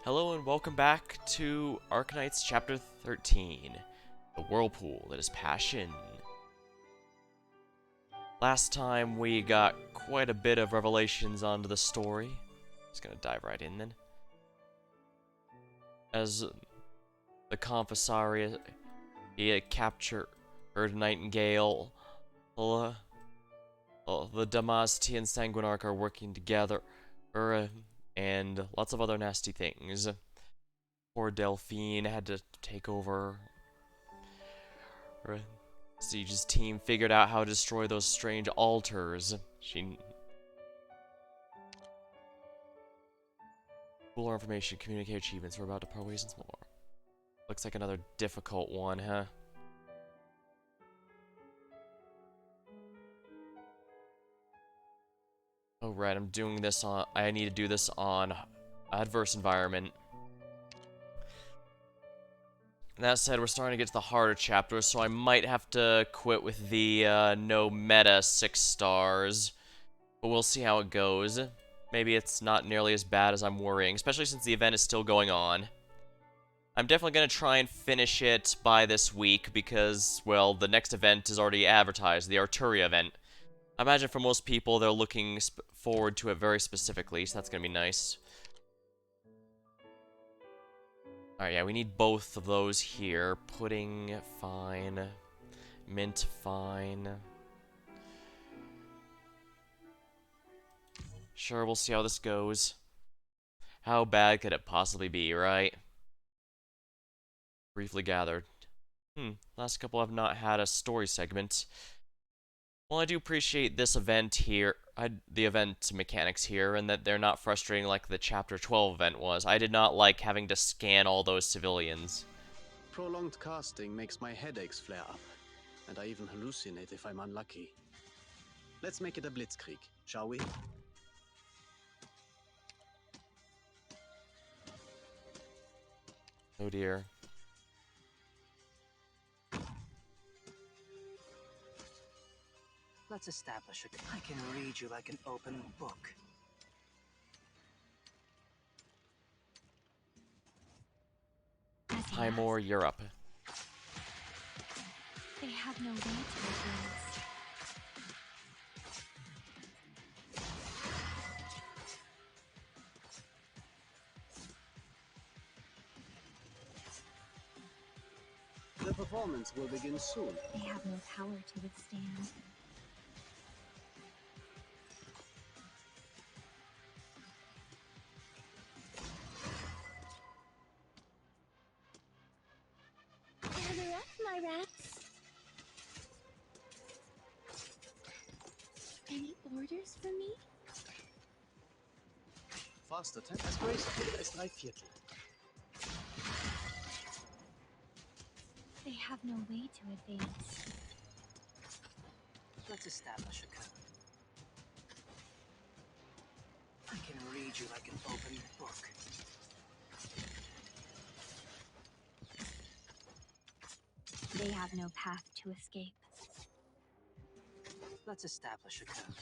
Hello and welcome back to Arknights Chapter 13, The Whirlpool That Is Passion. Last time we got quite a bit of revelations onto the story. Just gonna dive right in then. As the Confessariat, he had captured Nightingale, the Damasti and Sanguinarch are working together, and lots of other nasty things. Poor Delphine had to take over. Siege's team figured out how to destroy those strange altars. Cooler information, communicate achievements. We're about to part ways once more. Looks like another difficult one, huh? Oh right, I'm doing this on. I need to do this on adverse environment. That said, we're starting to get to the harder chapters, so I might have to quit with the no meta 6 stars. But we'll see how it goes. Maybe it's not nearly as bad as I'm worrying, especially since the event is still going on. I'm definitely going to try and finish it by this week because, well, the next event is already advertised, the Arturia event. I imagine for most people, they're looking forward to it very specifically, so that's going to be nice. Alright, yeah, we need both of those here. Pudding, fine. Mint, fine. Sure, we'll see how this goes. How bad could it possibly be, right? Briefly gathered. Last couple have not had a story segment. Well, I do appreciate this event here, the event mechanics here, and that they're not frustrating like the Chapter 12 event was. I did not like having to scan all those civilians. Prolonged casting makes my headaches flare up, and I even hallucinate if I'm unlucky. Let's make it a blitzkrieg, shall we? Oh dear. Let's establish it. I can read you like an open book. Timor, Europe. They have no way to advance. The performance will begin soon. They have no power to withstand. Gather up, my rats. Any orders for me? Faster Tempo as graceful as 3/4. They have no way to advance. Let's establish a code. I can read you like an open book. They have no path to escape. Let's establish a code.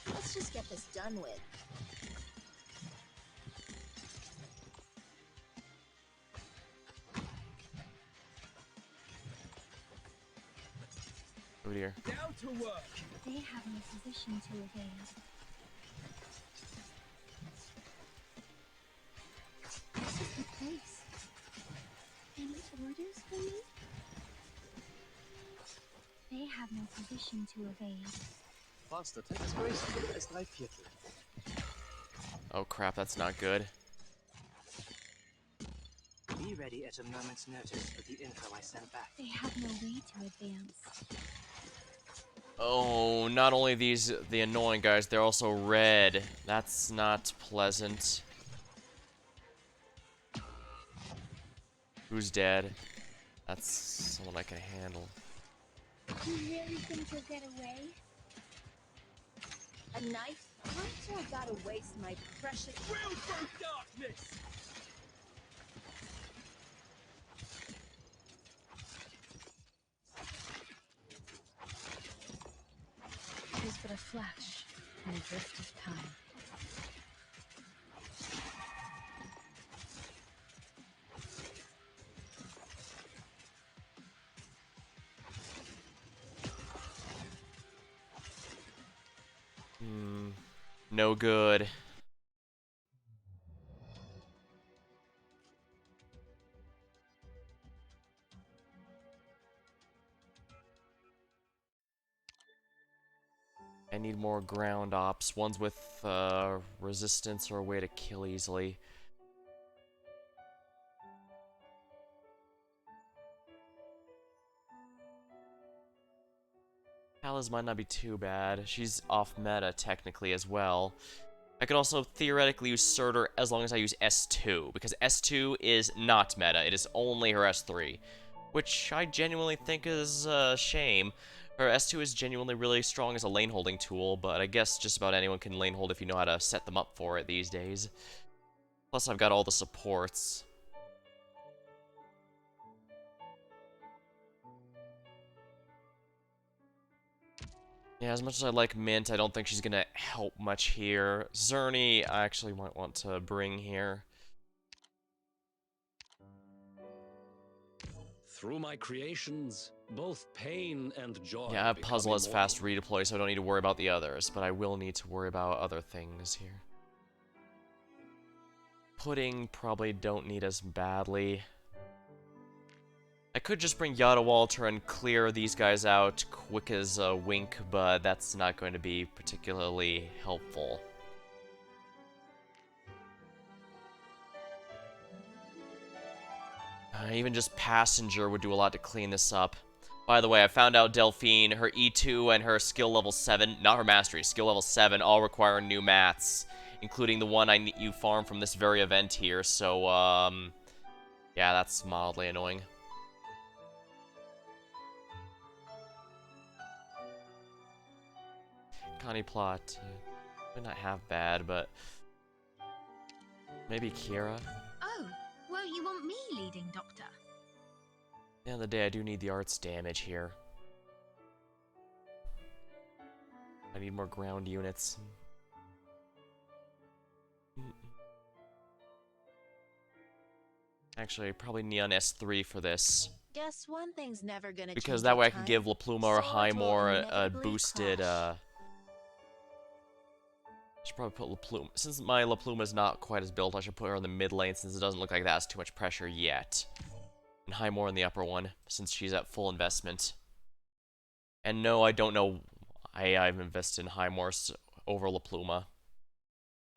Let's just get this done with. Oh dear. Down to work. They have no position to evade. This is the place. Any orders for me? They have no position to evade. Faster Tempo as graceful as 3/4. Oh crap, that's not good. Be ready at a moment's notice with the info I sent back. They have no way to advance. Oh, not only the annoying guys, they're also red. That's not pleasant. Who's dead? That's someone I can handle. You really think you'll get away? A knife? Why do I gotta waste my precious... Will through darkness. drift of time. No good. I need more ground ops, ones with resistance or a way to kill easily. Alice might not be too bad. She's off meta technically as well. I could also theoretically use Surtur as long as I use S2, because S2 is not meta, it is only her S3, which I genuinely think is a shame. Her S2 is genuinely really strong as a lane holding tool, but I guess just about anyone can lane hold if you know how to set them up for it these days. Plus I've got all the supports. Yeah, as much as I like Mint, I don't think she's gonna help much here. Zerny, I actually might want to bring here. Through my creations, both pain and joy. Yeah, become Puzzle has immortal. fast redeploy, so I don't need to worry about the others, but I will need to worry about other things here. Pudding probably don't need as badly. I could just bring Yada Walter and clear these guys out quick as a wink, but that's not going to be particularly helpful. Even just Passenger would do a lot to clean this up. By the way, I found out Delphine, her E2 and her skill level 7, not her mastery, skill level 7, all require new mats, including the one you farm from this very event here, so, yeah, that's mildly annoying. Connie plot, might not have bad, but maybe Kira? Oh, won't you want me leading, Doctor? At the end of the day, I do need the arts damage here. I need more ground units. Actually, I probably need an S3 for this. Guess one thing's never gonna Because change that way I with can time. give La Pluma or Swords will Highmore a inevitably boosted, clash. should probably put La Pluma. Since my La Pluma's not quite as built, I should put her in the mid lane since it doesn't look like that has too much pressure yet. And Highmore in the upper one, since she's at full investment. And no, I don't know. I've invested in Highmore over La Pluma.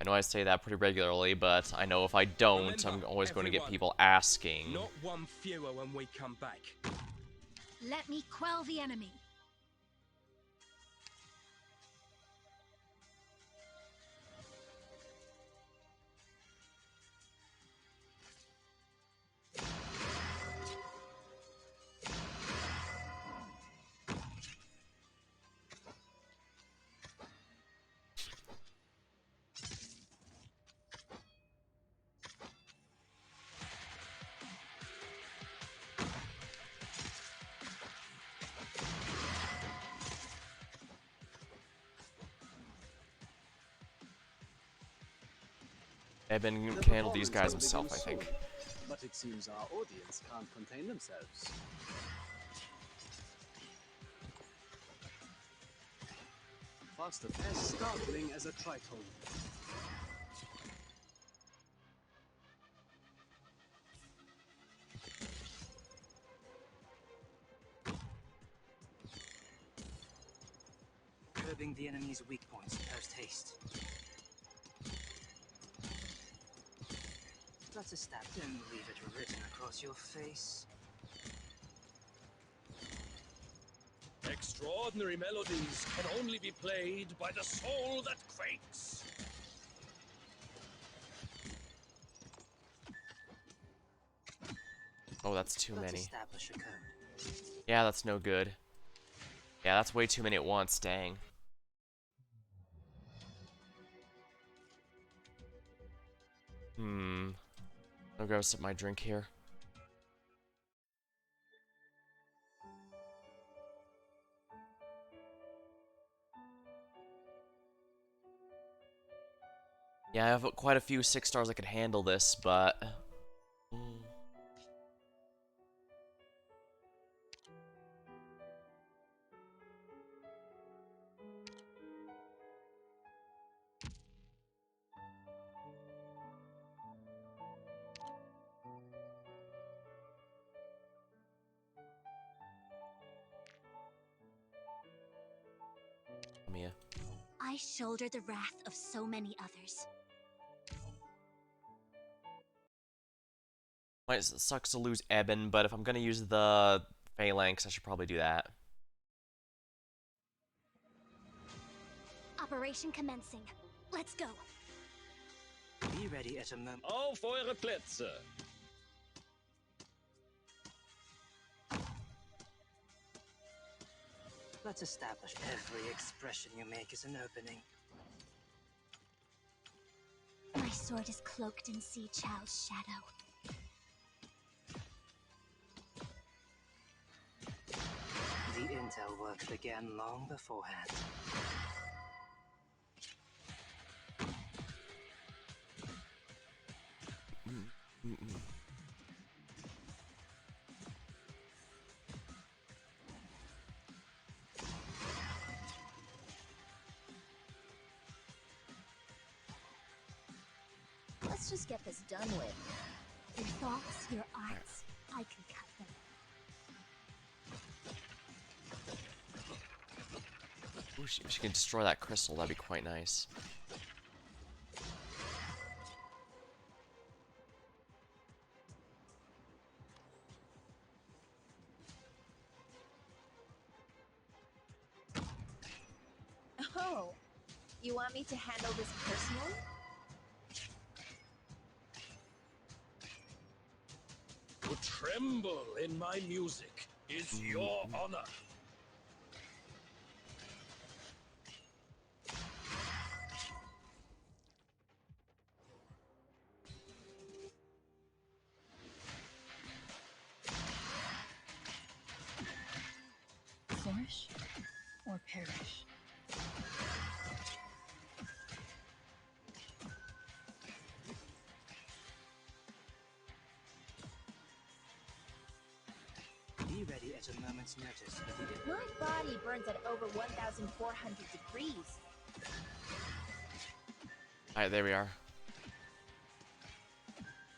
I know I say that pretty regularly, but I know if I don't, Remember, I'm always going to get everyone, people asking. Not one fewer when we come back. Let me quell the enemy. Eben The can handle these guys performance will himself, I begin think. soon, but it seems our audience can't contain themselves. Faster, as startling as a tritone. Curbing the enemy's weak points post haste. That's a stab. Don't leave it written across your face. Extraordinary melodies can only be played by the soul that quakes. Oh, that's too Let's many. establish a code. Yeah, that's no good. Yeah, that's way too many at once, dang. I'll go sip my drink here. Yeah, I have quite a few 6 stars that could handle this, but... Mia. I shoulder the wrath of so many others. Might sucks to lose Eben, but if I'm gonna use the Phalanx, I should probably do that. Operation commencing. Let's go. Be ready at a moment. Auf eure Plätze! Let's establish every expression you make is an opening. My sword is cloaked in Sea Chow's shadow. The intel work began long beforehand. Let's just get this done with. Your thoughts, your arts, I can cut them. Ooh, if she can destroy that crystal, that'd be quite nice. Oh, you want me to handle this personally? To tremble in my music is your honor. Flourish or perish. Be ready at a moment's notice for the My body burns at over 1,400 degrees. Alright, there we are.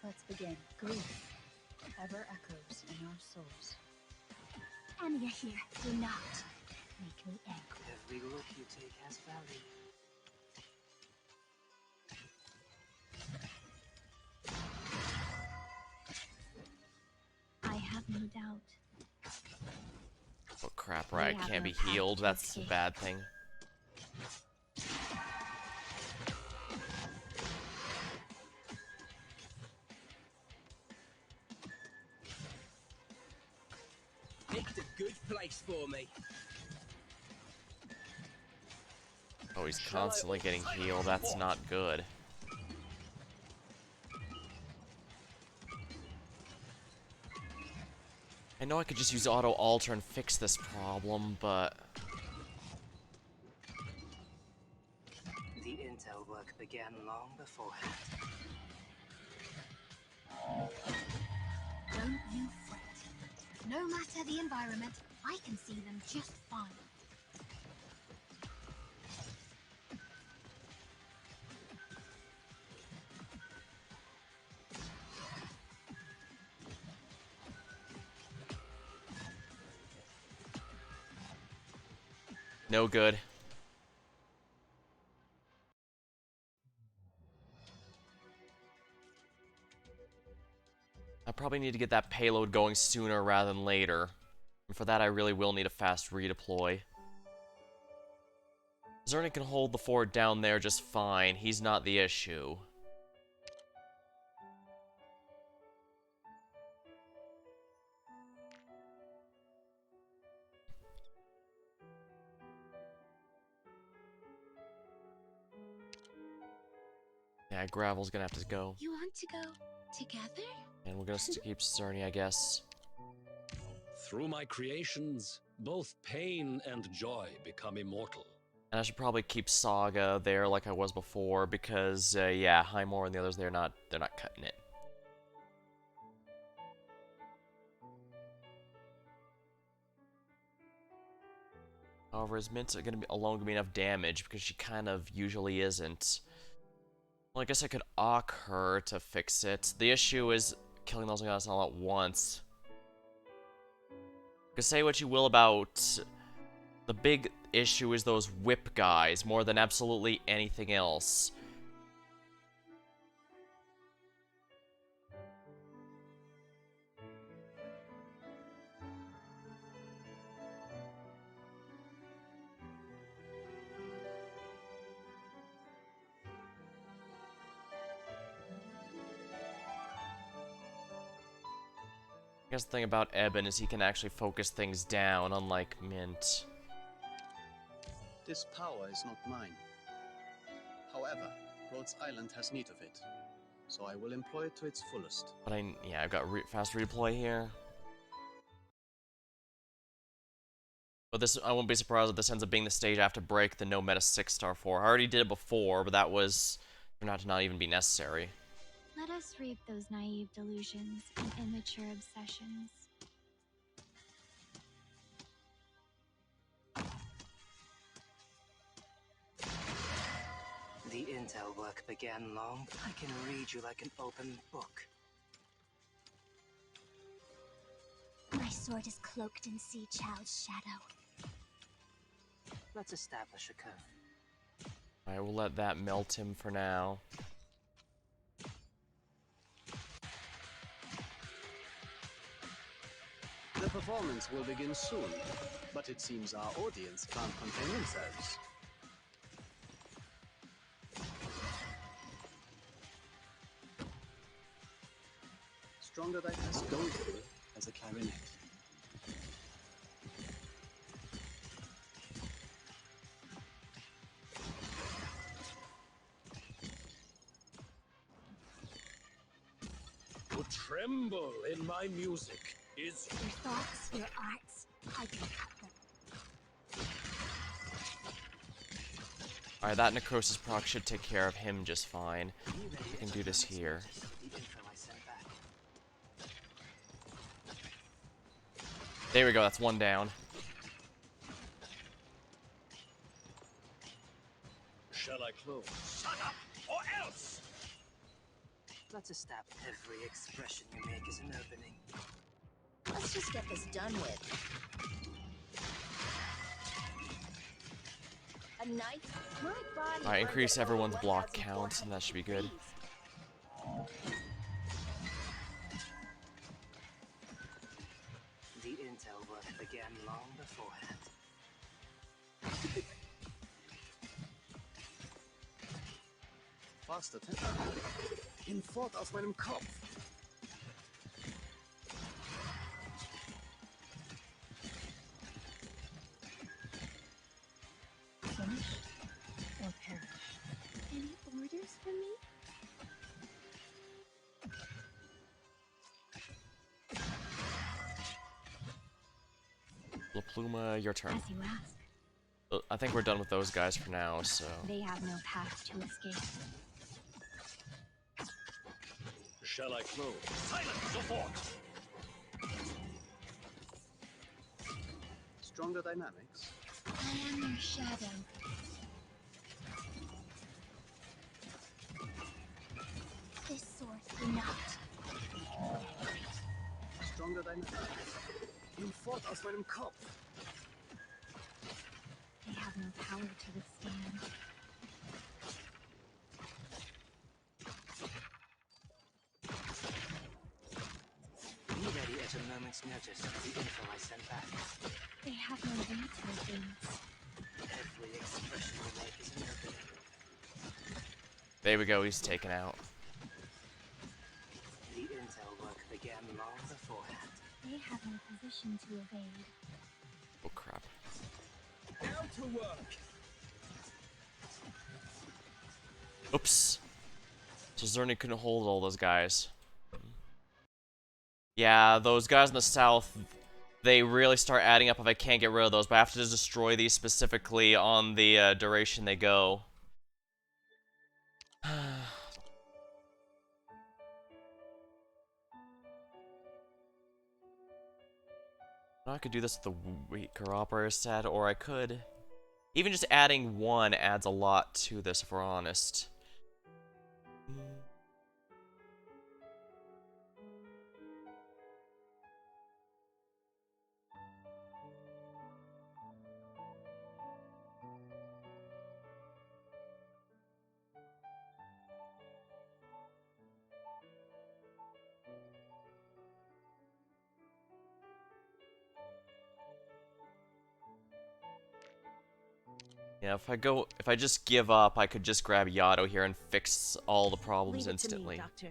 Let's begin. Grief ever echoes in our souls. Anya here, do not make me angry. Every look you take has value. I have no doubt. Oh crap, right, We I have can't no be path healed, to that's a escape. bad thing. Picked a good place for me. Oh, he's constantly getting healed, that's not good. I know I could just use auto-alter and fix this problem, but... The intel work began long beforehand. Don't you fret. No matter the environment, I can see them just fine. No good. I probably need to get that payload going sooner rather than later. And for that, I really will need a fast redeploy. Zerny can hold the fort down there just fine. He's not the issue. Yeah, Gravel's gonna have to go. You want to go together? And we're gonna keep Zerny, I guess. Through my creations, both pain and joy become immortal. And I should probably keep Saga there like I was before because, yeah, Highmore and the others, they're not cutting it. However, is Mint alone gonna be enough damage because she kind of usually isn't. Well, I guess I could Awk her to fix it. The issue is killing those guys all at once. Because say what you will about... The big issue is those whip guys more than absolutely anything else. I guess the thing about Eben is he can actually focus things down, unlike Mint. This power is not mine. However, Rhodes Island has need of it, so I will employ it to its fullest. But yeah, I've got fast redeploy here. But this, I won't be surprised if this ends up being the stage I have to break the no meta 6-star for. I already did it before, but that was turned out to not even be necessary. Let us reap those naive delusions and immature obsessions. The intel work began long. I can read you like an open book. My sword is cloaked in Sea Child's shadow. Let's establish a code. I will let that melt him for now. The performance will begin soon, but it seems our audience can't contain themselves. Stronger than as doleful as a clarinet. To tremble in my music is Your thoughts, your arts, I can cut them. Alright, that Necrosis proc should take care of him just fine. We can do this here. The info I sent back. There we go, that's one down. shall I close? Shut up, or else! Let's establish every expression you make is an opening. Let's just get this done with. A knife? My body. Alright, increase runs at over everyone's block 1,400 count, and that should be good. degrees. The intel work began long beforehand. Faster Tempo. Hinfort aus meinem Kopf. Finish or perish. Any orders for me? La Pluma, your turn. As you ask. I think we're done with those guys for now, so... They have no path to escape. Shall I close? Silence, support! Stronger dynamics. I am your shadow. This sword will not. Stronger dynamics. Hinfort aus meinem Kopf. They have no power to withstand. Be ready at a moment's notice for the info I sent back. They have no winter things. Every expression you make is an opening. There we go, he's taken out. The intel work began long beforehand. They have no position to evade. Oh crap. Down to work. Oops. So Zerny couldn't hold all those guys. Yeah, those guys in the south, they really start adding up if I can't get rid of those, but I have to just destroy these specifically on the duration they go. I could do this with the weaker operator set, or I could... Even just adding one adds a lot to this, if we're honest. Yeah, if I just give up, I could just grab Yato here and fix all the problems instantly. Doctor.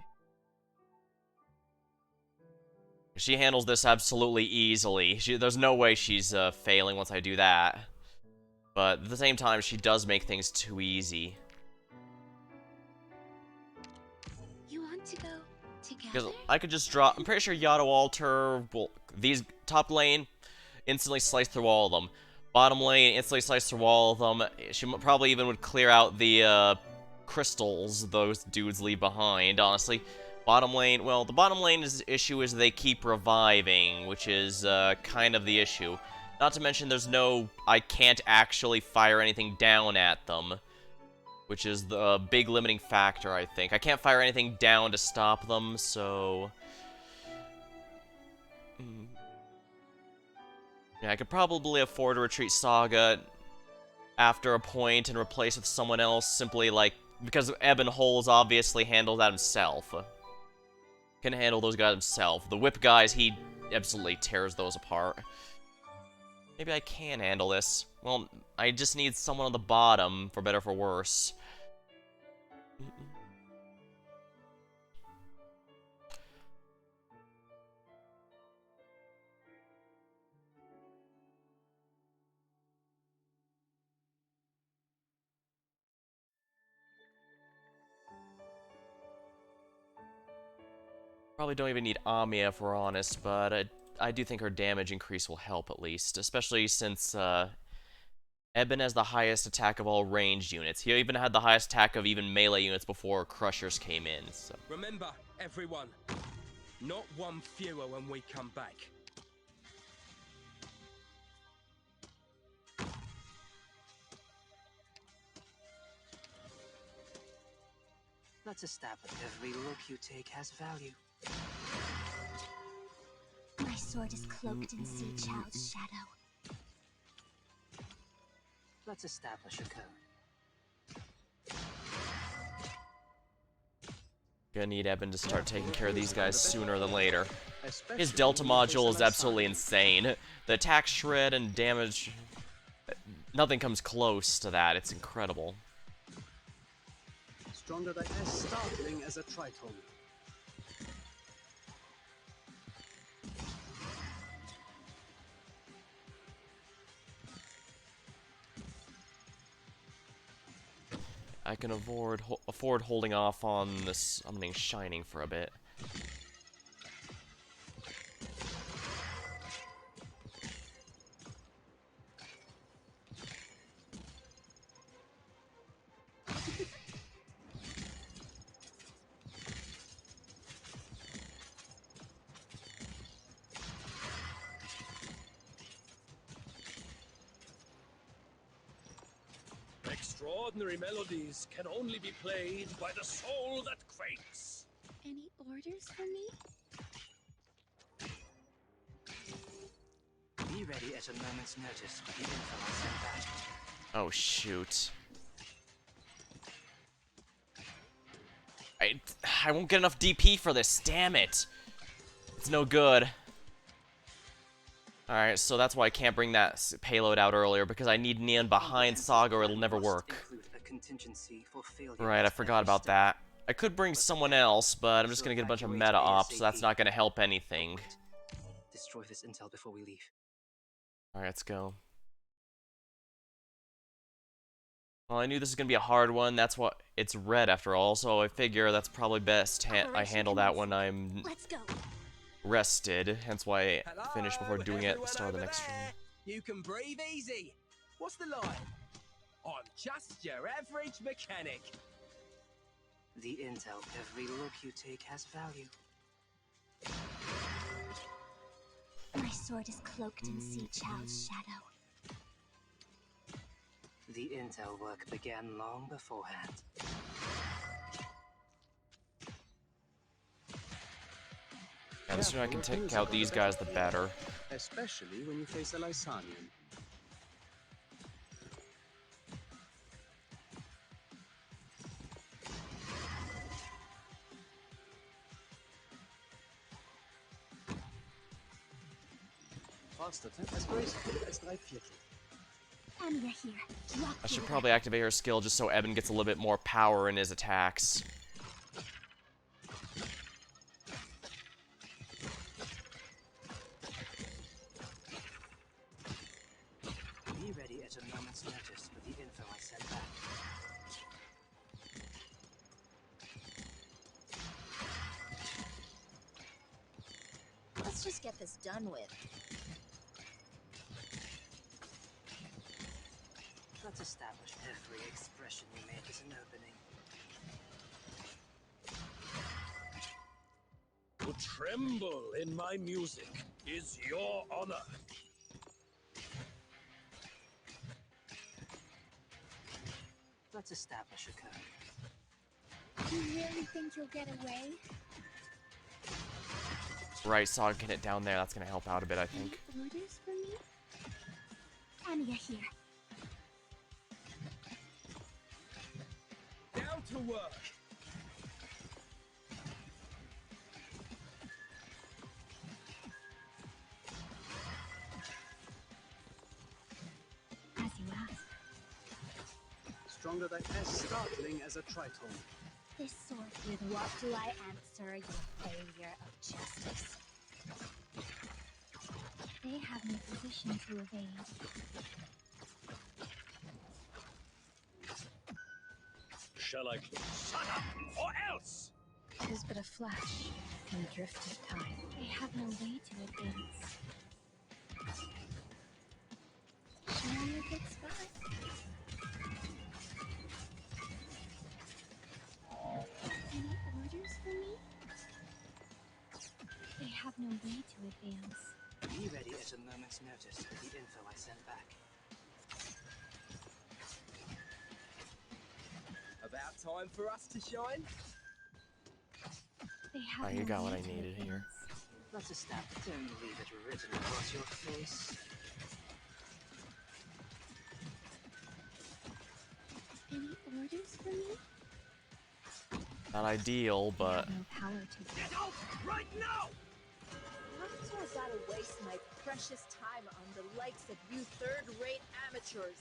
She handles this absolutely easily. There's no way she's failing once I do that. But at the same time, she does make things too easy. You want to go together? Because I could just drop... I'm pretty sure Yato Alter will... These top lane, instantly slice through all of them. Bottom lane, instantly slice through all of them. She probably even would clear out the crystals those dudes leave behind, honestly. Bottom lane, well, the bottom lane issue is they keep reviving, which is kind of the issue. Not to mention there's no... I can't actually fire anything down at them, which is the big limiting factor, I think. I can't fire anything down to stop them, so... Yeah, I could probably afford to retreat Saga after a point and replace with someone else simply, like, because Ebon Holes obviously handles that himself. Can handle those guys himself. The whip guys, he absolutely tears those apart. Maybe I can handle this. Well, I just need someone on the bottom, for better or for worse. Probably don't even need Amiya if we're honest, but I do think her damage increase will help at least, especially since Eben has the highest attack of all ranged units. He even had the highest attack of even melee units before Crushers came in, so... Remember, everyone, not one fewer when we come back. Let's establish every look you take has value. My sword is cloaked in Sea Child's shadow. Let's establish a code. Gonna need Eben to start taking care of these guys sooner than later. His Delta module is absolutely insane. The attack shred and damage... Nothing comes close to that. It's incredible. Stronger than as startling as a tritone. I can afford holding off on this summoning Shining for a bit. Extraordinary melodies can only be played by the soul that quakes. Any orders for me? Be ready at a moment's notice for the info I send back. Oh, shoot. I won't get enough DP for this, damn it! It's no good. Alright, so that's why I can't bring that payload out earlier, because I need Neon behind Saga or it'll never work. Right, I forgot about that. I could bring someone else, but I'm just gonna get a bunch of meta ops, so that's not gonna help anything. Destroy this intel before we leave. Alright, let's go. Well, I knew this was gonna be a hard one, that's what... It's red after all, so I figure that's probably best I handle that when I'm... Let's go. rested, hence why I Hello, finished before doing it at the everyone start of the over next stream. there. You can breathe easy. What's the line? I'm just your average mechanic. The intel, every look you take has value. My sword is cloaked in Sea Chow's shadow. The intel work began long beforehand. Yeah, the sooner I can take out these guys, the better. Especially when you face a Lysanian. Faster, as graceful as 3/4. Anya here. Drop I should the probably activate her skill just so Evan gets a little bit more power in his attacks. Be ready at a moment's notice for the info I send back. Let's just get this done with. Let's establish every expression you make is an opening. To tremble in my music is your honor. Let's establish a code. Do you really think you'll get away? Right, Soggen it down there, that's gonna help out a bit, I think. Any orders for me? Anya here. Down to work. As you asked. Stronger than as startling as a tritone. This sword. With what do I answer your failure of justice? They have no position to evade. Shall I close? Shut up, or else! 'Tis but a flash in the drift of time. They have no way to advance. Show me a good spot. Any orders for me? They have no way to advance. Be ready at a moment's notice for the info I send back. About time for us to shine. They have Oh, no you got what way I to needed here. advance. Let's establish. Don't leave it written across your face. Any orders for me? Not ideal, They but have no power to Get out right now! How do I gotta waste my precious time on the likes of you third-rate amateurs?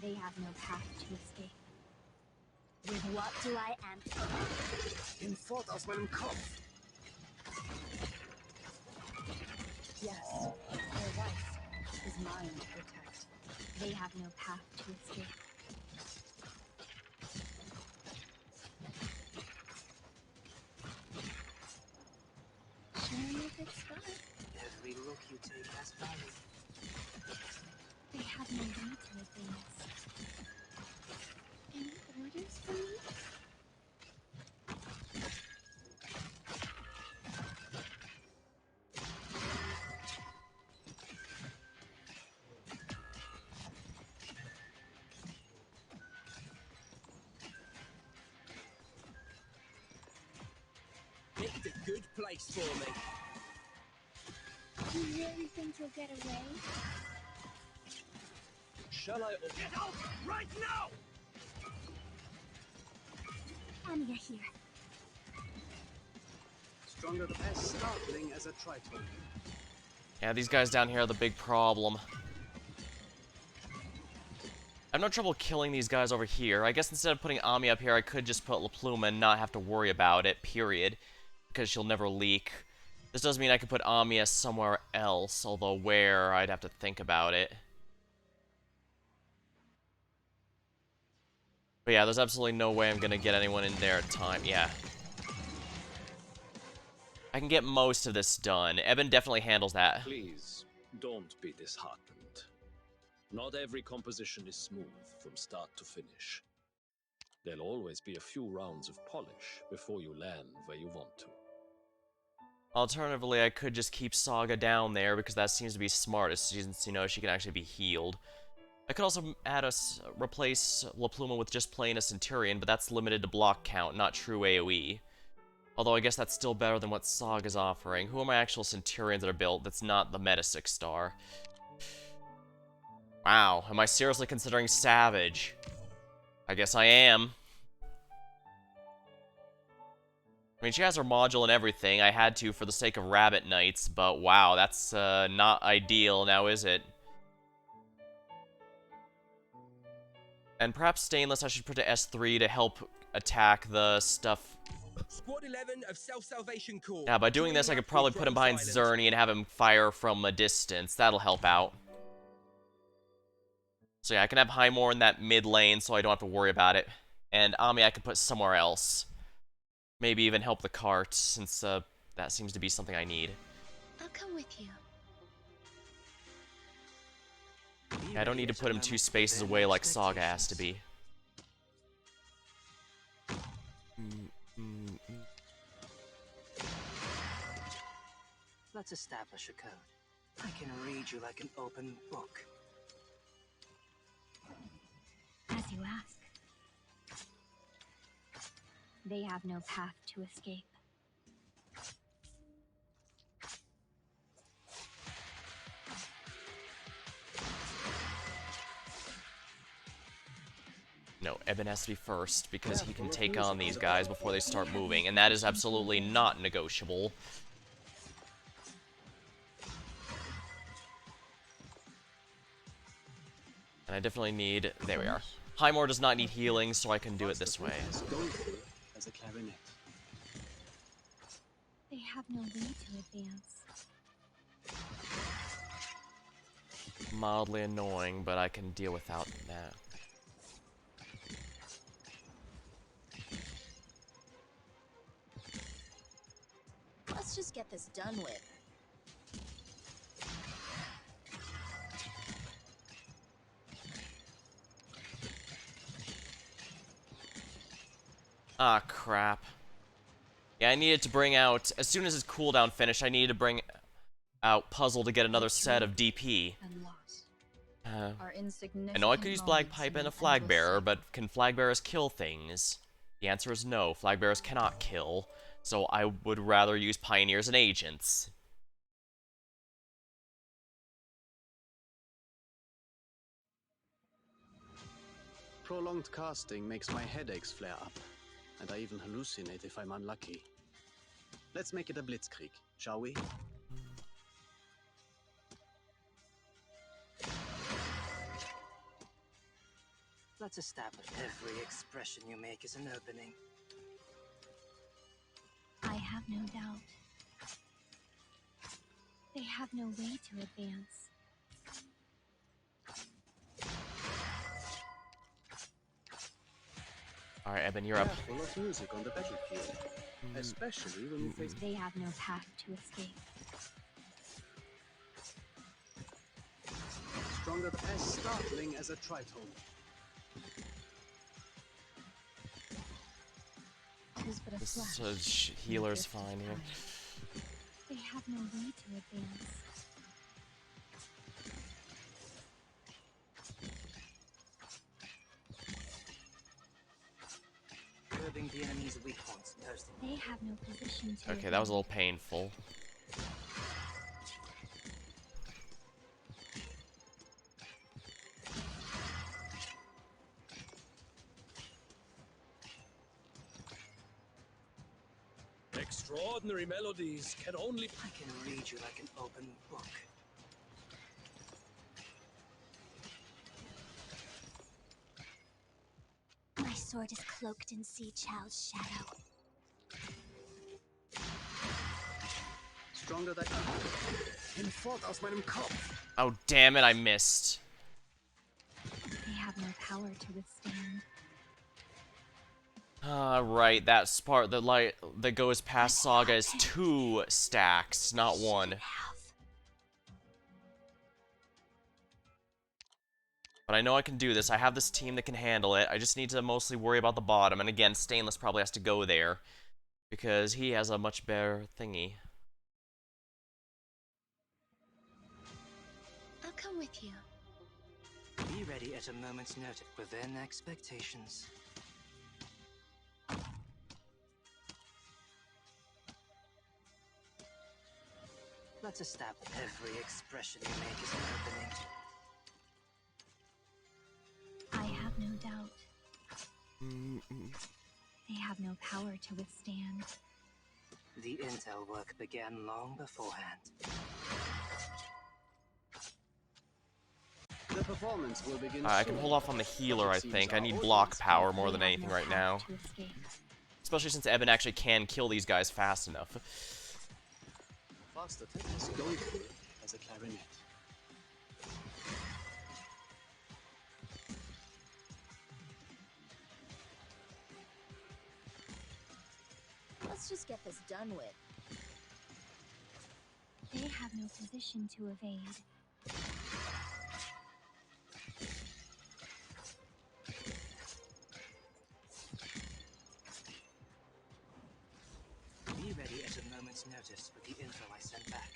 They have no path to escape. With what do I answer? Hinfort aus meinem Kopf! Yes, your wife is mine to protect. They have no path to escape. Show me a good spot. Every look you take has value. They have no way to advance. Any orders for me? Picked a good place for me. Do you really think you'll get away? Shall I? Get out right now! Anya here. Stronger than as startling as a tritone. yeah, these guys down here are the big problem. I have no trouble killing these guys over here. I guess instead of putting Ami up here, I could just put La Pluma and not have to worry about it, period. Because she'll never leak. This does mean I could put Ami somewhere else, although where, I'd have to think about it. But yeah, there's absolutely no way I'm gonna get anyone in there at time. Yeah. I can get most of this done. Eben definitely handles that. Please, don't be disheartened. Not every composition is smooth from start to finish. There'll always be a few rounds of polish before you land where you want to. Alternatively, I could just keep Saga down there because that seems to be smartest, since, you know, she can actually be healed. I could also replace La Pluma with just plain a Centurion, but that's limited to block count, not true AoE. Although I guess that's still better than what Saga's offering. Who are my actual Centurions that are built that's not the meta 6-star? Wow, am I seriously considering Savage? I guess I am. I mean, she has her module and everything. I had to for the sake of Rabbit Knights, but wow, that's not ideal now, is it? And perhaps Stainless I should put to S3 to help attack the stuff. Squad 11 of Self-Salvation Corps. Yeah, by doing this I could probably put him behind Zerny and have him fire from a distance. That'll help out. So yeah, I can have Highmore in that mid lane so I don't have to worry about it. And Ami I can put somewhere else. Maybe even help the cart, since that seems to be something I need. I'll come with you. Yeah, I don't need to put him 2 spaces away like Saga has to be. Let's establish a code. I can read you like an open book. As you ask. They have no path to escape. No, Eben has to be first, because he can take on these guys before they start moving, and that is absolutely not negotiable. And I definitely need... There we are. Highmore does not need healing, so I can do it this way. As doleful as a clarinet. They have no way to advance. Mildly annoying, but I can deal without that. Let's just get this done with. Ah, crap. Yeah, I needed to bring out... As soon as his cooldown finished, I needed to bring out Puzzle to get another set of DP. And lost. Are I insignificant know I could use Black moments Pipe in and a an Flag endless Bearer, cycle. but can Flag Bearers kill things? The answer is no. Flag Bearers cannot kill, so I would rather use Pioneers and Agents. Prolonged casting makes my headaches flare up, and I even hallucinate if I'm unlucky. Let's make it a blitzkrieg, shall we? Let's establish every expression you make is an opening. I have no doubt. They have no way to advance. Alright, Eben, you're up. Careful of music on the battlefield, especially when you face... They have no path to escape. Stronger as startling as a tritone. It is but a flash. Healer's fine here. They have no way to advance. Curbing the enemy's weak points first. They have no position to Okay, that was a little painful. Extraordinary melodies can only... I can read you like an open book. My sword is cloaked in Sea Child's shadow. Stronger than... Hinfort aus meinem Kopf! Oh, damn it, I missed. They have no power to withstand. Right, that part that goes past Saga is 2 stacks, not 1. But I know I can do this. I have this team that can handle it. I just need to mostly worry about the bottom. And again, Stainless probably has to go there, because he has a much better thingy. I'll come with you. Be ready at a moment's notice within expectations. Let's establish every expression you make is an opening. I have no doubt. They have no power to withstand. The intel work began long beforehand. The performance will begin I can soon. hold off on the healer, I think. I Our need block audience power more than They have anything no right path now. to escape. Especially since Eben actually can kill these guys fast enough. Fast attack is goldful as a clarinet. Let's just get this done with. They have no position to evade. Be ready at a moment's notice with the info I sent back.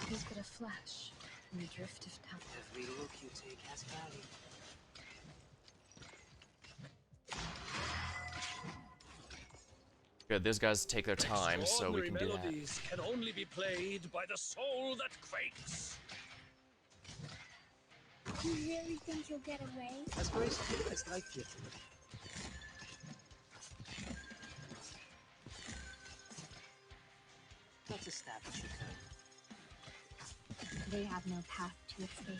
Who's got a flash in the drift of time? Every look you take has value. Good, these guys take their time, so we can do that. melodies can only be played by the soul that quakes. You really think you'll get away? As graceful as light flittering. Let's establish a code. They have no path to escape.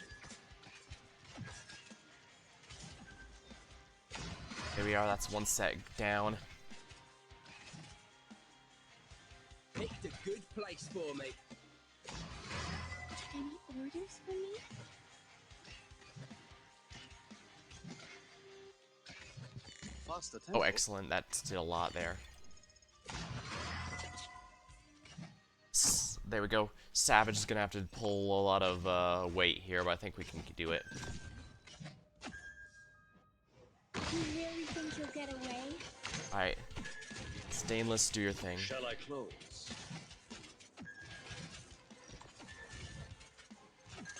There we are, that's 1 set down. Picked a good place for me. Any orders for me? Fast attack. Oh, excellent. That did a lot there. There we go. Savage is gonna have to pull a lot of weight here, but I think we can do it. You really think you'll get away? Alright. Stainless, do your thing. Shall I close?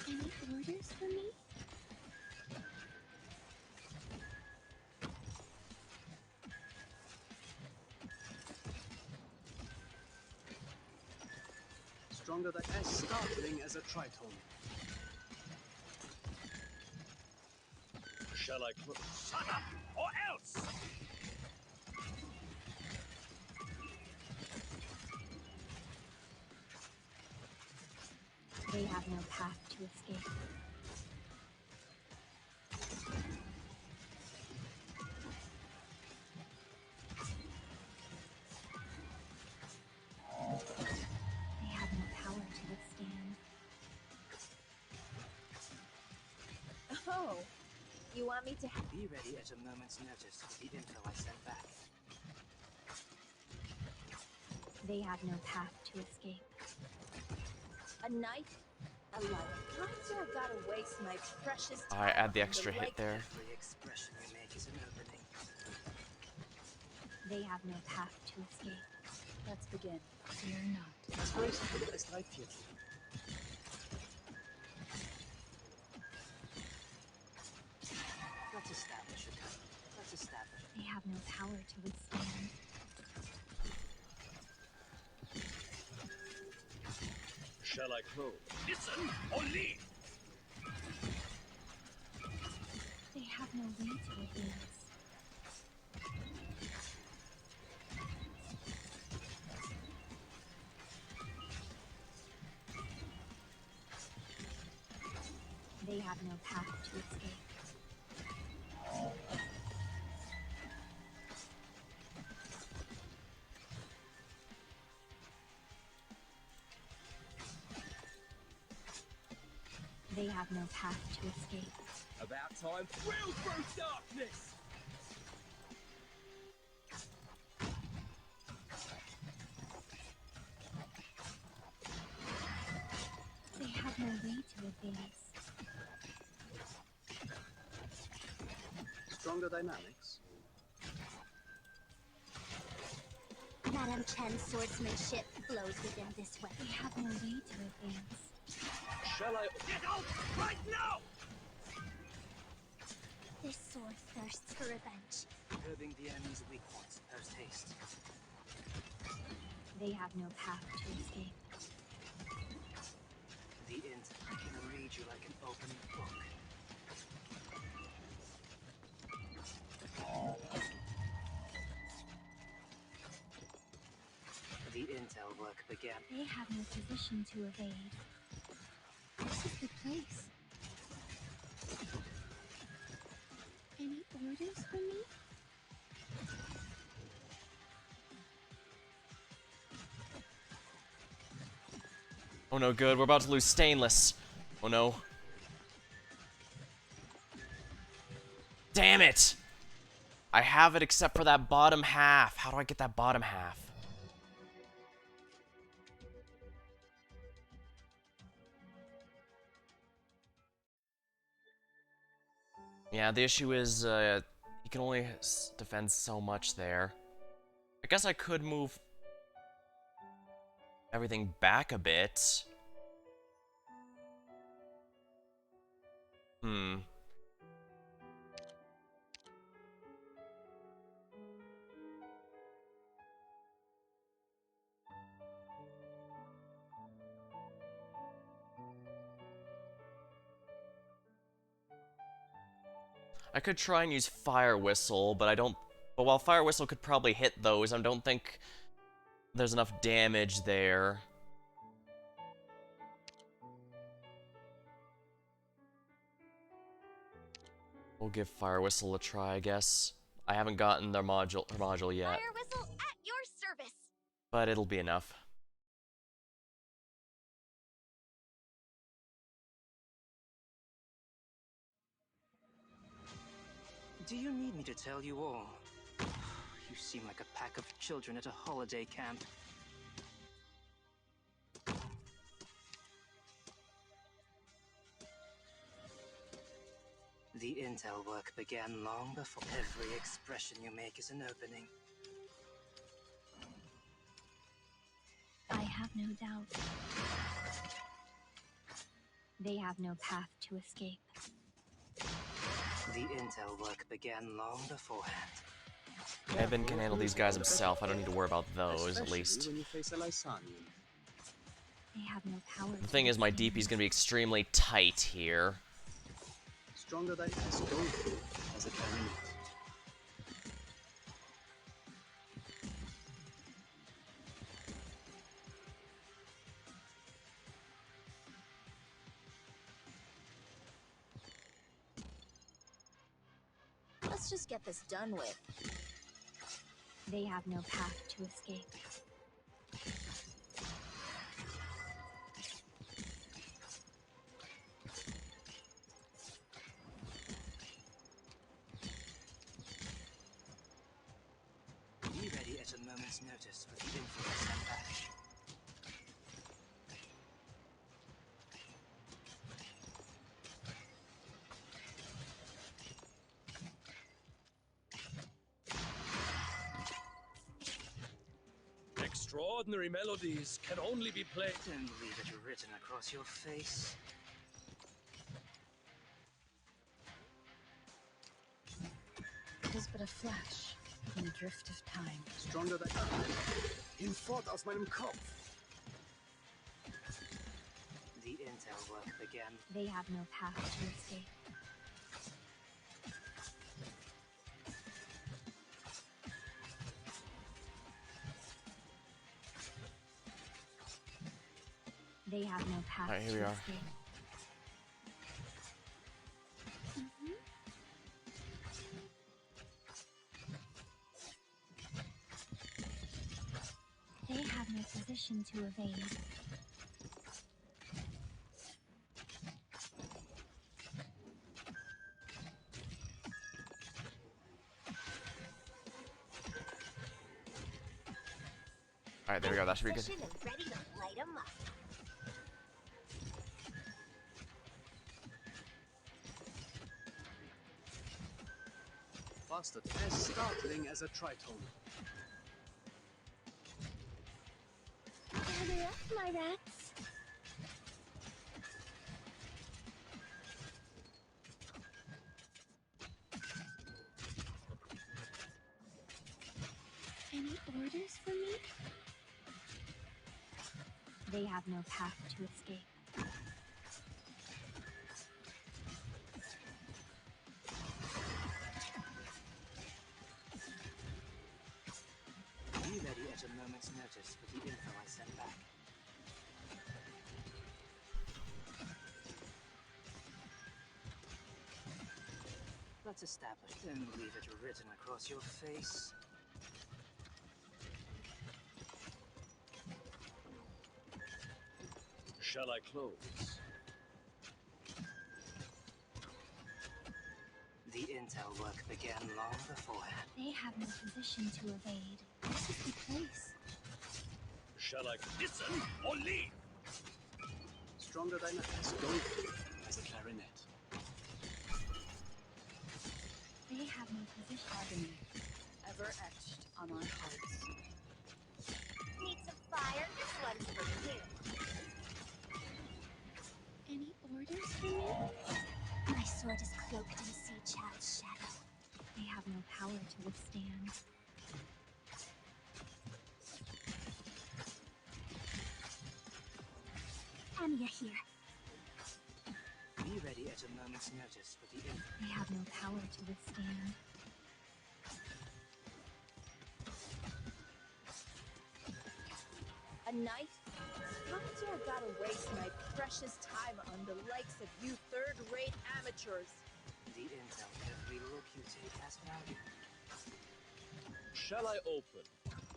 Any orders for me? Stronger than as startling as a tritone. Shall I close? Shut up, or else! They have no path to escape. They have no power to withstand. Oh, you want me to Be ready at a moment's notice with the info I sent back. They have no path to escape. a knife? A light. Not sure I've gotta waste my precious time. Alright, add the on extra hit light. there. Every expression you make is an opening. They have no path to escape. Let's begin. Fear not. As graceful as light flittering. Let's establish a code. Let's establish. They have no power to withstand. Shall I close? Listen or leave! They have no way to evade us. They have no path to escape. They have no path to escape. About time. Thrill through darkness! They have no way to advance. Stronger dynamics. Madame Chen's swordsmanship flows within this way. They have no way to advance. Shall I? Get out! Right now! This sword thirsts for revenge. Curbing the enemy's weak points post haste. They have no path to escape. The int can read you like an open book. The intel work began. They have no position to evade. This is the place. Any orders for me? Oh no, good. We're about to lose Stainless. Oh no. Damn it! I have it except for that bottom half. How do I get that bottom half? Yeah, the issue is, he can only defend so much there. I guess I could move everything back a bit. I could try and use Fire Whistle, but I don't... But while Fire Whistle could probably hit those, I don't think there's enough damage there. We'll give Fire Whistle a try, I guess. I haven't gotten their module yet. Fire whistle at your service. But it'll be enough. Do you need me to tell you all? You seem like a pack of children at a holiday camp. The intel work began long before. Every expression you make is an opening. I have no doubt. They have no path to escape. The intel work began long beforehand. Evan can handle these guys himself. I don't need to worry about those, at least. When you face a Lysanian. They have no power. The thing is, my DP's gonna be extremely tight here. Stronger dynamics go through as a carry. Let's just get this done with. They have no path to escape. Be ready at a moment's notice for the info I sent back. Extraordinary melodies can only be played. Don't leave it written across your face. It is but a flash in a drift of time. Stronger dynamics. Hinfort aus meinem Kopf. The intel work began. They have no path to escape. They have no path Alright, here to we are. escape. They have no position to evade. Alright, there we go. That should be good. Position and ready to light 'em up. Bastard as startling as a tritone. Gather up, my rats. Any orders for me? They have no path to escape. Be ready at a moment's notice with the info I send back. Let's establish, then leave it written across your face. Shall I close? The intel work began long beforehand. They have no position to evade. This is the place. Shall I listen or leave? Stronger dynamics going through as a clarinet. They have no position. Agony, ever etched on our hearts. Need some fire? This one's for you. Any orders for me? My sword is cloaked in Sea Chad's shadow. They have no power to withstand. Anya here. Be ready at a moment's notice with the info. They have no power to withstand. A knife? How dare I gotta waste my precious time on the likes of you third-rate amateurs? The intel, every look you take has value. Shall I open?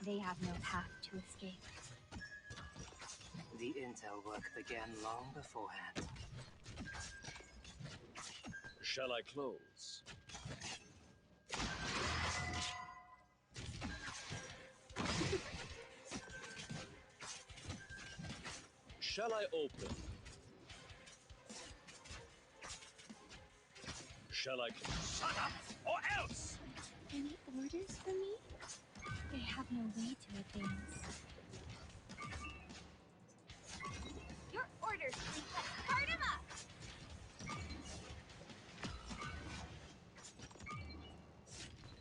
They have no path to escape. The intel work began long beforehand. Shall I close? Shall I open? Shall I shut up or else? Any orders for me? They have no way to advance. Your orders, please. Let's start 'em up.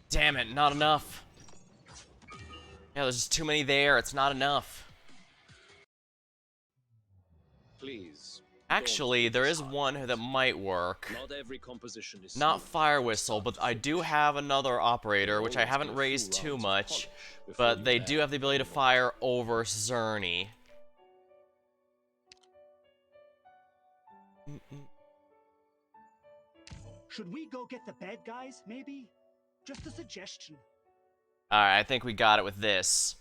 Damn it, not enough. Yeah, there's just too many there. It's not enough. Please. Actually, there is one that might work. Not every composition is Not smooth. Fire Whistle, but I do have another operator, which I haven't raised too much. But they do have the ability to fire over Zerny. Should we go get the bed, guys, maybe? Just a suggestion. Alright, I think we got it with this.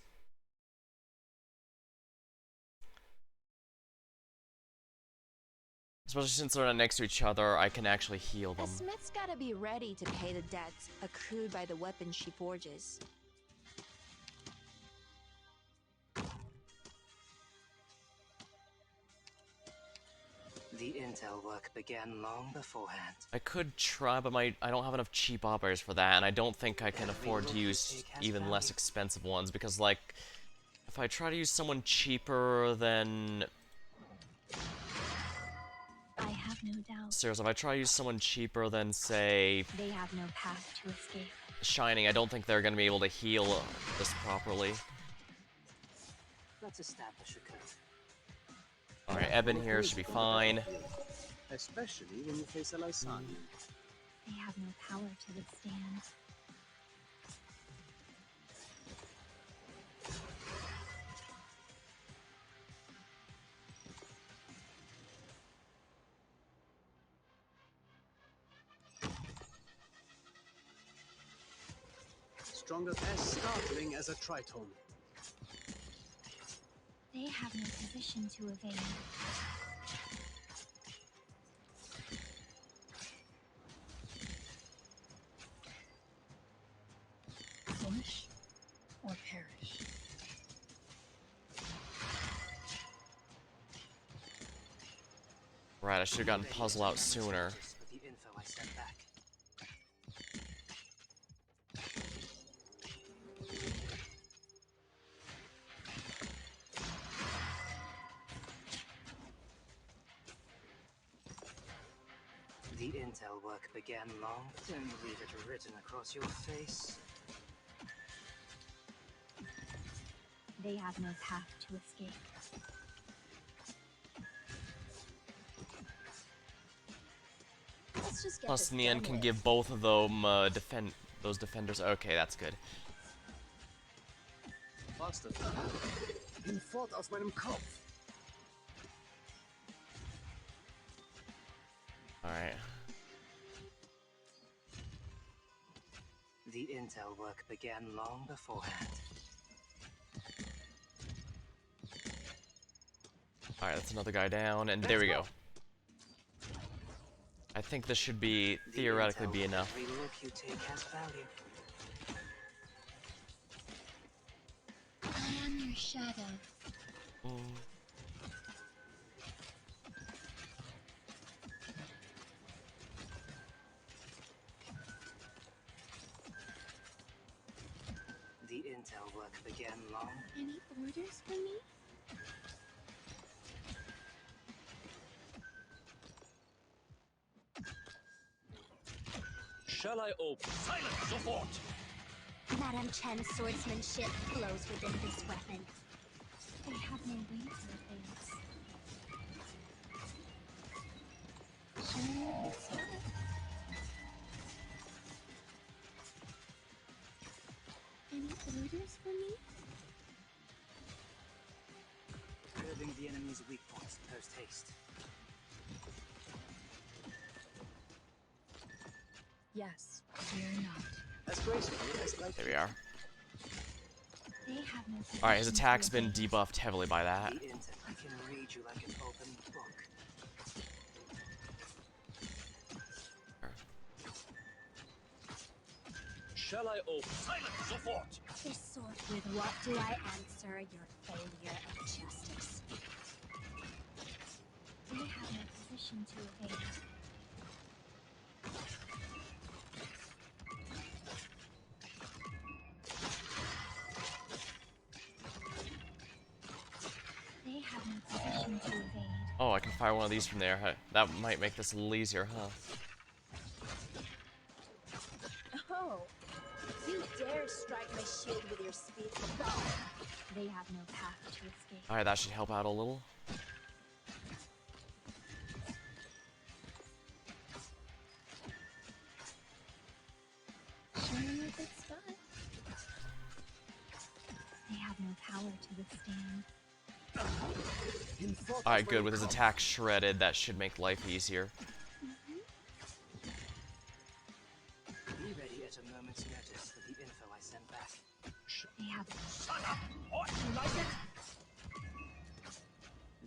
Especially since they're not next to each other, I can actually heal them. A smith's gotta be ready to pay the debts accrued by the weapons she forges. The intel work began long beforehand. I could try, but I don't have enough cheap operators for that, and I don't think I can afford to use even less expensive ones, because, like, if I try to use someone cheaper than... I have no doubt. Seriously, if I try to use someone cheaper than, say, They have no path to escape. Shining, I don't think they're gonna be able to heal this properly. Let's establish a code. Alright, Eben here should be fine. Especially when you face a Lysanian. They have no power to withstand. Stronger as startling as a tritone. They have no position to evade. Finish or perish. Right, I should have gotten puzzle out sooner. The info I sent back. The intel work began long. Don't leave it written across your face. They have no path to escape. Let's just get Plus, this in the end, done can with. give both of them those defenders. Okay, that's good. Faster. Hinfort aus meinem Kopf. All right. The intel work began long beforehand. All right, that's another guy down, and there we go. I think this should be theoretically be enough. Every look you take has value. I am your shadow. The intel work began long. Any orders for me? Shall I open? Silence, sofort! Madame Chen's swordsmanship flows within this weapon. They have no way to advance. Any orders for me? Curbing the enemy's weak points post haste. Yes, fear not. As gracefully as like There we are. They have no All right, his position to attack's been advance. debuffed heavily by that. The intel I can read you like an open book. Shall I open? Silence, sofort! This sword, with what do I answer your failure of justice? They have no position to evade. They have no position to evade. Oh, I can fire one of these from there. That might make this a little easier, huh? Oh, you dare strike my shield with your speed. They have no path to escape. All right, that should help out a little. Show them a good spot. They have no power to withstand. Hinfort All right, good. With his attack shredded, that should make life easier. Be ready at a moment's notice for the info I sent back. They have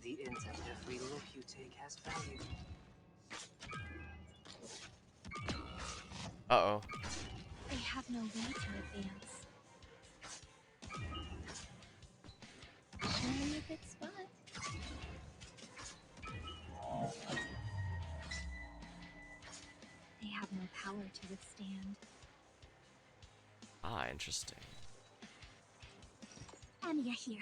The intel every look you take has value. Uh-oh. They have no way to advance. Show them a good spot. They have no power to withstand. Ah, interesting. Anya here.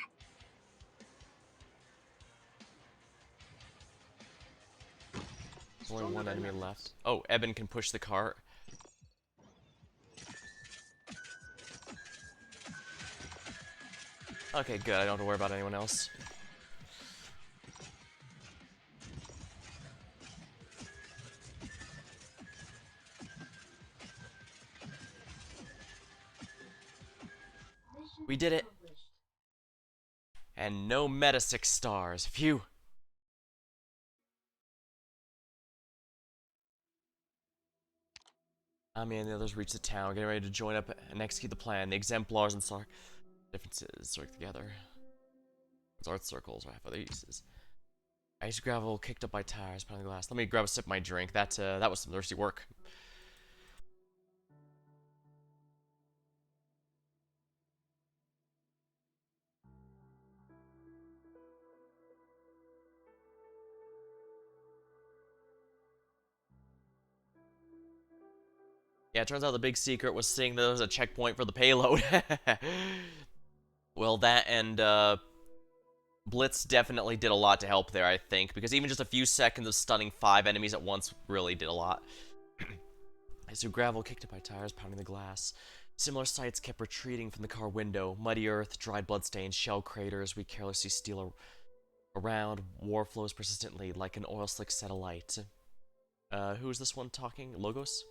There's only one enemy left. Oh, Eben can push the cart. Okay, good. I don't have to worry about anyone else. We did it. And no meta 6 stars. Phew. Ami and the others reach the town, getting ready to join up and execute the plan. The exemplars and Sark differences work together. Those art circles have other uses. Ice gravel kicked up by tires, put on the glass. Let me grab a sip of my drink. That was some thirsty work. Yeah, it turns out the big secret was seeing there was a checkpoint for the payload. Well, that and, Blitz definitely did a lot to help there, I think, because even just a few seconds of stunning 5 enemies at once really did a lot. As through gravel kicked at my tires, pounding the glass. Similar sights kept retreating from the car window. Muddy earth, dried bloodstains, shell craters we carelessly steal around. War flows persistently, like an oil-slick satellite. Who is this one talking? Logos?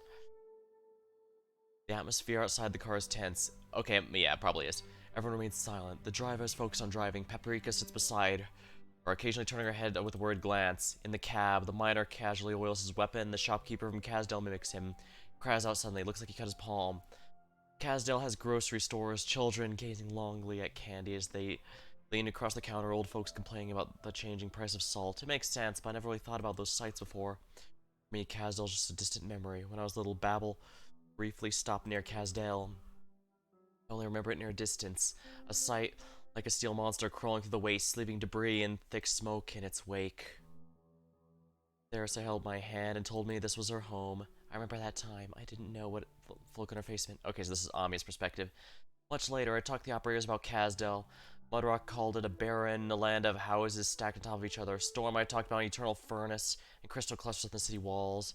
The atmosphere outside the car is tense. Okay, yeah, it probably is. Everyone remains silent. The driver is focused on driving. Paprika sits beside her, occasionally turning her head with a worried glance. In the cab, the miner casually oils his weapon. The shopkeeper from Casdell mimics him. Cries out suddenly. Looks like he cut his palm. Casdell has grocery stores. Children gazing longingly at candy as they lean across the counter. Old folks complaining about the changing price of salt. It makes sense, but I never really thought about those sights before. For me, Casdell's just a distant memory. When I was little, Babel briefly stopped near Casdell. I only remember it near a distance. A sight like a steel monster crawling through the waste, leaving debris and thick smoke in its wake. Theresa held my hand and told me this was her home. I remember that time. I didn't know what look on her face meant. Okay, so this is Ami's perspective. Much later, I talked to the operators about Casdell. Mudrock called it a barren land of houses stacked on top of each other. Storm, I talked about an eternal furnace and crystal clusters in the city walls.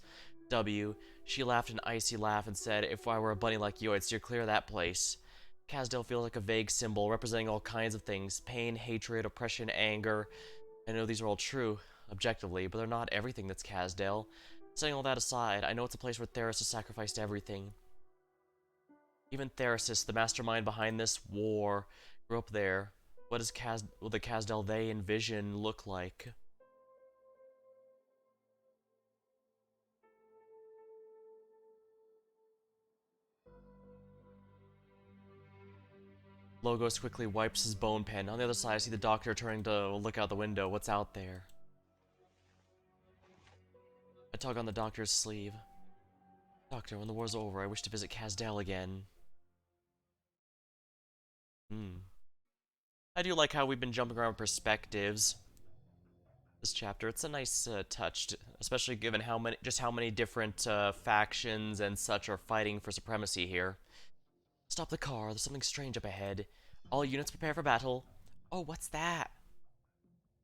W, she laughed an icy laugh and said, if I were a bunny like you, I'd steer clear of that place. Casdell feels like a vague symbol representing all kinds of things. Pain, hatred, oppression, anger. I know these are all true, objectively, but they're not everything that's Casdell. Setting all that aside, I know it's a place where Theris has sacrificed everything. Even Theresis, the mastermind behind this war, grew up there. What does the Casdell they envision look like? Logos quickly wipes his bone pen. On the other side, I see the doctor turning to look out the window. What's out there? I tug on the doctor's sleeve. Doctor, when the war's over, I wish to visit Casdell again. I do like how we've been jumping around perspectives this chapter. It's a nice touch, especially given how many different factions and such are fighting for supremacy here. Stop the car. There's something strange up ahead. All units prepare for battle. Oh, what's that?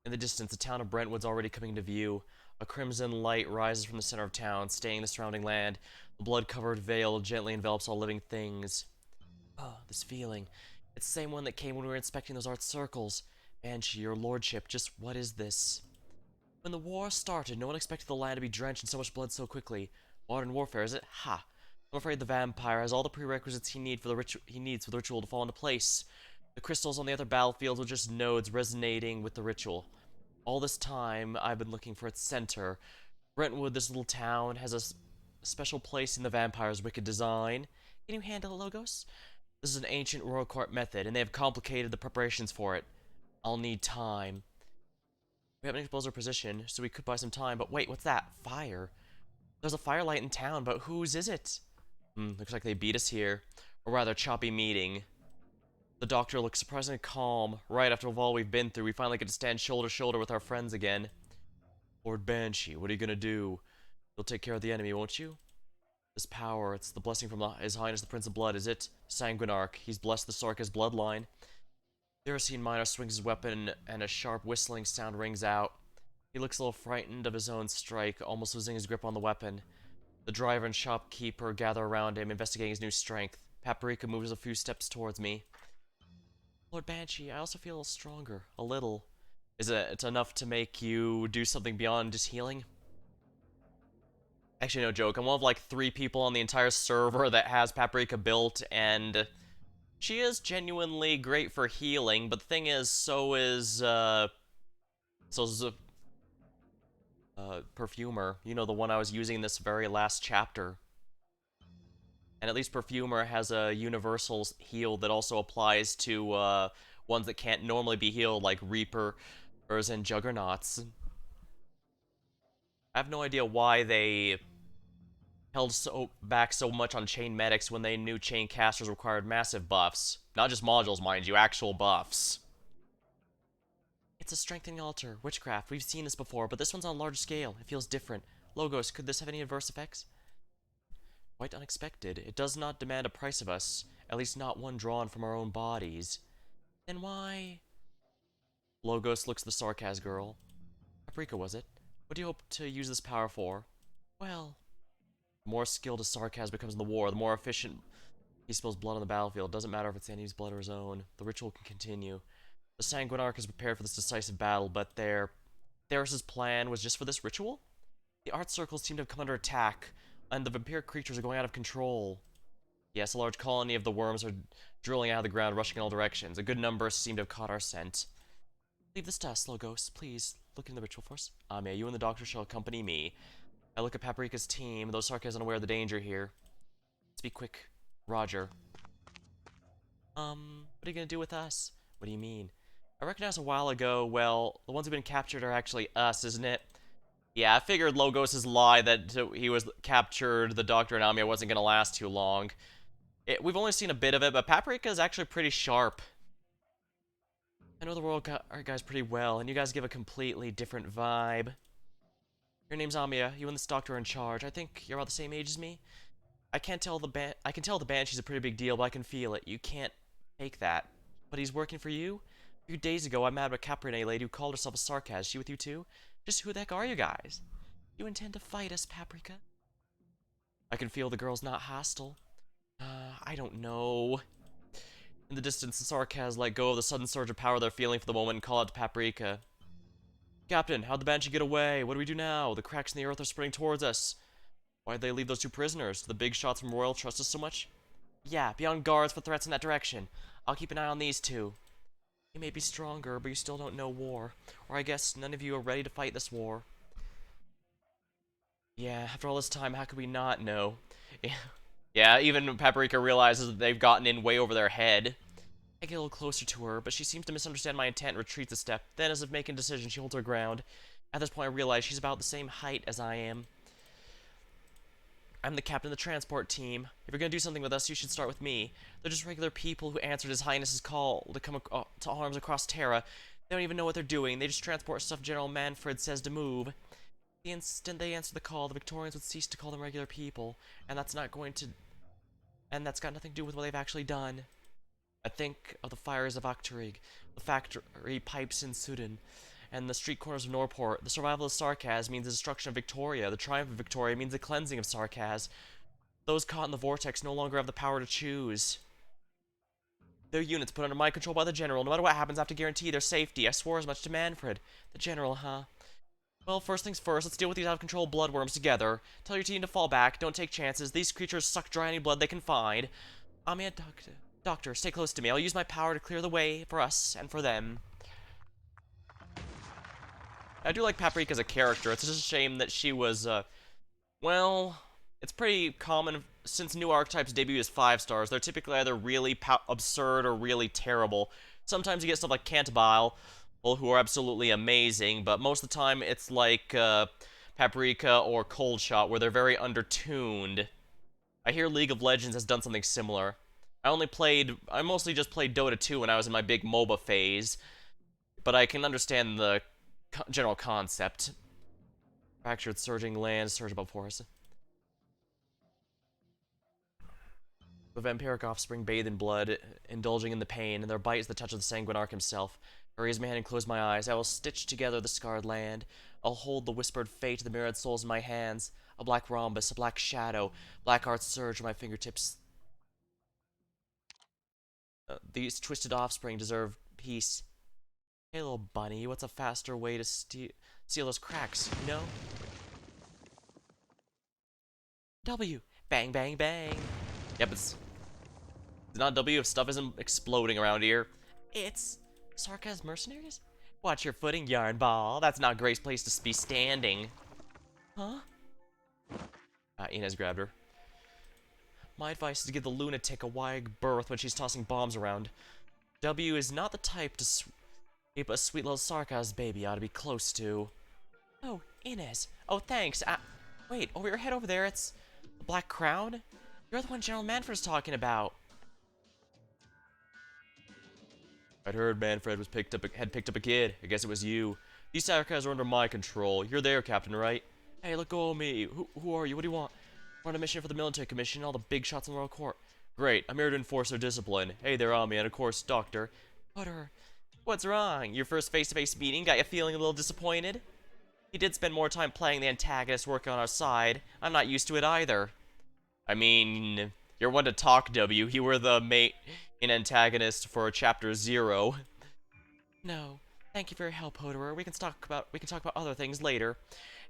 In the distance, the town of Brentwood's already coming into view. A crimson light rises from the center of town, staining the surrounding land. The blood-covered veil gently envelops all living things. Oh, this feeling. It's the same one that came when we were inspecting those art circles. Banshee, your lordship, just what is this? When the war started, no one expected the land to be drenched in so much blood so quickly. Modern warfare, is it? Ha! I'm afraid the vampire has all the prerequisites he needs for the ritual to fall into place. The crystals on the other battlefields were just nodes resonating with the ritual. All this time, I've been looking for its center. Brentwood, this little town, has a special place in the vampire's wicked design. Can you handle it, Logos? This is an ancient royal court method, and they have complicated the preparations for it. I'll need time. We haven't exposed our position, so we could buy some time, but wait, what's that? Fire. There's a firelight in town, but whose is it? Looks like they beat us here. Or rather, choppy meeting. The doctor looks surprisingly calm. Right after all we've been through, we finally get to stand shoulder to shoulder with our friends again. Lord Banshee, what are you gonna do? You'll take care of the enemy, won't you? This power, it's the blessing from His Highness the Prince of Blood, is it? Sanguinarch, he's blessed the Sorka's bloodline. The Erosine miner swings his weapon, and a sharp whistling sound rings out. He looks a little frightened of his own strike, almost losing his grip on the weapon. The driver and shopkeeper gather around him, investigating his new strength. Paprika moves a few steps towards me. Lord Banshee, I also feel a little stronger. A little. Is it enough to make you do something beyond just healing? Actually, no joke. I'm one of like 3 people on the entire server that has Paprika built, and she is genuinely great for healing, but the thing is, so is Perfumer. You know, the one I was using this very last chapter. And at least Perfumer has a universal heal that also applies to ones that can't normally be healed, like Reapers and Juggernauts. I have no idea why they held back so much on chain medics when they knew chain casters required massive buffs. Not just modules, mind you, actual buffs. It's a strengthening altar, witchcraft. We've seen this before, but this one's on a large scale. It feels different. Logos, could this have any adverse effects? Quite unexpected. It does not demand a price of us, at least not one drawn from our own bodies. Then why? Logos looks at the Sarkaz girl. Paprika, was it? What do you hope to use this power for? Well, the more skilled a Sarkaz becomes in the war, the more efficient he spills blood on the battlefield. Doesn't matter if it's enemy's blood or his own. The ritual can continue. The Sanguine Arc is prepared for this decisive battle, but Theros' plan was just for this ritual? The art circles seem to have come under attack, and the vampiric creatures are going out of control. Yes, a large colony of the worms are drilling out of the ground, rushing in all directions. A good number seem to have caught our scent. Leave this to us, Logos. Please, look into the ritual for us. Ame, you and the doctor shall accompany me. I look at Paprika's team. Those Sarkaz unaware of the danger here. Let's be quick. Roger. What are you gonna do with us? What do you mean? I recognized a while ago, well, the ones who've been captured are actually us, isn't it? Yeah, I figured Logos' lie that he was captured, the Doctor and Ame wasn't gonna last too long. We've only seen a bit of it, but Paprika is actually pretty sharp. I know the Royal guys pretty well, and you guys give a completely different vibe. Your name's Amiya. You and this doctor are in charge. I think you're about the same age as me. I can tell the Banshee's a pretty big deal, but I can feel it. You can't fake that. But he's working for you? A few days ago, I met a Caprine lady who called herself a Sarkaz. Is she with you too? Just who the heck are you guys? You intend to fight us, Paprika? I can feel the girl's not hostile. I don't know. In the distance, the Sarkaz let go of the sudden surge of power they're feeling for the moment and call out to Paprika. Captain, how'd the Banshee get away? What do we do now? The cracks in the earth are spreading towards us. Why'd they leave those two prisoners? Do the big shots from Royal trust us so much? Yeah, be on guards for threats in that direction. I'll keep an eye on these two. You may be stronger, but you still don't know war. Or I guess none of you are ready to fight this war. Yeah, after all this time, how could we not know? Yeah, even Paprika realizes that they've gotten in way over their head. I get a little closer to her, but she seems to misunderstand my intent and retreats a step. Then, as if making a decision, she holds her ground. At this point, I realize she's about the same height as I am. I'm the captain of the transport team. If you're gonna do something with us, you should start with me. They're just regular people who answered His Highness's call to come to arms across Terra. They don't even know what they're doing. They just transport stuff General Manfred says to move. The instant they answer the call, the Victorians would cease to call them regular people, and that's got nothing to do with what they've actually done. I think of the fires of Octarig, the factory pipes in Sudan, and the street corners of Norport. The survival of Sarkaz means the destruction of Victoria. The triumph of Victoria means the cleansing of Sarkaz. Those caught in the vortex no longer have the power to choose. Their units put under my control by the General. No matter what happens, I have to guarantee their safety. I swore as much to Manfred. The General, huh? Well, first things first, let's deal with these out-of-control bloodworms together. Tell your team to fall back, don't take chances. These creatures suck dry any blood they can find. Doctor, stay close to me. I'll use my power to clear the way for us and for them. I do like Paprika as a character. It's just a shame that she was, well, it's pretty common since new archetypes debut as 5 stars. They're typically either really absurd or really terrible. Sometimes you get stuff like Cantabile, who are absolutely amazing, but most of the time it's like Paprika or Cold Shot, where they're very undertuned. I hear League of Legends has done something similar. I mostly just played Dota 2 when I was in my big MOBA phase, but I can understand the general concept. Fractured, surging land, surge above forest. The vampiric offspring bathe in blood, indulging in the pain, and their bite is the touch of the Sanguine Arc himself. I raise my hand and close my eyes. I will stitch together the scarred land. I'll hold the whispered fate of the myriad souls in my hands. A black rhombus, a black shadow, black arts surge from my fingertips. These twisted offspring deserve peace. Hey, little bunny, what's a faster way to seal those cracks, you know? W! Bang, bang, bang! Yep, it's not W if stuff isn't exploding around here. It's Sarkaz mercenaries? Watch your footing, yarn ball. That's not Grace's place to be standing. Huh? Inez grabbed her. My advice is to give the lunatic a wide berth when she's tossing bombs around. W is not the type to sweep a sweet little Sarkaz baby ought to be close to. Oh, Inez. Oh, thanks. Wait, over your head over there, it's the Black Crown? You're the one General Manfred's talking about. I'd heard Manfred had picked up a kid. I guess it was you. These Sarkaz are under my control. You're there, Captain, right? Hey, let go of me. Who are you? What do you want? We're on a mission for the military commission, all the big shots in the royal court. Great, I'm here to enforce their discipline. Hey there, Ami, and of course, Doctor. What's wrong? Your first face-to-face meeting got you feeling a little disappointed? He did spend more time playing the antagonist working on our side. I'm not used to it either. I mean, you're one to talk, W. You were the main antagonist for Chapter 0. No, thank you for your help, Hoderer. We can talk about other things later.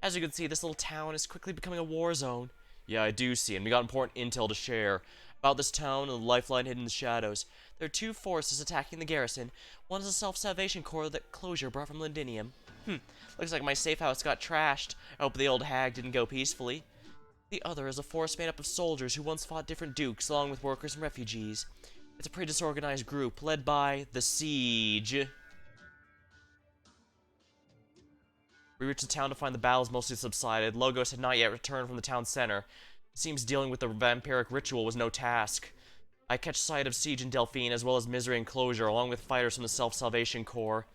As you can see, this little town is quickly becoming a war zone. Yeah, I do see, and we got important intel to share about this town and the lifeline hidden in the shadows. There are two forces attacking the garrison. One is a self-salvation corps that Closure brought from Londinium. Looks like my safe house got trashed. I hope the old hag didn't go peacefully. The other is a force made up of soldiers who once fought different dukes, along with workers and refugees. It's a pretty disorganized group, led by the Siege. We reached the town to find the battles mostly subsided. Logos had not yet returned from the town center. It seems dealing with the vampiric ritual was no task. I catch sight of Siege and Delphine, as well as Misery and Closure, along with fighters from the Self-Salvation Corps.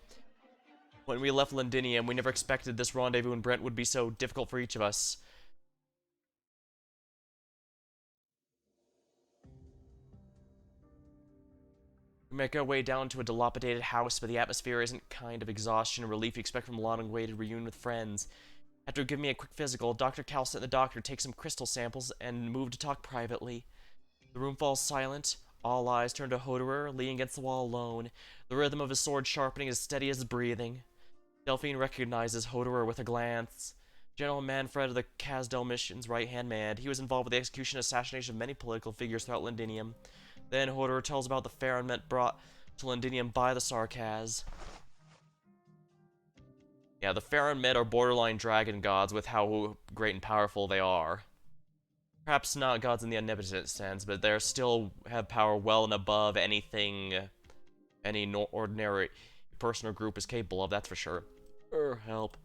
When we left Londinium, we never expected this rendezvous in Brent would be so difficult for each of us. We make our way down to a dilapidated house, but the atmosphere isn't kind of exhaustion and relief you expect from a long-awaited reunion with friends. After giving me a quick physical, Dr. Calcet and the doctor take some crystal samples and move to talk privately. The room falls silent. All eyes turn to Hoderer, leaning against the wall alone, the rhythm of his sword sharpening as steady as his breathing. Delphine recognizes Hoderer with a glance. General Manfred of the Casdell Mission's right-hand man. He was involved with the execution and assassination of many political figures throughout Londinium. Then Hoderer tells about the Faronmet brought to Londinium by the Sarkaz. Yeah, the Faronmet are borderline dragon gods with how great and powerful they are. Perhaps not gods in the omnipotent sense, but they still have power well and above anything any ordinary person or group is capable of, that's for sure. Help.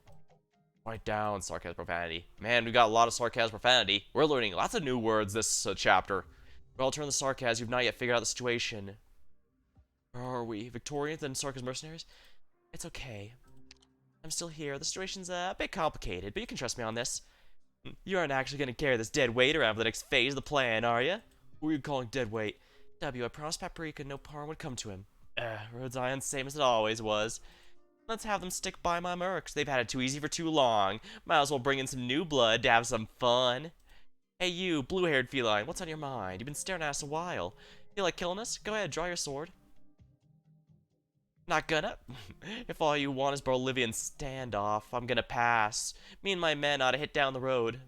Write down sarcasm profanity. Man, we got a lot of sarcasm profanity. We're learning lots of new words this chapter. We all turn the sarcasm. You've not yet figured out the situation. Where are we? Victorians and Sarkaz mercenaries? It's okay. I'm still here. The situation's a bit complicated, but you can trust me on this. You aren't actually going to carry this dead weight around for the next phase of the plan, are you? Who are you calling dead weight? W, I promised Paprika no harm would come to him. Rhodes Iron, same as it always was. Let's have them stick by my mercs. They've had it too easy for too long. Might as well bring in some new blood to have some fun. Hey you, blue-haired feline, what's on your mind? You've been staring at us a while. Feel like killing us? Go ahead, draw your sword. Not gonna? If all you want is Bolivian standoff, I'm gonna pass. Me and my men ought to hit down the road.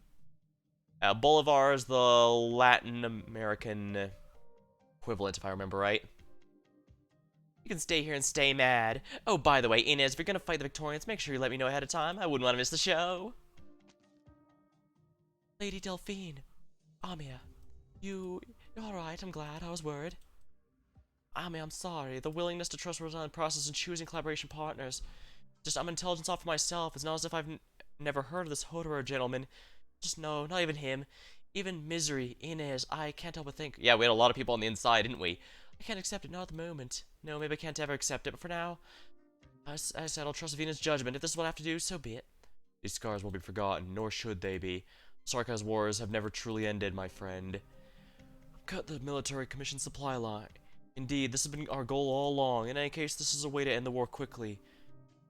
Bolivar is the Latin American equivalent, if I remember right. You can stay here and stay mad. Oh, by the way, Inez, if you're gonna fight the Victorians, make sure you let me know ahead of time. I wouldn't want to miss the show. Lady Delphine. Amia. You're alright, I'm glad. I was worried. Ami, I'm sorry. The willingness to trust Rosanna process in choosing collaboration partners. Just, I'm an intelligence officer myself. It's not as if I've never heard of this Hoderer gentleman. Just no, not even him. Even Misery, Inez, I can't help but think. Yeah, we had a lot of people on the inside, didn't we? I can't accept it, not at the moment. No, maybe I can't ever accept it, but for now, as I said, I'll trust Venus' judgment. If this is what I have to do, so be it. These scars won't be forgotten, nor should they be. Sarkaz wars have never truly ended, my friend. Cut the military commission supply line. Indeed, this has been our goal all along. In any case, this is a way to end the war quickly.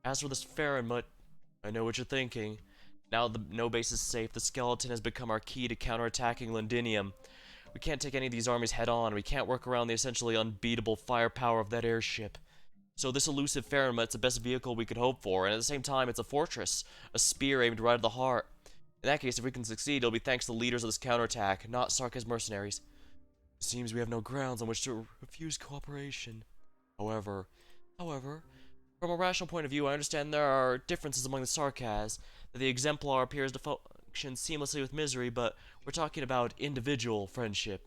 As for this Faronmet, I know what you're thinking. Now the no base is safe, the skeleton has become our key to counterattacking Londinium. We can't take any of these armies head-on. We can't work around the essentially unbeatable firepower of that airship. So this elusive Faronmet's the best vehicle we could hope for, and at the same time, it's a fortress, a spear aimed right at the heart. In that case, if we can succeed, it'll be thanks to the leaders of this counterattack, not Sarkaz mercenaries. It seems we have no grounds on which to refuse cooperation. However, from a rational point of view, I understand there are differences among the Sarkaz, that the Exemplar appears to function seamlessly with Misery, but we're talking about individual friendship.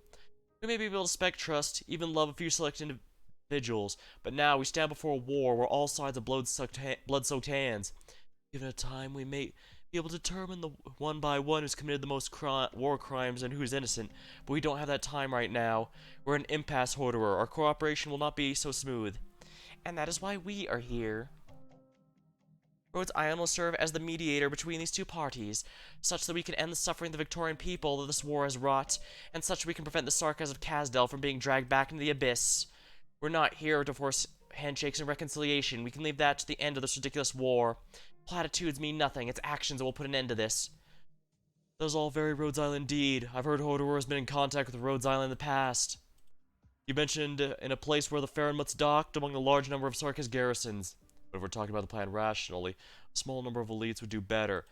We may be able to spec trust, even love a few select individuals, but now we stand before a war where all sides have blood-soaked hands. Given a time, we may be able to determine the one by one who's committed the most war crimes and who's innocent, but we don't have that time right now. We're an impasse, Hoderer. Our cooperation will not be so smooth. And that is why we are here. Rhodes Island will serve as the mediator between these two parties, such that we can end the suffering of the Victorian people that this war has wrought, and such that we can prevent the Sarkas of Kazdel from being dragged back into the abyss. We're not here to force handshakes and reconciliation. We can leave that to the end of this ridiculous war. Platitudes mean nothing. It's actions that will put an end to this. That is all very Rhodes Island indeed. I've heard Hodor has been in contact with Rhodes Island in the past. You mentioned in a place where the Farinmuts docked among a large number of Sarkis garrisons. But if we're talking about the plan rationally, a small number of elites would do better.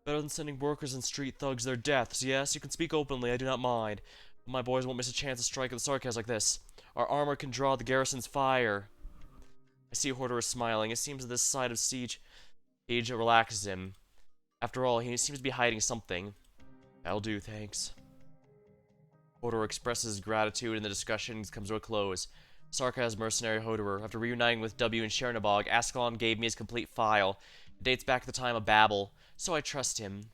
Better than sending workers and street thugs their deaths. Yes, you can speak openly, I do not mind. But my boys won't miss a chance to strike at the Sarkis like this. Our armor can draw the garrison's fire. I see Hodor is smiling. It seems that this side of siege relaxes him. After all, he seems to be hiding something. That'll do, thanks. Hodor expresses his gratitude and the discussion comes to a close. Sarkaz mercenary Hodor, after reuniting with W in Chernobog, Ascalon gave me his complete file. It dates back to the time of Babel, so I trust him.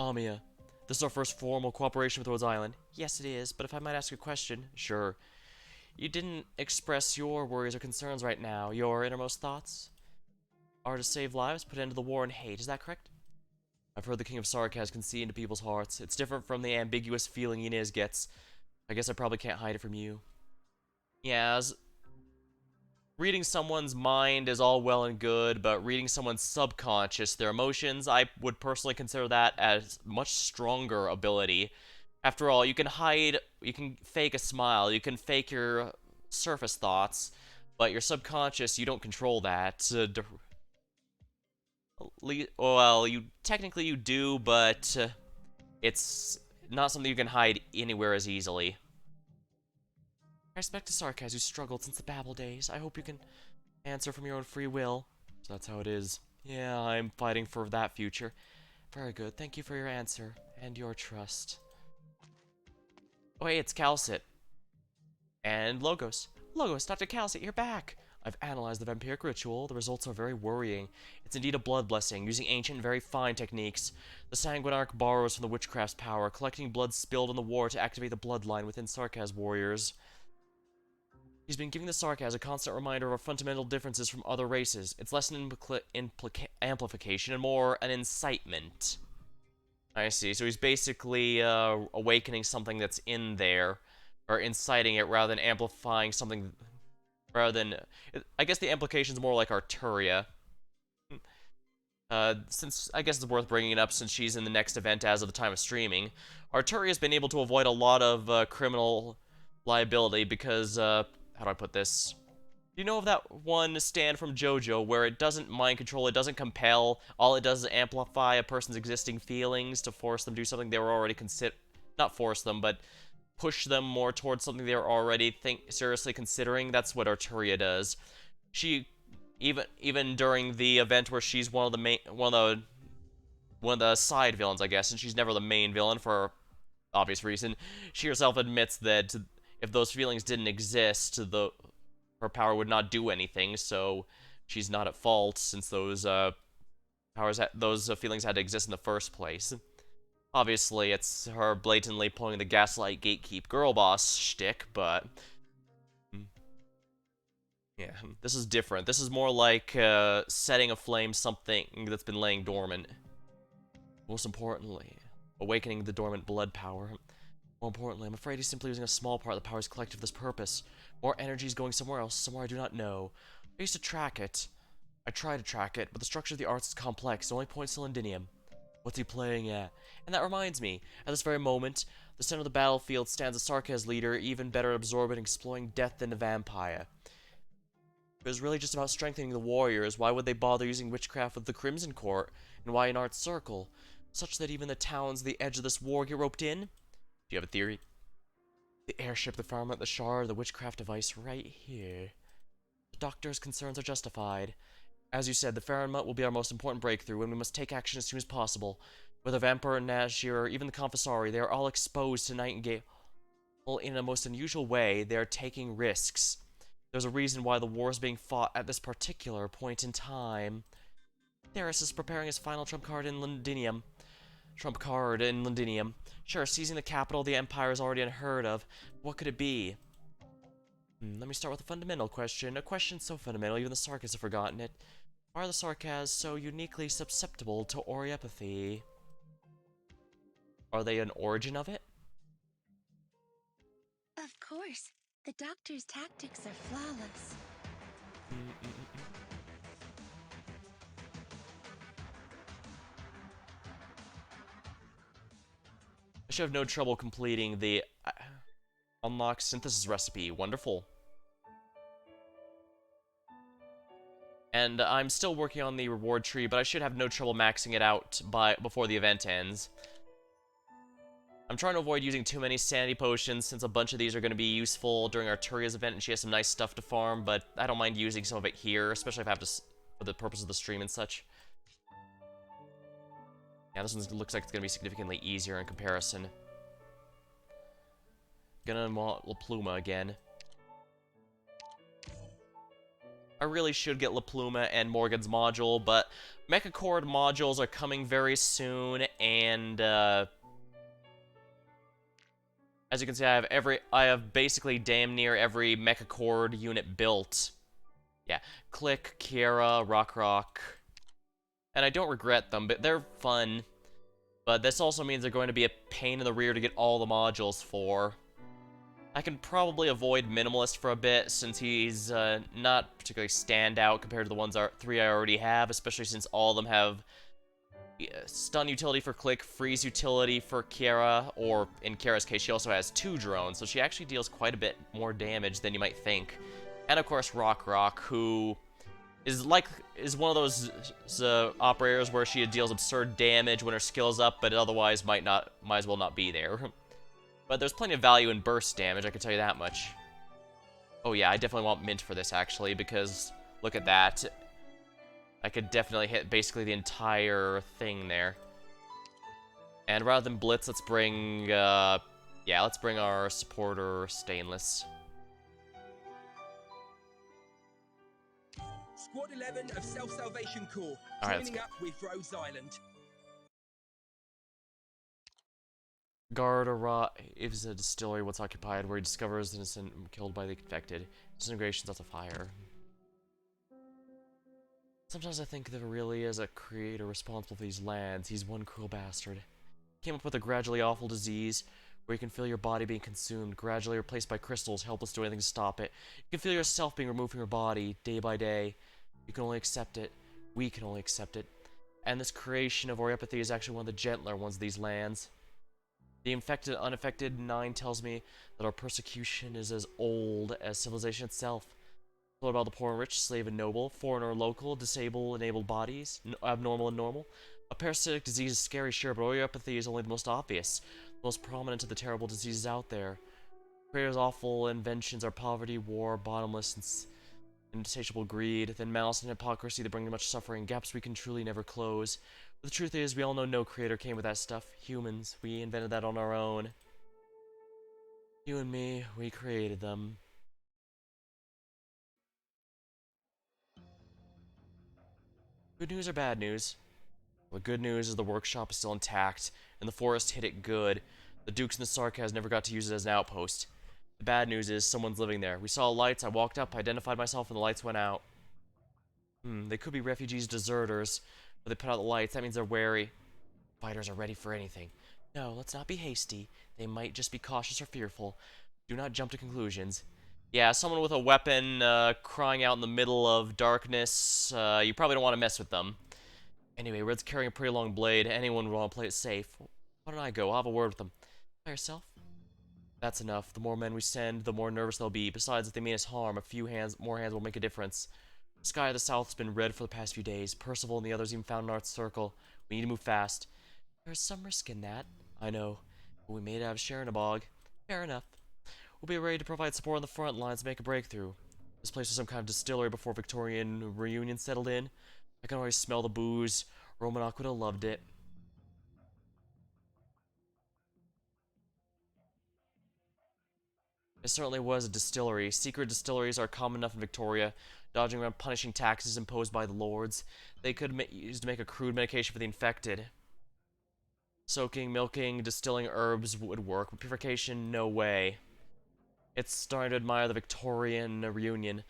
Amia, this is our first formal cooperation with Rhodes Island. Yes, it is, but if I might ask a question. Sure. You didn't express your worries or concerns right now. Your innermost thoughts are to save lives, put an end to the war and hate. Is that correct? I've heard the King of Sarkaz can see into people's hearts. It's different from the ambiguous feeling Inez gets. I guess I probably can't hide it from you. Yeah, reading someone's mind is all well and good, but reading someone's subconscious, their emotions, I would personally consider that as much stronger ability. After all, you can fake a smile, you can fake your surface thoughts, but your subconscious, you don't control that. Well, technically you do, but it's not something you can hide anywhere as easily. I respect the Sarkaz who struggled since the Babel days. I hope you can answer from your own free will. So that's how it is. Yeah, I'm fighting for that future. Very good. Thank you for your answer and your trust. Oh, hey, it's Calcit. And Logos. Logos, Dr. Calcit, you're back. I've analyzed the vampiric ritual. The results are very worrying. It's indeed a blood blessing, using ancient and very fine techniques. The Sanguinarch borrows from the witchcraft's power, collecting blood spilled in the war to activate the bloodline within Sarkaz warriors. He's been giving the Sarkaz a constant reminder of our fundamental differences from other races. It's less an amplification and more an incitement. I see. So he's basically awakening something that's in there, or inciting it rather than amplifying something. Rather than, I guess the implication's more like Arturia. Since I guess it's worth bringing it up since she's in the next event as of the time of streaming. Arturia's been able to avoid a lot of criminal liability because how do I put this? You know of that one stand from JoJo where it doesn't mind control, it doesn't compel, all it does is amplify a person's existing feelings to force them to do something they were already not force them, but push them more towards something they were already seriously considering. That's what Arturia does. She even during the event where she's one of the side villains, I guess, and she's never the main villain for obvious reason. She herself admits that if those feelings didn't exist, her power would not do anything, so she's not at fault since those feelings had to exist in the first place. Obviously, it's her blatantly pulling the gaslight gatekeep girl boss shtick, but yeah, this is different. This is more like setting aflame something that's been laying dormant. Most importantly, awakening the dormant blood power. More importantly, I'm afraid he's simply using a small part of the powers collected for this purpose. More energy is going somewhere else, somewhere I do not know. I used to track it. I tried to track it, but the structure of the arts is complex. It only points to Londinium. What's he playing at? And that reminds me, at this very moment, the center of the battlefield stands a Sarkaz leader, even better at absorbing and exploring death than a vampire. If it was really just about strengthening the warriors, why would they bother using witchcraft with the Crimson Court? And why an art circle? Such that even the towns at the edge of this war get roped in? Do you have a theory? The airship, the Farinmut, the shard, the witchcraft device right here. The doctor's concerns are justified. As you said, the Farinmut will be our most important breakthrough, and we must take action as soon as possible. Whether Vampire, Nazir, or even the Confessari, they are all exposed to Nightingale. Well, in a most unusual way, they are taking risks. There's a reason why the war is being fought at this particular point in time. Theris is preparing his final trump card in Londinium. Sure, seizing the capital of the Empire is already unheard of. What could it be? Let me start with a fundamental question. A question so fundamental, even the Sarkis have forgotten it. Why are the Sarkaz so uniquely susceptible to Oriepathy? Are they an origin of it? Of course. The doctor's tactics are flawless. I should have no trouble completing the unlock synthesis recipe. Wonderful. And I'm still working on the reward tree, but I should have no trouble maxing it out before the event ends. I'm trying to avoid using too many sanity potions, since a bunch of these are going to be useful during Arturia's event, and she has some nice stuff to farm, but I don't mind using some of it here, especially if I have to, for the purpose of the stream and such. Yeah, this one looks like it's going to be significantly easier in comparison. Gonna want La Pluma again. I really should get La Pluma and Morgan's module, but Mechacord modules are coming very soon, and as you can see, I have basically damn near every Mechacord unit built. Yeah, Click, Kiera, Rock, and I don't regret them, but they're fun. But this also means they're going to be a pain in the rear to get all the modules for. I can probably avoid Minimalist for a bit, since he's not particularly standout compared to the ones three I already have, especially since all of them have stun utility for Click, freeze utility for Kiera, or in Kiera's case, she also has 2 drones, so she actually deals quite a bit more damage than you might think. And of course, Rock, who is one of those operators where she deals absurd damage when her skill's up, but otherwise might as well not be there. But there's plenty of value in burst damage, I can tell you that much. Oh yeah, I definitely want Mint for this, actually, because look at that. I could definitely hit basically the entire thing there. And rather than Blitz, let's bring, let's bring our supporter Stainless. Squad 11 of Self-Salvation Corps, Alright, joining up with Rose Island. Guard is a distillery once occupied, where he discovers innocent killed by the infected. Disintegration's out the fire. Sometimes I think there really is a creator responsible for these lands. He's one cruel bastard. He came up with a gradually awful disease, where you can feel your body being consumed, gradually replaced by crystals, helpless to do anything to stop it. You can feel yourself being removed from your body, day by day. You can only accept it. We can only accept it. And this creation of Oriepathy is actually one of the gentler ones of these lands. The infected, unaffected 9 tells me that our persecution is as old as civilization itself. What about the poor and rich, slave and noble, foreigner and local, disabled, enabled bodies, abnormal and normal? A parasitic disease is scary, sure, but Oriepathy is only the most obvious, the most prominent of the terrible diseases out there. Creator's awful inventions are poverty, war, bottomless, insatiable greed, then malice and hypocrisy that bring much suffering, gaps we can truly never close. But the truth is, we all know no creator came with that stuff. Humans, we invented that on our own. You and me, we created them. Good news or bad news? Well, the good news is the workshop is still intact, and the forest hit it good. The Dukes and the Sarkaz never got to use it as an outpost. The bad news is someone's living there. We saw lights, I walked up, identified myself, and the lights went out. They could be refugees, deserters, but they put out the lights. That means they're wary. Fighters are ready for anything. No, let's not be hasty. They might just be cautious or fearful. Do not jump to conclusions. Yeah, someone with a weapon crying out in the middle of darkness, you probably don't want to mess with them. Anyway, Red's carrying a pretty long blade. Anyone would want to play it safe. Why don't I go? I'll have a word with them. By yourself? That's enough. The more men we send, the more nervous they'll be. Besides, if they mean us harm, a few more hands will make a difference. The sky of the south's been red for the past few days. Percival and the others even found an art circle. We need to move fast. There's some risk in that. I know. But we made it out of Sharonabog. Fair enough. We'll be ready to provide support on the front lines to make a breakthrough. This place was some kind of distillery before Victorian reunion settled in. I can already smell the booze. Romanok would have loved it. It certainly was a distillery. Secret distilleries are common enough in Victoria, dodging around punishing taxes imposed by the lords. They could use to make a crude medication for the infected. Soaking, milking, distilling herbs would work, but purification, no way. It's starting to admire the Victorian reunion.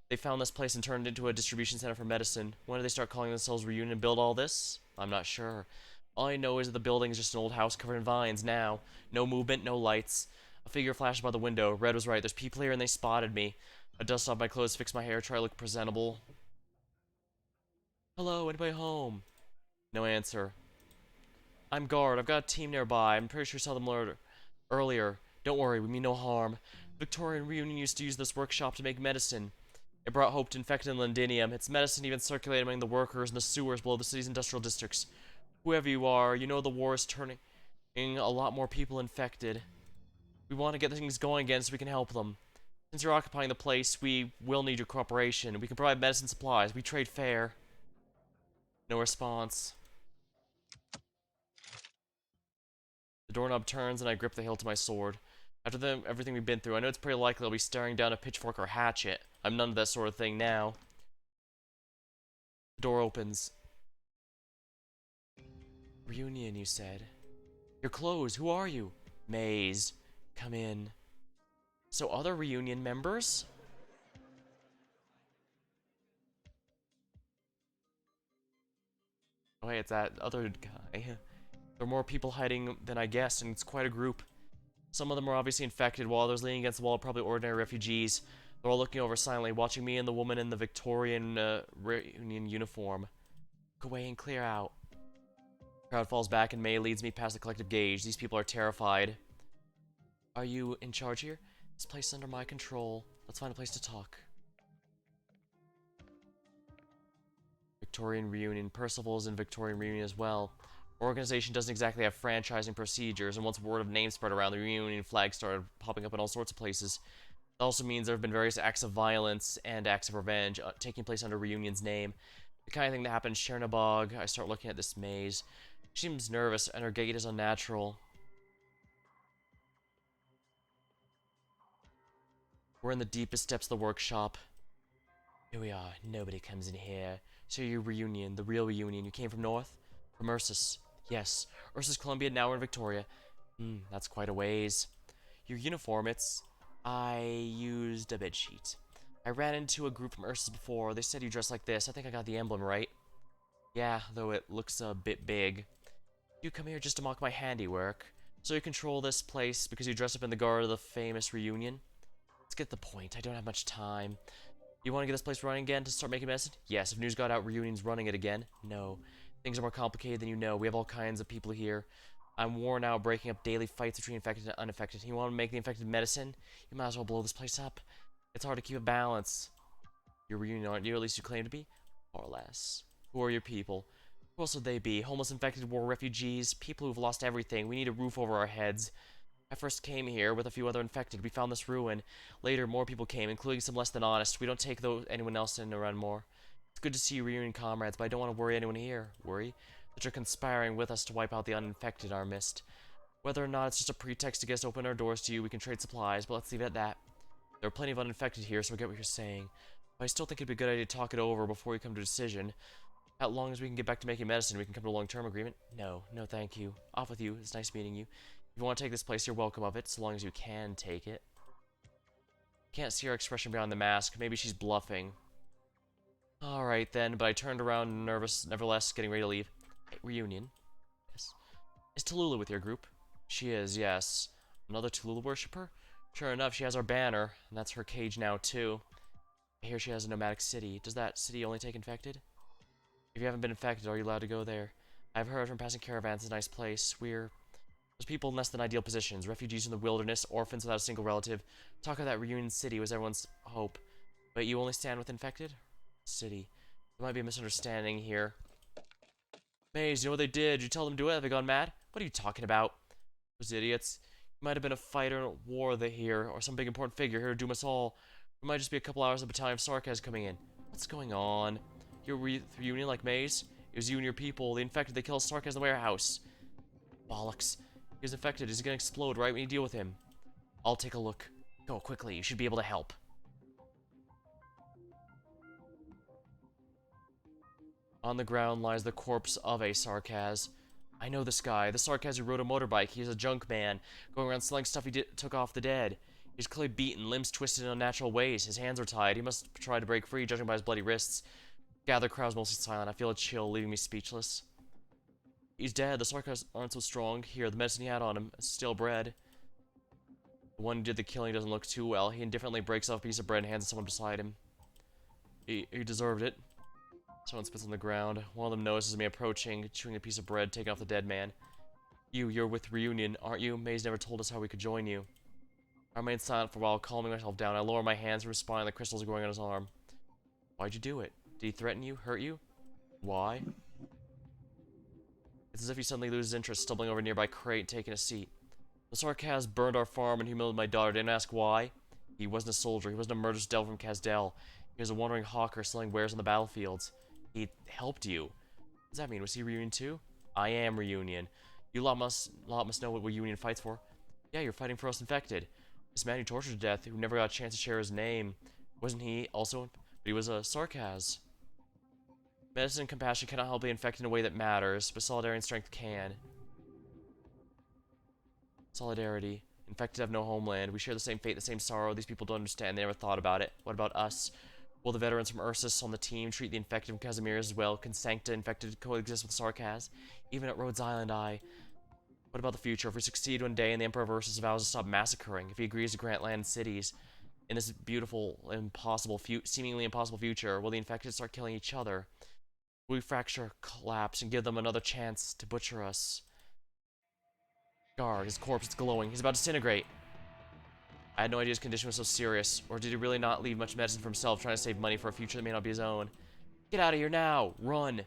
They found this place and turned it into a distribution center for medicine. When did they start calling themselves Reunion and build all this? I'm not sure. All I know is that the building is just an old house covered in vines now. No movement, no lights. A figure flashed by the window. Red was right. There's people here and they spotted me. I dust off my clothes, fix my hair, try to look presentable. Hello, anybody home? No answer. I'm guard. I've got a team nearby. I'm pretty sure I saw them earlier. Don't worry, we mean no harm. Victorian Reunion used to use this workshop to make medicine. It brought hope to infected Londinium. Its medicine even circulated among the workers in the sewers below the city's industrial districts. Whoever you are, you know the war is turning a lot more people infected. We want to get things going again so we can help them. Since you're occupying the place, we will need your cooperation. We can provide medicine supplies. We trade fair. No response. The doorknob turns and I grip the hilt of my sword. After everything we've been through, I know it's pretty likely I'll be staring down a pitchfork or hatchet. I'm none of that sort of thing now. The door opens. Reunion, you said. Your clothes, who are you? Maze. Come in. So other Reunion members? Oh hey, it's that other guy. There are more people hiding than I guessed, and it's quite a group. Some of them are obviously infected, while others leaning against the wall are probably ordinary refugees. They're all looking over silently, watching me and the woman in the Victorian Reunion uniform. Look away and clear out. Crowd falls back and May leads me past the collective gaze. These people are terrified. Are you in charge here? This place is under my control. Let's find a place to talk. Victorian Reunion. Percival's in Victorian Reunion as well. Our organization doesn't exactly have franchising procedures, and once word of name spread around, the Reunion flag started popping up in all sorts of places. It also means there have been various acts of violence and acts of revenge taking place under Reunion's name. The kind of thing that happened in Chernobog. I start looking at this maze. She seems nervous, and her gait is unnatural. We're in the deepest depths of the workshop. Here we are. Nobody comes in here. So you're Reunion, the real Reunion. You came from North? From Ursus. Yes. Ursus Columbia, now we're in Victoria. That's quite a ways. Your uniform, I used a bedsheet. I ran into a group from Ursus before. They said you dress like this. I think I got the emblem right. Yeah, though it looks a bit big. You come here just to mock my handiwork. So you control this place because you dress up in the guard of the famous Reunion? Let's get the point. I don't have much time. You want to get this place running again to start making medicine? Yes. If news got out, Reunion's running it again? No. Things are more complicated than you know. We have all kinds of people here. I'm worn out breaking up daily fights between infected and uninfected. You want to make the infected medicine? You might as well blow this place up. It's hard to keep a balance. Your Reunion, aren't you? At least you claim to be? More or less. Who are your people? Who else would they be? Homeless, infected, war refugees? People who've lost everything. We need a roof over our heads. I first came here with a few other infected. We found this ruin. Later, more people came, including some less than honest. We don't take anyone else in around more. It's good to see you, Reunion comrades, but I don't want to worry anyone here. Worry? That you're conspiring with us to wipe out the uninfected, our mist. Whether or not it's just a pretext to get us to open our doors to you, we can trade supplies, but let's leave it at that. There are plenty of uninfected here, so I get what you're saying. But I still think it'd be a good idea to talk it over before we come to a decision. As long as we can get back to making medicine, we can come to a long-term agreement. No, thank you. Off with you. It's nice meeting you. If you want to take this place, you're welcome of it, so long as you can take it. Can't see her expression behind the mask. Maybe she's bluffing. Alright then, but I turned around nervous, nevertheless, getting ready to leave. Hey, Reunion. Yes. Is Tallulah with your group? She is, yes. Another Tallulah worshipper? Sure enough, she has our banner, and that's her cage now, too. I hear she has a nomadic city. Does that city only take infected? If you haven't been infected, are you allowed to go there? I've heard from passing caravans it's a nice place. There's people in less than ideal positions. Refugees from the wilderness, orphans without a single relative. Talk of that Reunion City was everyone's hope. But you only stand with infected? City. There might be a misunderstanding here. Maze, you know what they did? Did you tell them to do it? Have they gone mad? What are you talking about? Those idiots. You might have been a fighter in a war here, or some big important figure here to doom us all. It might just be a couple hours of battalion of sarcasm coming in. What's going on? Your Reunion like Maze? It was you and your people. The infected, they killed Sarkaz in the warehouse. Bollocks. He was infected. He's gonna explode right when you deal with him. I'll take a look. Go, quickly. You should be able to help. On the ground lies the corpse of a Sarkaz. I know this guy. The Sarkaz who rode a motorbike. He's a junk man, going around selling stuff he took off the dead. He's clearly beaten, limbs twisted in unnatural ways. His hands are tied. He must try to break free, judging by his bloody wrists. Gather crowds mostly silent. I feel a chill, leaving me speechless. He's dead. The sarcas aren't so strong. Here, the medicine he had on him is still bread. The one who did the killing doesn't look too well. He indifferently breaks off a piece of bread and hands it to someone beside him. He deserved it. Someone spits on the ground. One of them notices me approaching, chewing a piece of bread, taking off the dead man. You're with Reunion, aren't you? Maze never told us how we could join you. I remain silent for a while, calming myself down. I lower my hands from his spine, the crystals growing on his arm. Why'd you do it? Did he threaten you? Hurt you? Why? It's as if he suddenly loses interest, stumbling over a nearby crate, taking a seat. The Sarkaz burned our farm and humiliated my daughter. Didn't ask why. He wasn't a soldier. He wasn't a murderous devil from Kazdel. He was a wandering hawker selling wares on the battlefields. He helped you. What does that mean? Was he Reunion too? I am Reunion. You lot must know what Reunion fights for. Yeah, you're fighting for us infected. This man you tortured to death, who never got a chance to share his name. Wasn't he also? But he was a Sarkaz. Medicine and compassion cannot help the infected in a way that matters, but solidarity and strength can. Solidarity. Infected have no homeland. We share the same fate, the same sorrow. These people don't understand. They never thought about it. What about us? Will the veterans from Ursus on the team treat the infected from Casimir as well? Can Sancta infected coexist with Sarkaz? Even at Rhodes Island, What about the future? If we succeed one day and the Emperor of Ursus vows to stop massacring, if he agrees to grant land and cities, in this beautiful, seemingly impossible future, will the infected start killing each other? Will we fracture, collapse, and give them another chance to butcher us? Guard, his corpse is glowing. He's about to disintegrate. I had no idea his condition was so serious. Or did he really not leave much medicine for himself, trying to save money for a future that may not be his own? Get out of here now! Run!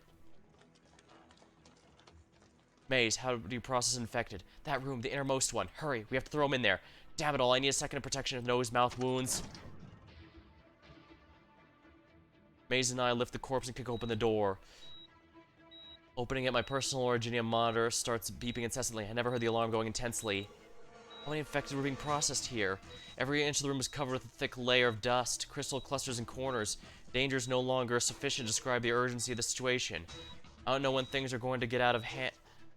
Maze, how do you process infected? That room, the innermost one. Hurry, we have to throw him in there. Damn it all, I need a second of protection of nose, mouth wounds. Maze and I lift the corpse and kick open the door. Opening it, my personal Originium monitor starts beeping incessantly. I never heard the alarm going intensely. How many infected were being processed here? Every inch of the room is covered with a thick layer of dust, crystal clusters in corners. Danger is no longer sufficient to describe the urgency of the situation. I don't know when things are going to get out of hand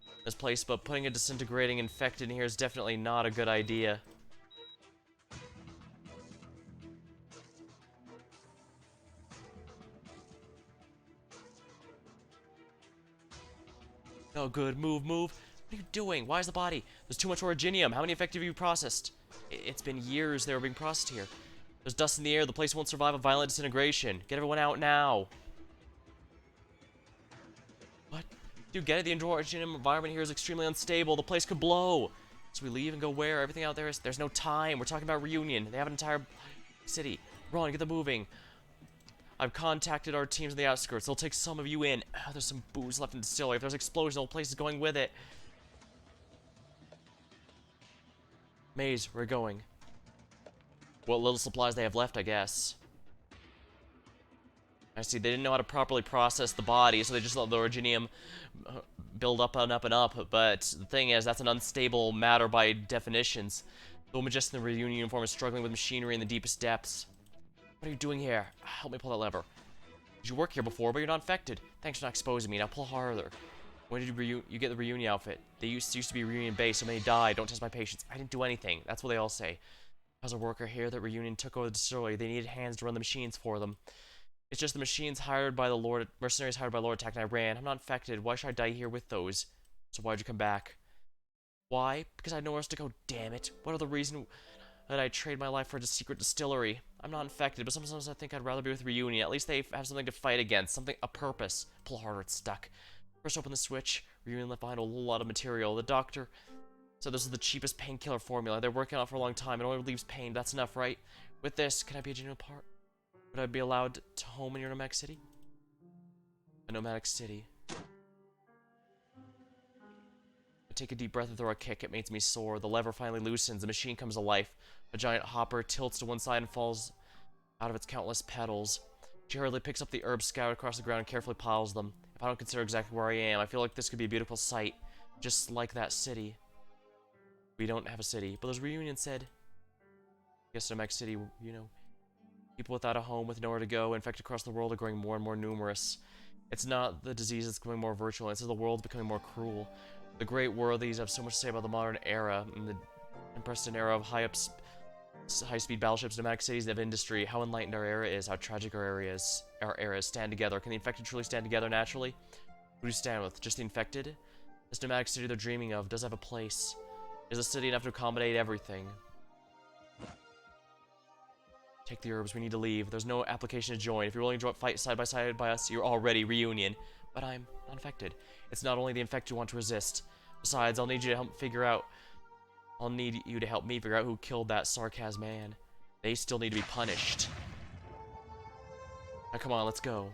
in this place, but putting a disintegrating infected in here is definitely not a good idea. Oh, good. Move. What are you doing? Why is the body? There's too much Originium. How many infected have you processed? It's been years they were being processed here. There's dust in the air. The place won't survive a violent disintegration. Get everyone out now. What? Dude, get it? The Originium environment here is extremely unstable. The place could blow. So we leave and go where? Everything out there is... There's no time. We're talking about Reunion. They have an entire city. Run, get them moving. I've contacted our teams on the outskirts. They'll take some of you in. There's some booze left in the distillery. If there's an explosion, the whole place is going with it. Maze, we're going. What little supplies they have left, I guess. I see, they didn't know how to properly process the body, so they just let the Originium build up and up and up. But the thing is, that's an unstable matter by definitions. The woman just in the Reunion uniform is struggling with machinery in the deepest depths. What are you doing here? Help me pull that lever. Did you work here before, but you're not infected? Thanks for not exposing me. Now pull harder. When did you get the Reunion outfit? They used to be Reunion base, so many died. Don't test my patience. I didn't do anything. That's what they all say. As a worker here that Reunion took over the distillery, they needed hands to run the machines for them. It's just the machines hired by the Lord, mercenaries hired by Lord attacked and I ran. I'm not infected. Why should I die here with those? So why'd you come back? Why? Because I had nowhere else to go, damn it. What other reason that I trade my life for a secret distillery? I'm not infected, but sometimes I think I'd rather be with Reunion. At least they have something to fight against, a purpose. Pull harder, it's stuck. First open the switch. Reunion left behind a whole lot of material. The doctor said this is the cheapest painkiller formula. They're working on it for a long time. It only relieves pain. That's enough, right? With this, can I be a genuine part? Would I be allowed to home in your nomadic city? A nomadic city. I take a deep breath and throw a kick. It makes me sore. The lever finally loosens. The machine comes to life. A giant hopper tilts to one side and falls out of its countless petals. She hurriedly picks up the herbs scattered across the ground and carefully piles them. If I don't consider exactly where I am, I feel like this could be a beautiful sight. Just like that city. We don't have a city. But as Reunion said, I guess Nomadic City, you know, people without a home, with nowhere to go, infected across the world are growing more and more numerous. It's not the disease that's becoming more virtual, it's the world's becoming more cruel. The great worthies have so much to say about the modern era, and the unprecedented era of high-speed battleships, nomadic cities of industry, how enlightened our era is, how tragic our eras stand together. Can the infected truly stand together naturally? Who do you stand with? Just the infected? This nomadic city they're dreaming of does have a place. Is a city enough to accommodate everything? Take the herbs, we need to leave. There's no application to join. If you're willing to fight side by us, you're already reunion. But I'm not infected. It's not only the infected who want to resist. Besides, I'll need you to help me figure out who killed that sarcasm man. They still need to be punished. Now come on, let's go.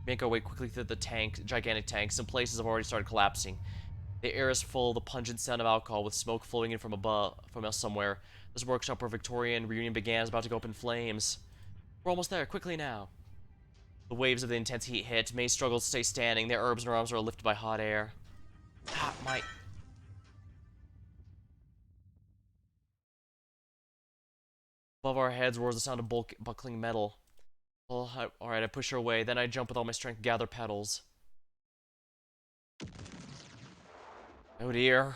Make our way quickly through the gigantic tanks. Some places have already started collapsing. The air is full of the pungent scent of alcohol, with smoke flowing in from above, somewhere. This workshop where Victorian reunion began is about to go up in flames. We're almost there. Quickly now. The waves of the intense heat hit. May struggles to stay standing. Their herbs and her arms are lifted by hot air. Ah, my... Above our heads roars the sound of buckling metal. Alright, I push her away. Then I jump with all my strength, gather petals. Oh dear.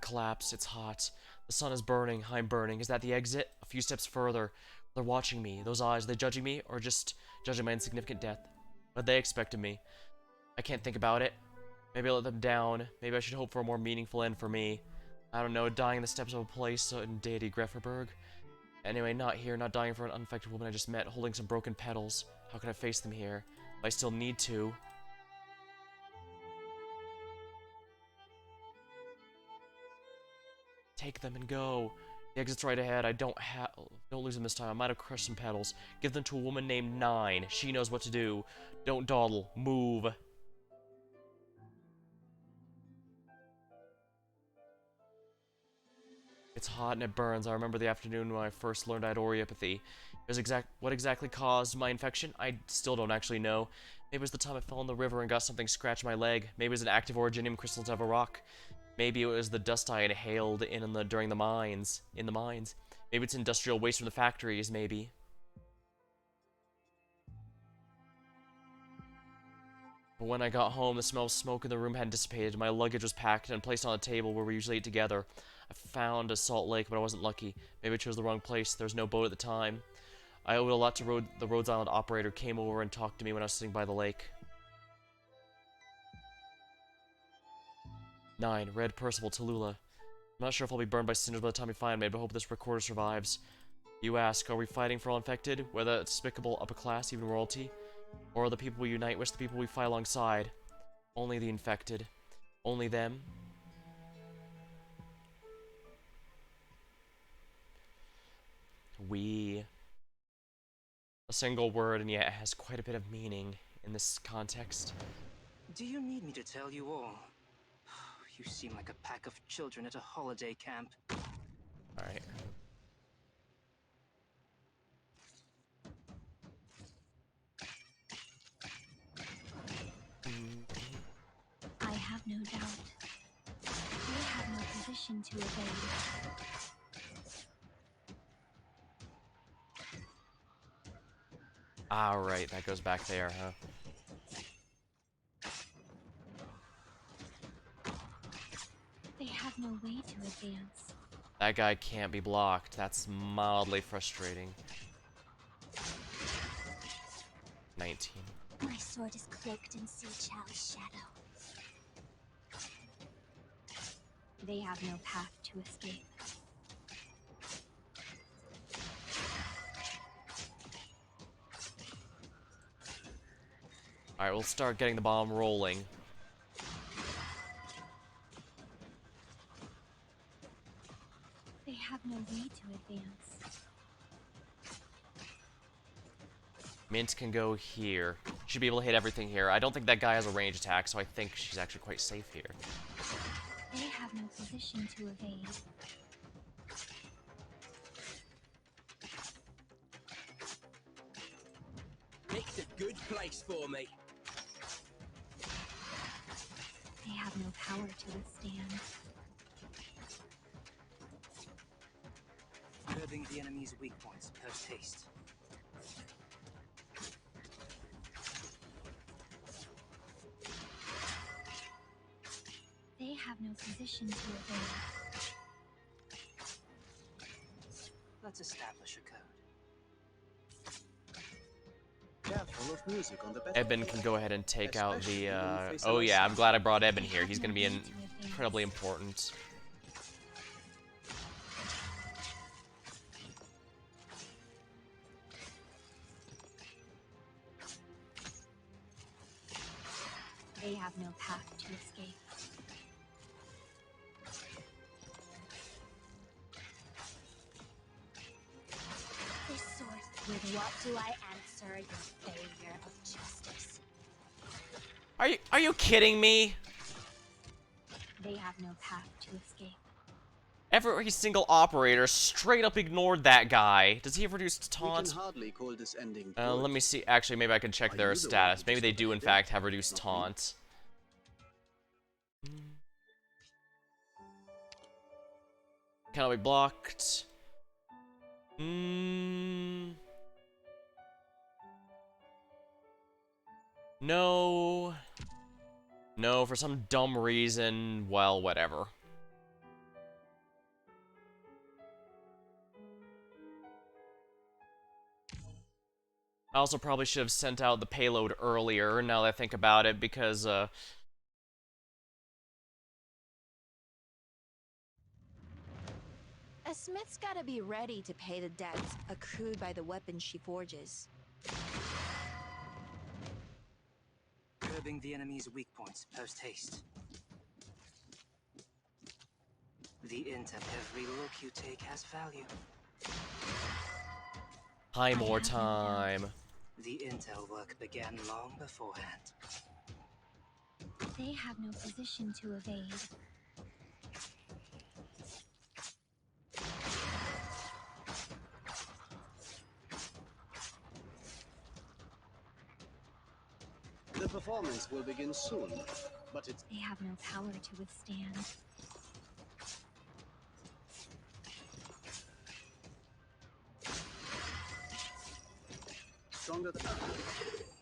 Collapse, it's hot. The sun is burning, I'm burning. Is that the exit? A few steps further. They're watching me. Those eyes, are they judging me? Or just judging my insignificant death? What they expect of me. I can't think about it. Maybe I let them down. Maybe I should hope for a more meaningful end for me. I don't know, dying in the steps of a place in deity Grefferberg. Anyway, not here, not dying for an unaffected woman I just met, holding some broken petals. How can I face them here? If I still need to. Take them and go. The exit's right ahead. Don't lose them this time. I might have crushed some petals. Give them to a woman named Nine. She knows what to do. Don't dawdle. Move. It's hot and it burns. I remember the afternoon when I first learned I had Oriopathy. What exactly caused my infection? I still don't actually know. Maybe it was the time I fell in the river and got something scratch my leg. Maybe it was an active originium crystal out of a rock. Maybe it was the dust I inhaled during the mines. Maybe it's industrial waste from the factories, maybe. But when I got home, the smell of smoke in the room hadn't dissipated. My luggage was packed and placed on a table where we usually ate together. I found a salt lake, but I wasn't lucky. Maybe I chose the wrong place. There was no boat at the time. I owed a lot to the Rhodes Island operator came over and talked to me when I was sitting by the lake. 9. Red Percival, Tallulah. I'm not sure if I'll be burned by cinders by the time we find me, but I hope this recorder survives. You ask, are we fighting for all infected? Whether it's despicable upper class, even royalty? Or the people we unite with, the people we fight alongside? Only the infected. Only them. We. A single word, and yet it has quite a bit of meaning in this context. Do you need me to tell you all? You seem like a pack of children at a holiday camp. Alright. I have no doubt. They have no position to evade. Alright, that goes back there, huh? They have no way to advance. That guy can't be blocked. That's mildly frustrating. 19. My sword is cloaked in Sea Chow's shadow. They have no path to escape. Alright, we'll start getting the bomb rolling. They have no way to advance. Mint can go here. Should be able to hit everything here. I don't think that guy has a range attack, so I think she's actually quite safe here. They have no position to evade. Picked a good place for me. They have no power to withstand. Curbing the enemy's weak points per taste. have no position to evade. Let's establish a code. Careful of music on the Eben battlefield. can go ahead and take out Especially the, when you face oh an yeah, I'm assault. glad I brought Eben here. He's gonna be incredibly important. They have no path to escape. This sword. With what do I answer your failure of justice? Are you kidding me? They have no path to escape. Every single operator straight up ignored that guy. Does he have reduced We can taunt? hardly call this ending Let good. me see. Actually, maybe I can check Are their you the one status. who Maybe they just do, in rebelled? fact, have reduced Not me. taunt. Cannot be blocked. No. No, for some dumb reason. Well, whatever. I also probably should have sent out the payload earlier, now that I think about it, because, A smith's gotta be ready to pay the debts accrued by the weapons she forges. Curbing the enemy's weak points post haste. The int of every look you take has value. Hi, more time. The intel work began long beforehand. They have no position to evade. The performance will begin soon, but it's They have no power to withstand. stronger than...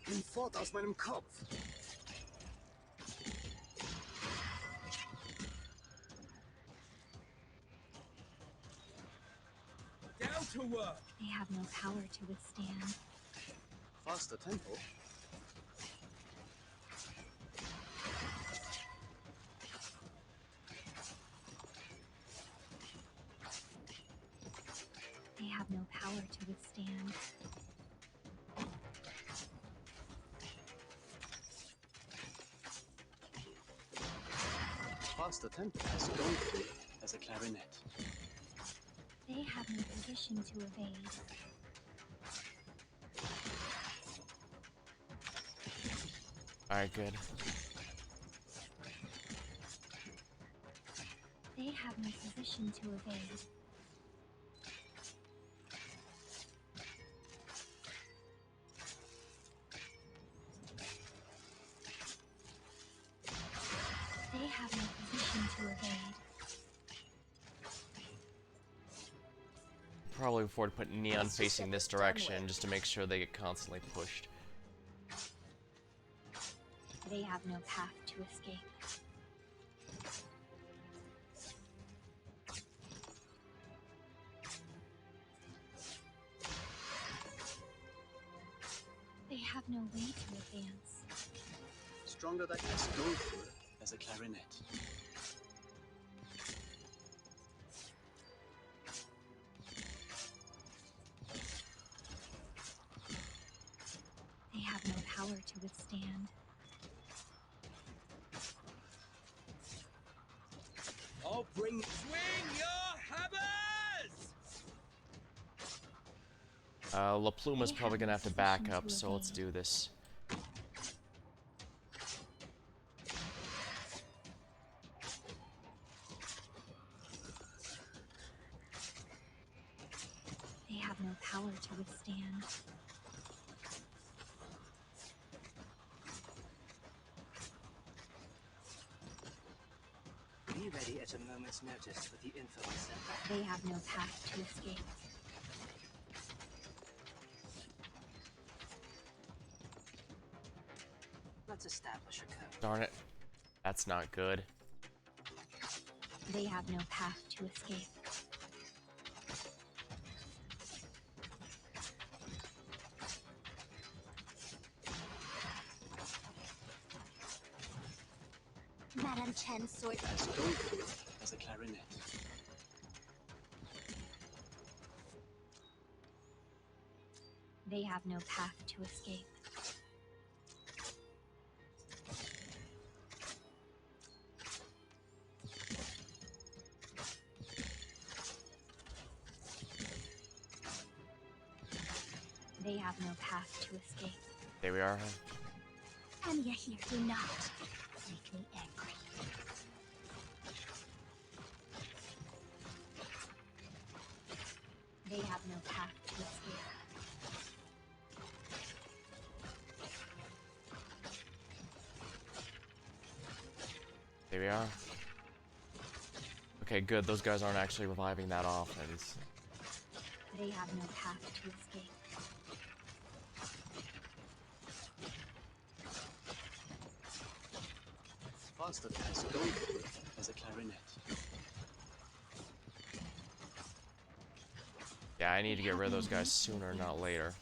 Nimm fort aus meinem Kopf! Down to work! They have no power to withstand. Faster tempo. They have no power to withstand. Faster tempo as dolefully as a clarinet. They have no position to evade. Alright, good. They have no position to evade. They have no position to evade. Probably before to put Neon facing this direction, just to make sure they get constantly pushed. They have no path to escape. They have no way to advance. Stronger than as doleful as a clarinet. They have no power to withstand. I'll bring... Swing your hammers! La Pluma's They probably have gonna no have to back position up, to so let's evade. do this. They have no power to withstand. Be ready at a moment's notice with the info I sent back. They have no path to escape. Let's establish a code. Darn it. That's not good. They have no path to escape. Madame Chen's sword. As doleful as a clarinet. They have no path to escape. They have no path to escape. There we are. Anya here, do not make me angry. They have no path to escape. There we are. Okay, good. Those guys aren't actually reviving that often. They have no path to escape. Faster as doleful as a clarinet. Yeah, I need to get rid of those guys sooner, not later.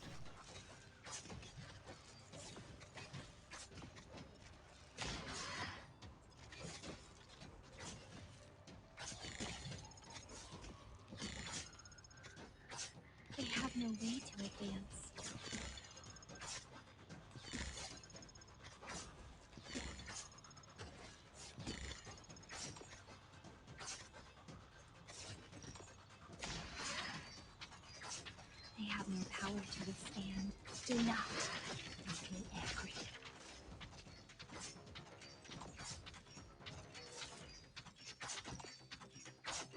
They have no way to advance. They have no power to withstand. Do not make me angry.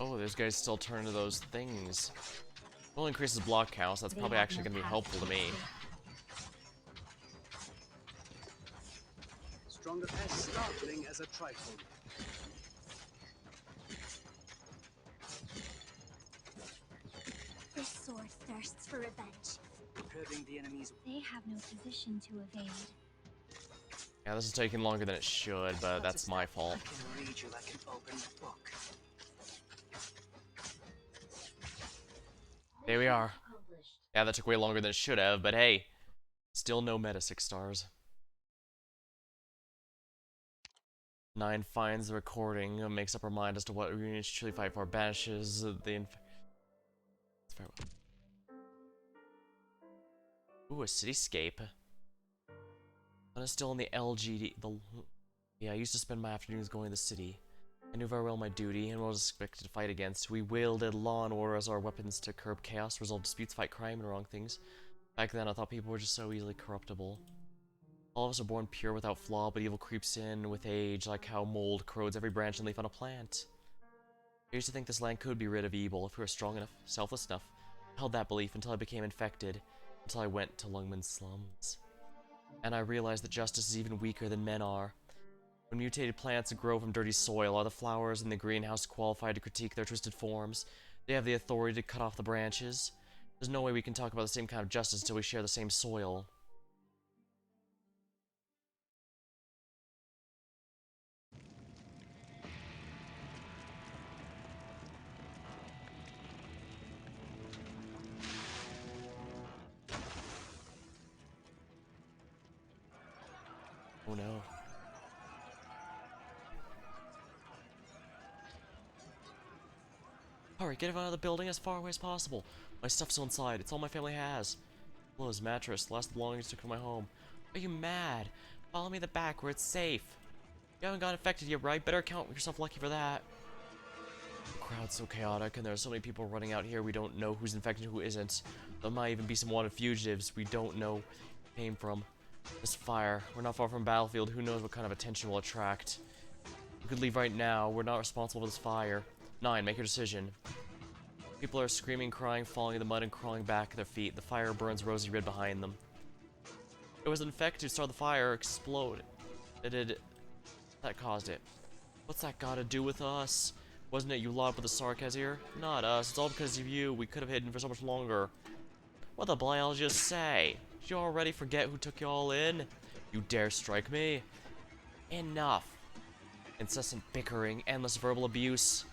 Oh, those guys still turn to those things. Well, increases block count, so that's probably actually going to be helpful to me. Stronger as startling as a trifle. This sword thirsts for revenge. Curbing the enemy's. They have no position to evade. Yeah, this is taking longer than it should, but that's my fault. I can read you like an open book. There we are. Yeah, that took way longer than it should have, but hey, still no meta 6 stars. 9 finds the recording, makes up her mind as to what we need to truly fight for, banishes the Ooh, a cityscape. When I was still in the LGD, yeah, I used to spend my afternoons going to the city. I knew very well my duty and what I was expected to fight against. We wielded law and order as our weapons to curb chaos, resolve disputes, fight crime, and wrong things. Back then, I thought people were just so easily corruptible. All of us are born pure without flaw, but evil creeps in with age, like how mold corrodes every branch and leaf on a plant. I used to think this land could be rid of evil if we were strong enough, selfless enough. I held that belief until I became infected, until I went to Lungman's slums. And I realized that justice is even weaker than men are. When mutated plants grow from dirty soil, are the flowers in the greenhouse qualified to critique their twisted forms? They have the authority to cut off the branches. There's no way we can talk about the same kind of justice until we share the same soil. Oh no. Hurry, get everyone out of the building as far away as possible. My stuff's still inside. It's all my family has. Clothes, mattress, the last belongings took from my home. Are you mad? Follow me to the back where it's safe. You haven't got infected yet, right? Better count yourself lucky for that. The crowd's so chaotic, and there are so many people running out here. We don't know who's infected and who isn't. There might even be some wanted fugitives we don't know who came from. This fire. We're not far from a battlefield. Who knows what kind of attention we'll attract. We could leave right now. We're not responsible for this fire. 9. Make your decision. People are screaming, crying, falling in the mud, and crawling back at their feet. The fire burns rosy red behind them. It was infected who started the fire explode. That caused it. What's that got to do with us? Wasn't it you lot with the sarcasm here? Not us. It's all because of you. We could have hidden for so much longer. What the blank I'll just say? Did you already forget who took you all in? You dare strike me? Enough. Incessant bickering, endless verbal abuse.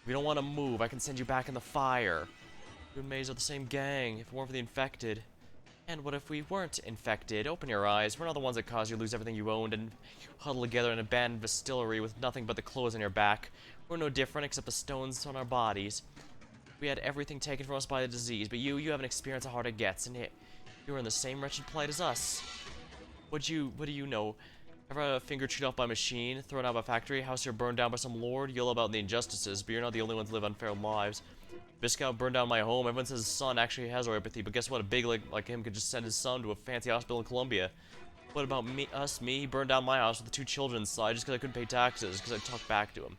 If you don't want to move, I can send you back in the fire. You and Maze are the same gang, if it weren't for the infected. And what if we weren't infected? Open your eyes. We're not the ones that caused you to lose everything you owned and huddle together in an abandoned distillery with nothing but the clothes on your back. We're no different except the stones on our bodies. We had everything taken from us by the disease, but you haven't experienced how hard it gets, and you're in the same wretched plight as us. What do you know? Ever had a finger chewed off by a machine, thrown out by a factory, house here burned down by some lord? You yell about the injustices, but you're not the only ones who live unfair lives. Biscout burned down my home. Everyone says his son actually has our empathy, but guess what? A big like him could just send his son to a fancy hospital in Colombia. What about me? He burned down my house with the 2 children inside just because I couldn't pay taxes, because I talked back to him.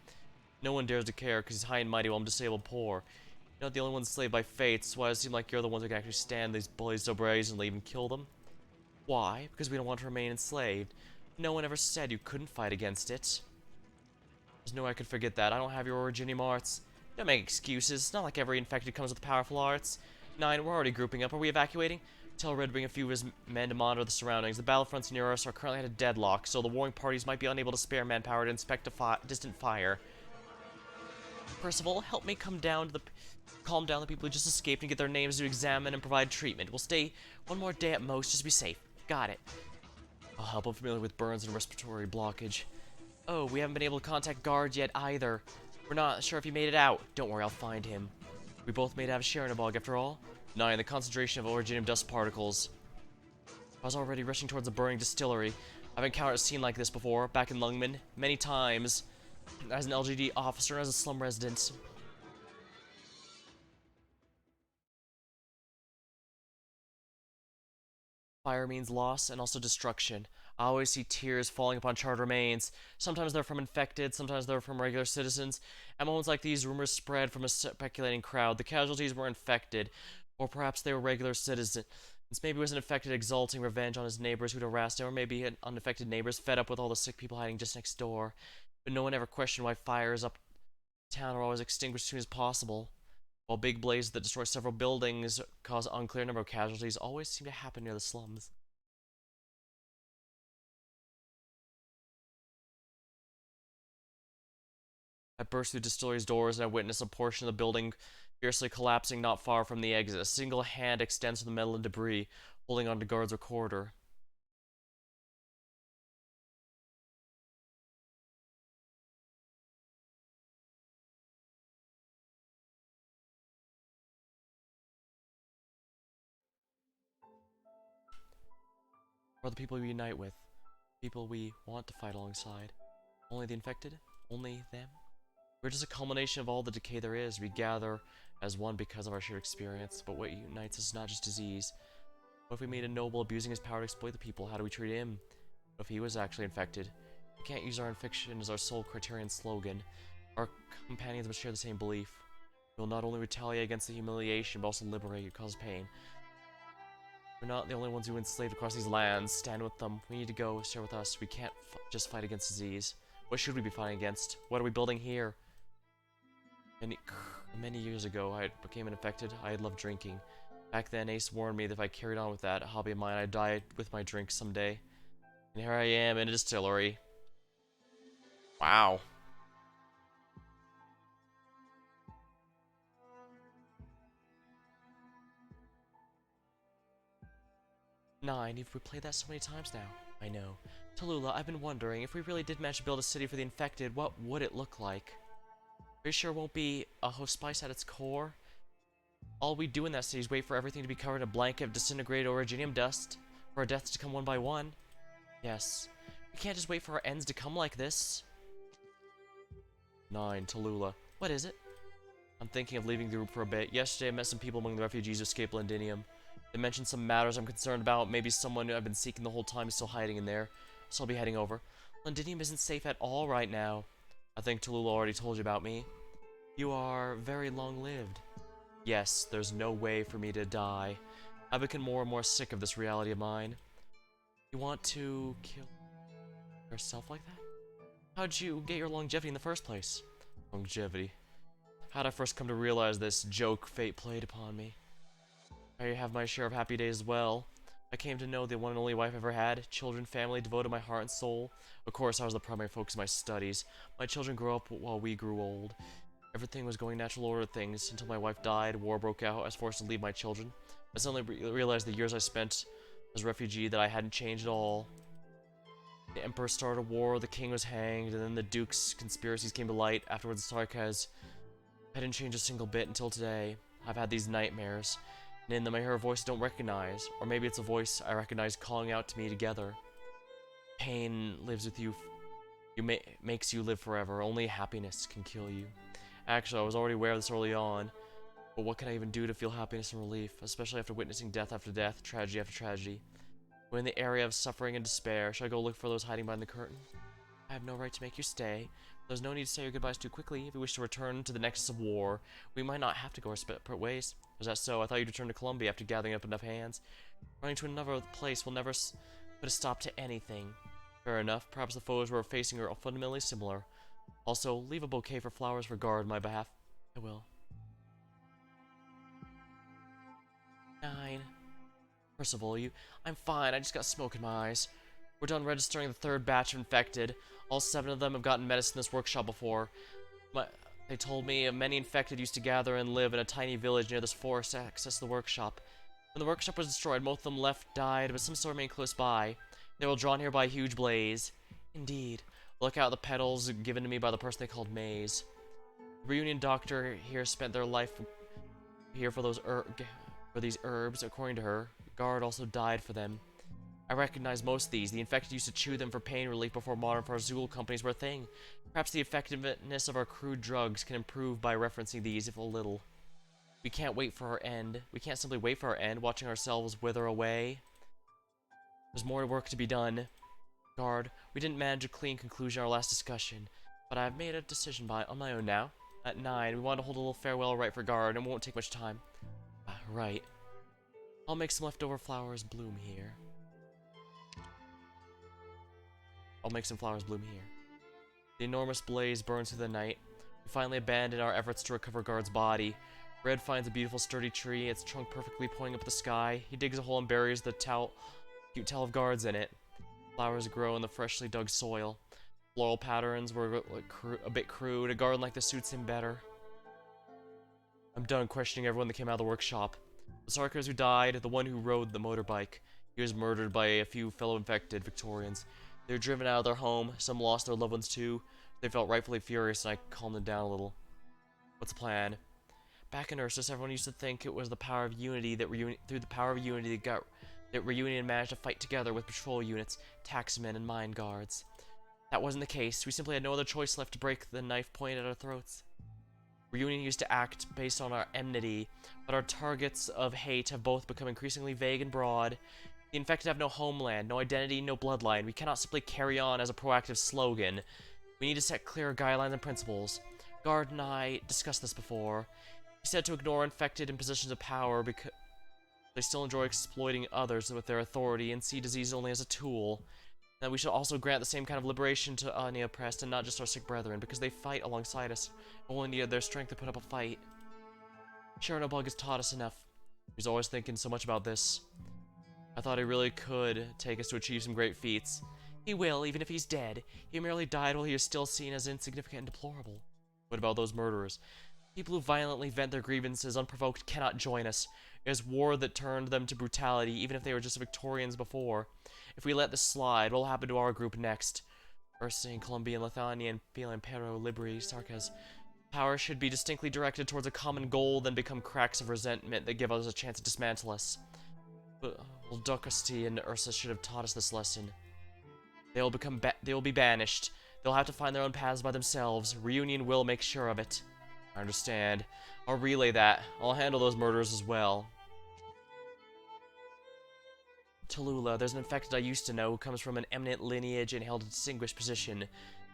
No one dares to care because he's high and mighty while I'm disabled poor. You're not the only one enslaved by fate, so why does it seem like you're the ones who can actually stand these bullies so brazenly, even kill them? Why? Because we don't want to remain enslaved. No one ever said you couldn't fight against it. There's no way I could forget that. I don't have your Originium arts. Don't make excuses. It's not like every infected comes with powerful arts. 9, we're already grouping up. Are we evacuating? Tell Red to bring a few of his men to monitor the surroundings. The battlefronts near us are currently at a deadlock, so the warring parties might be unable to spare manpower to inspect a distant fire. Percival, help me calm down the people who just escaped and get their names to examine and provide treatment. We'll stay one more day at most, just to be safe. Got it. I'll help. I'm familiar with burns and respiratory blockage. Oh, we haven't been able to contact guards yet either. We're not sure if he made it out. Don't worry, I'll find him. We both may have a share in a bog after all. 9, the concentration of originium dust particles. I was already rushing towards the burning distillery. I've encountered a scene like this before, back in Lungman, many times. As an LGD officer and as a slum resident. Fire means loss and also destruction. I always see tears falling upon charred remains. Sometimes they're from infected, sometimes they're from regular citizens. At moments like these, rumors spread from a speculating crowd. The casualties were infected, or perhaps they were regular citizens. Maybe it was an infected exulting revenge on his neighbors who'd harassed him, or maybe an unaffected neighbors fed up with all the sick people hiding just next door. But no one ever questioned why fires up town are always extinguished as soon as possible. While big blazes that destroy several buildings cause an unclear number of casualties, always seem to happen near the slums. I burst through distillery's doors and I witnessed a portion of the building fiercely collapsing not far from the exit. A single hand extends from the metal and debris, holding onto guard's recorder. Or the people we unite with. People we want to fight alongside. Only the infected? Only them? We're just a culmination of all the decay there is. We gather as one because of our shared experience, but what unites us is not just disease. What if we made a noble abusing his power to exploit the people? How do we treat him? What if he was actually infected? We can't use our infection as our sole criterion slogan. Our companions must share the same belief. We'll not only retaliate against the humiliation, but also liberate, cause pain. We're not the only ones who enslaved across these lands. Stand with them. We need to go. Share with us. We can't just fight against disease. What should we be fighting against? What are we building here? Many years ago, I became infected. I had loved drinking. Back then, Ace warned me that if I carried on with that hobby of mine, I'd die with my drink someday. And here I am in a distillery. Wow. Nine, you've replayed that so many times now. I know. Tallulah, I've been wondering, if we really did manage to build a city for the infected, what would it look like? Are you sure it won't be a hospice at its core? All we do in that city is wait for everything to be covered in a blanket of disintegrated originium dust, for our deaths to come one by one. Yes. We can't just wait for our ends to come like this. 9, Tallulah. What is it? I'm thinking of leaving the group for a bit. Yesterday I met some people among the refugees who escaped Londinium. They mentioned some matters I'm concerned about. Maybe someone I've been seeking the whole time is still hiding in there. So I'll be heading over. Londinium isn't safe at all right now. I think Tallulah already told you about me. You are very long-lived. Yes, there's no way for me to die. I've become more and more sick of this reality of mine. You want to kill yourself like that? How'd you get your longevity in the first place? Longevity. How'd I first come to realize this joke fate played upon me? I have my share of happy days as well. I came to know the one and only wife I ever had, children, family, devoted my heart and soul. Of course, I was the primary focus of my studies. My children grew up while we grew old. Everything was going natural order of things until my wife died, war broke out, I was forced to leave my children. I suddenly realized the years I spent as a refugee that I hadn't changed at all. The Emperor started a war, the king was hanged, and then the Duke's conspiracies came to light. Afterwards, Sarkaz. I didn't change a single bit until today. I've had these nightmares, and in them I hear a voice I don't recognize, or maybe it's a voice I recognize calling out to me together. Pain lives with you, makes you live forever. Only happiness can kill you. Actually, I was already aware of this early on, but what can I even do to feel happiness and relief, especially after witnessing death after death, tragedy after tragedy? We're in the area of suffering and despair. Should I go look for those hiding behind the curtain? I have no right to make you stay. There's no need to say your goodbyes too quickly. If we wish to return to the nexus of war, we might not have to go our separate ways. Is that so? I thought you'd return to Columbia after gathering up enough hands. Running to another place will never put a stop to anything. Fair enough. Perhaps the foes we're facing are fundamentally similar. Also, leave a bouquet for flowers for Guard on my behalf. I will. 9. First of all, I'm fine. I just got smoke in my eyes. We're done registering the 3rd batch of infected. All 7 of them have gotten medicine in this workshop before. They told me many infected used to gather and live in a tiny village near this forest access to the workshop. When the workshop was destroyed, most of them died, but some still remain close by. They were drawn here by a huge blaze. Indeed. Look out the petals given to me by the person they called Maze. The reunion doctor here spent their life here for these herbs, according to her. Guard also died for them. I recognize most of these. The infected used to chew them for pain relief before modern pharmaceutical companies were a thing. Perhaps the effectiveness of our crude drugs can improve by referencing these, if a little. We can't wait for our end. We can't simply wait for our end, watching ourselves wither away. There's more work to be done. Guard, we didn't manage a clean conclusion in our last discussion, but I've made a decision on my own now. At 9, we want to hold a little farewell rite for Guard, and it won't take much time. Right. I'll make some leftover flowers bloom here. The enormous blaze burns through the night. We finally abandon our efforts to recover Guard's body. Red finds a beautiful sturdy tree, its trunk perfectly pointing up at the sky. He digs a hole and buries the cute towel of Guards in it. Flowers grow in the freshly dug soil. Floral patterns were a bit crude. A garden like this suits him better. I'm done questioning everyone that came out of the workshop. The Sarkers who died, the one who rode the motorbike. He was murdered by a few fellow infected Victorians. They were driven out of their home. Some lost their loved ones too. They felt rightfully furious, and I calmed them down a little. What's the plan? Back in Ursus, everyone used to think it was the power of unity that Reunion managed to fight together with patrol units, taxmen, and mine guards. That wasn't the case. We simply had no other choice left to break the knife pointed at our throats. Reunion used to act based on our enmity, but our targets of hate have both become increasingly vague and broad. The infected have no homeland, no identity, no bloodline. We cannot simply carry on as a proactive slogan. We need to set clearer guidelines and principles. Guard and I discussed this before. He said to ignore infected in positions of power because they still enjoy exploiting others with their authority and see disease only as a tool. That we should also grant the same kind of liberation to the oppressed and not just our sick brethren, because they fight alongside us, and only need their strength to put up a fight. Chernobog has taught us enough. He's always thinking so much about this. I thought he really could take us to achieve some great feats. He will, even if he's dead. He merely died while he is still seen as insignificant and deplorable. What about those murderers? People who violently vent their grievances unprovoked cannot join us. It is war that turned them to brutality, even if they were just Victorians before. If we let this slide, what will happen to our group next? Ursine, Columbian, Lithanian, Phelan, Pero, Libri, Sarkaz. Power should be distinctly directed towards a common goal, then become cracks of resentment that give us a chance to dismantle us. But Dokasti and Ursa should have taught us this lesson. They will be banished. They'll have to find their own paths by themselves. Reunion will make sure of it. I understand. I'll relay that. I'll handle those murders as well. Tallulah, there's an infected I used to know who comes from an eminent lineage and held a distinguished position.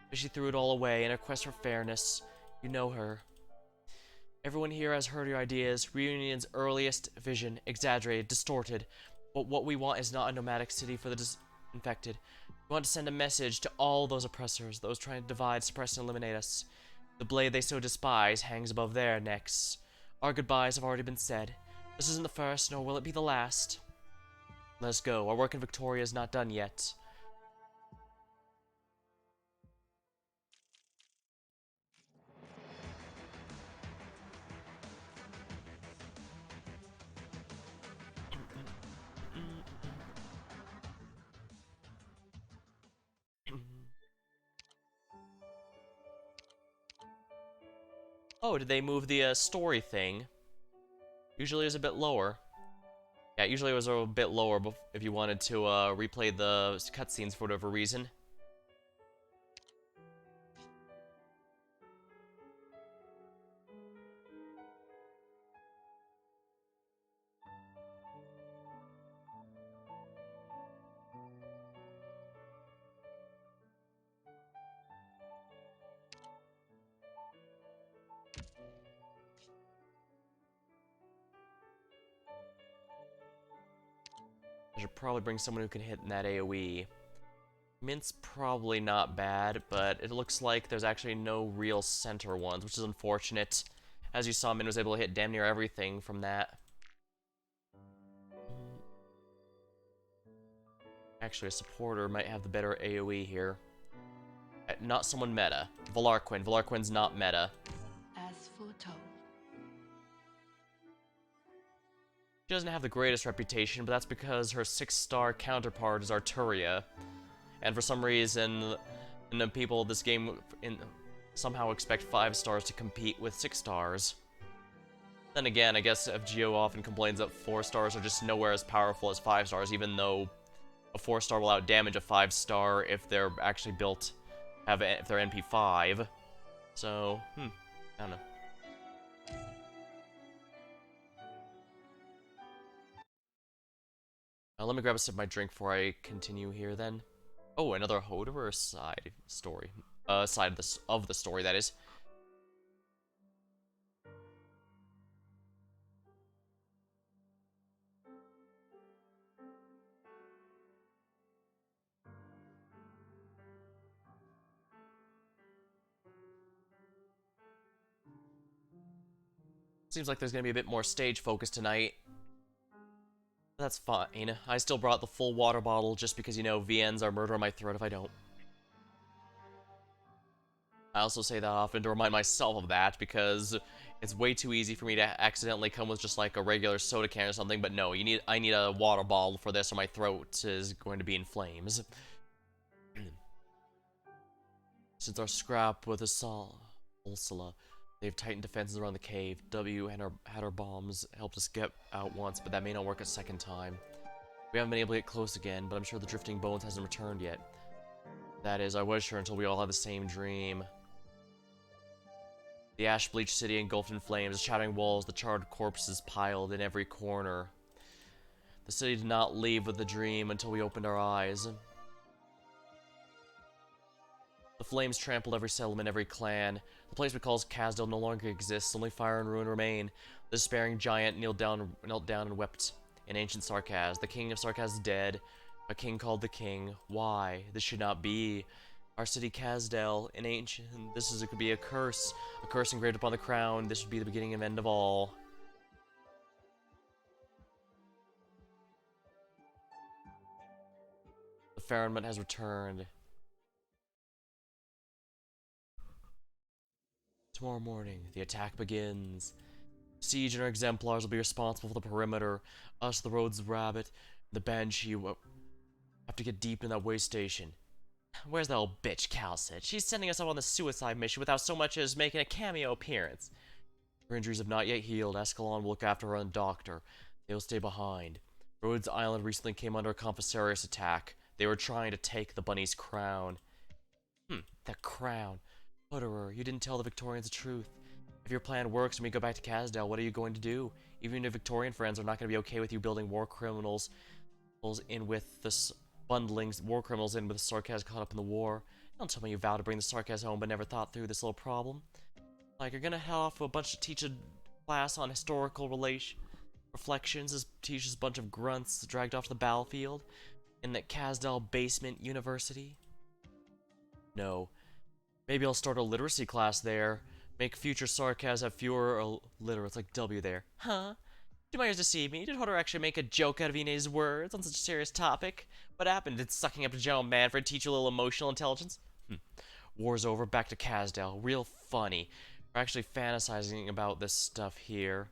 But she threw it all away in her quest for fairness. You know her. Everyone here has heard your ideas. Reunion's earliest vision, exaggerated, distorted. But what we want is not a nomadic city for the infected. We want to send a message to all those oppressors, those trying to divide, suppress, and eliminate us. The blade they so despise hangs above their necks. Our goodbyes have already been said. This isn't the first, nor will it be the last. Let's go. Our work in Victoria is not done yet. Oh, did they move the story thing? Usually it was a bit lower. Yeah, usually it was a bit lower if you wanted to replay the cutscenes for whatever reason. I should probably bring someone who can hit in that AoE. Mint's probably not bad, but it looks like there's actually no real center ones, which is unfortunate. As you saw, Mint was able to hit damn near everything from that. Actually, a supporter might have the better AoE here. Not someone meta. Valarquin. Valarquin's not meta. As foretold. She doesn't have the greatest reputation, but that's because her 6-star counterpart is Arturia. And for some reason, the people of this game somehow expect 5 stars to compete with 6 stars. Then again, I guess FGO often complains that 4 stars are just nowhere as powerful as 5 stars, even though a 4-star will outdamage a 5-star if they're actually built, if they're NP5. So, I don't know. Let me grab a sip of my drink before I continue here then. Oh, another Hoderer side story. Side of the story, that is. Seems like there's gonna be a bit more stage focus tonight. That's fine. I still brought the full water bottle just because, you know, VNs are murder on my throat if I don't. I also say that often to remind myself of that because it's way too easy for me to accidentally come with just like a regular soda can or something, but no, I need a water bottle for this or my throat is going to be in flames. Since our scrap with Ursula, they've tightened defenses around the cave. W and had her bombs helped us get out once, but that may not work a second time. We haven't been able to get close again, but I'm sure the Drifting Bones hasn't returned yet. That is, I was sure until we all had the same dream. The ash-bleached city engulfed in flames, the shattering walls, the charred corpses piled in every corner. The city did not leave with the dream until we opened our eyes. The flames trampled every settlement, every clan. The place we call Kasdale no longer exists, only fire and ruin remain. The despairing giant knelt down and wept. In ancient Sarkaz, the king of Sarkaz is dead. A king called the king. Why? This should not be. Our city Kasdale, in ancient, it could be a curse engraved upon the crown. This would be the beginning and end of all. The Faronment has returned. Tomorrow morning, the attack begins. Siege and our exemplars will be responsible for the perimeter. Us, the Rhodes Rabbit, the Banshee, have to get deep in that way station. Where's that old bitch, Calcid? She's sending us out on the suicide mission without so much as making a cameo appearance. Her injuries have not yet healed. Escalon will look after her and Doctor. They will stay behind. Rhodes Island recently came under a Confessorius attack. They were trying to take the bunny's crown. The crown. Hoderer, you didn't tell the Victorians the truth. If your plan works and we go back to Kasdale, what are you going to do? Even your Victorian friends are not going to be okay with you building war criminals in with the bundling war criminals in with the Sarkaz caught up in the war. Don't tell me you vowed to bring the Sarkaz home but never thought through this little problem. Like, you're gonna head off to teach a class on historical reflections as teaches a bunch of grunts dragged off the battlefield in that Kasdale basement university? No. Maybe I'll start a literacy class there. Make future Sarkaz have fewer literates like W there. Huh? You might just deceive me. Did Hodor actually make a joke out of Ine's words on such a serious topic? What happened? Did sucking up to General Manfred teach you a little emotional intelligence? War's over, back to Kasdale. Real funny. We're actually fantasizing about this stuff here.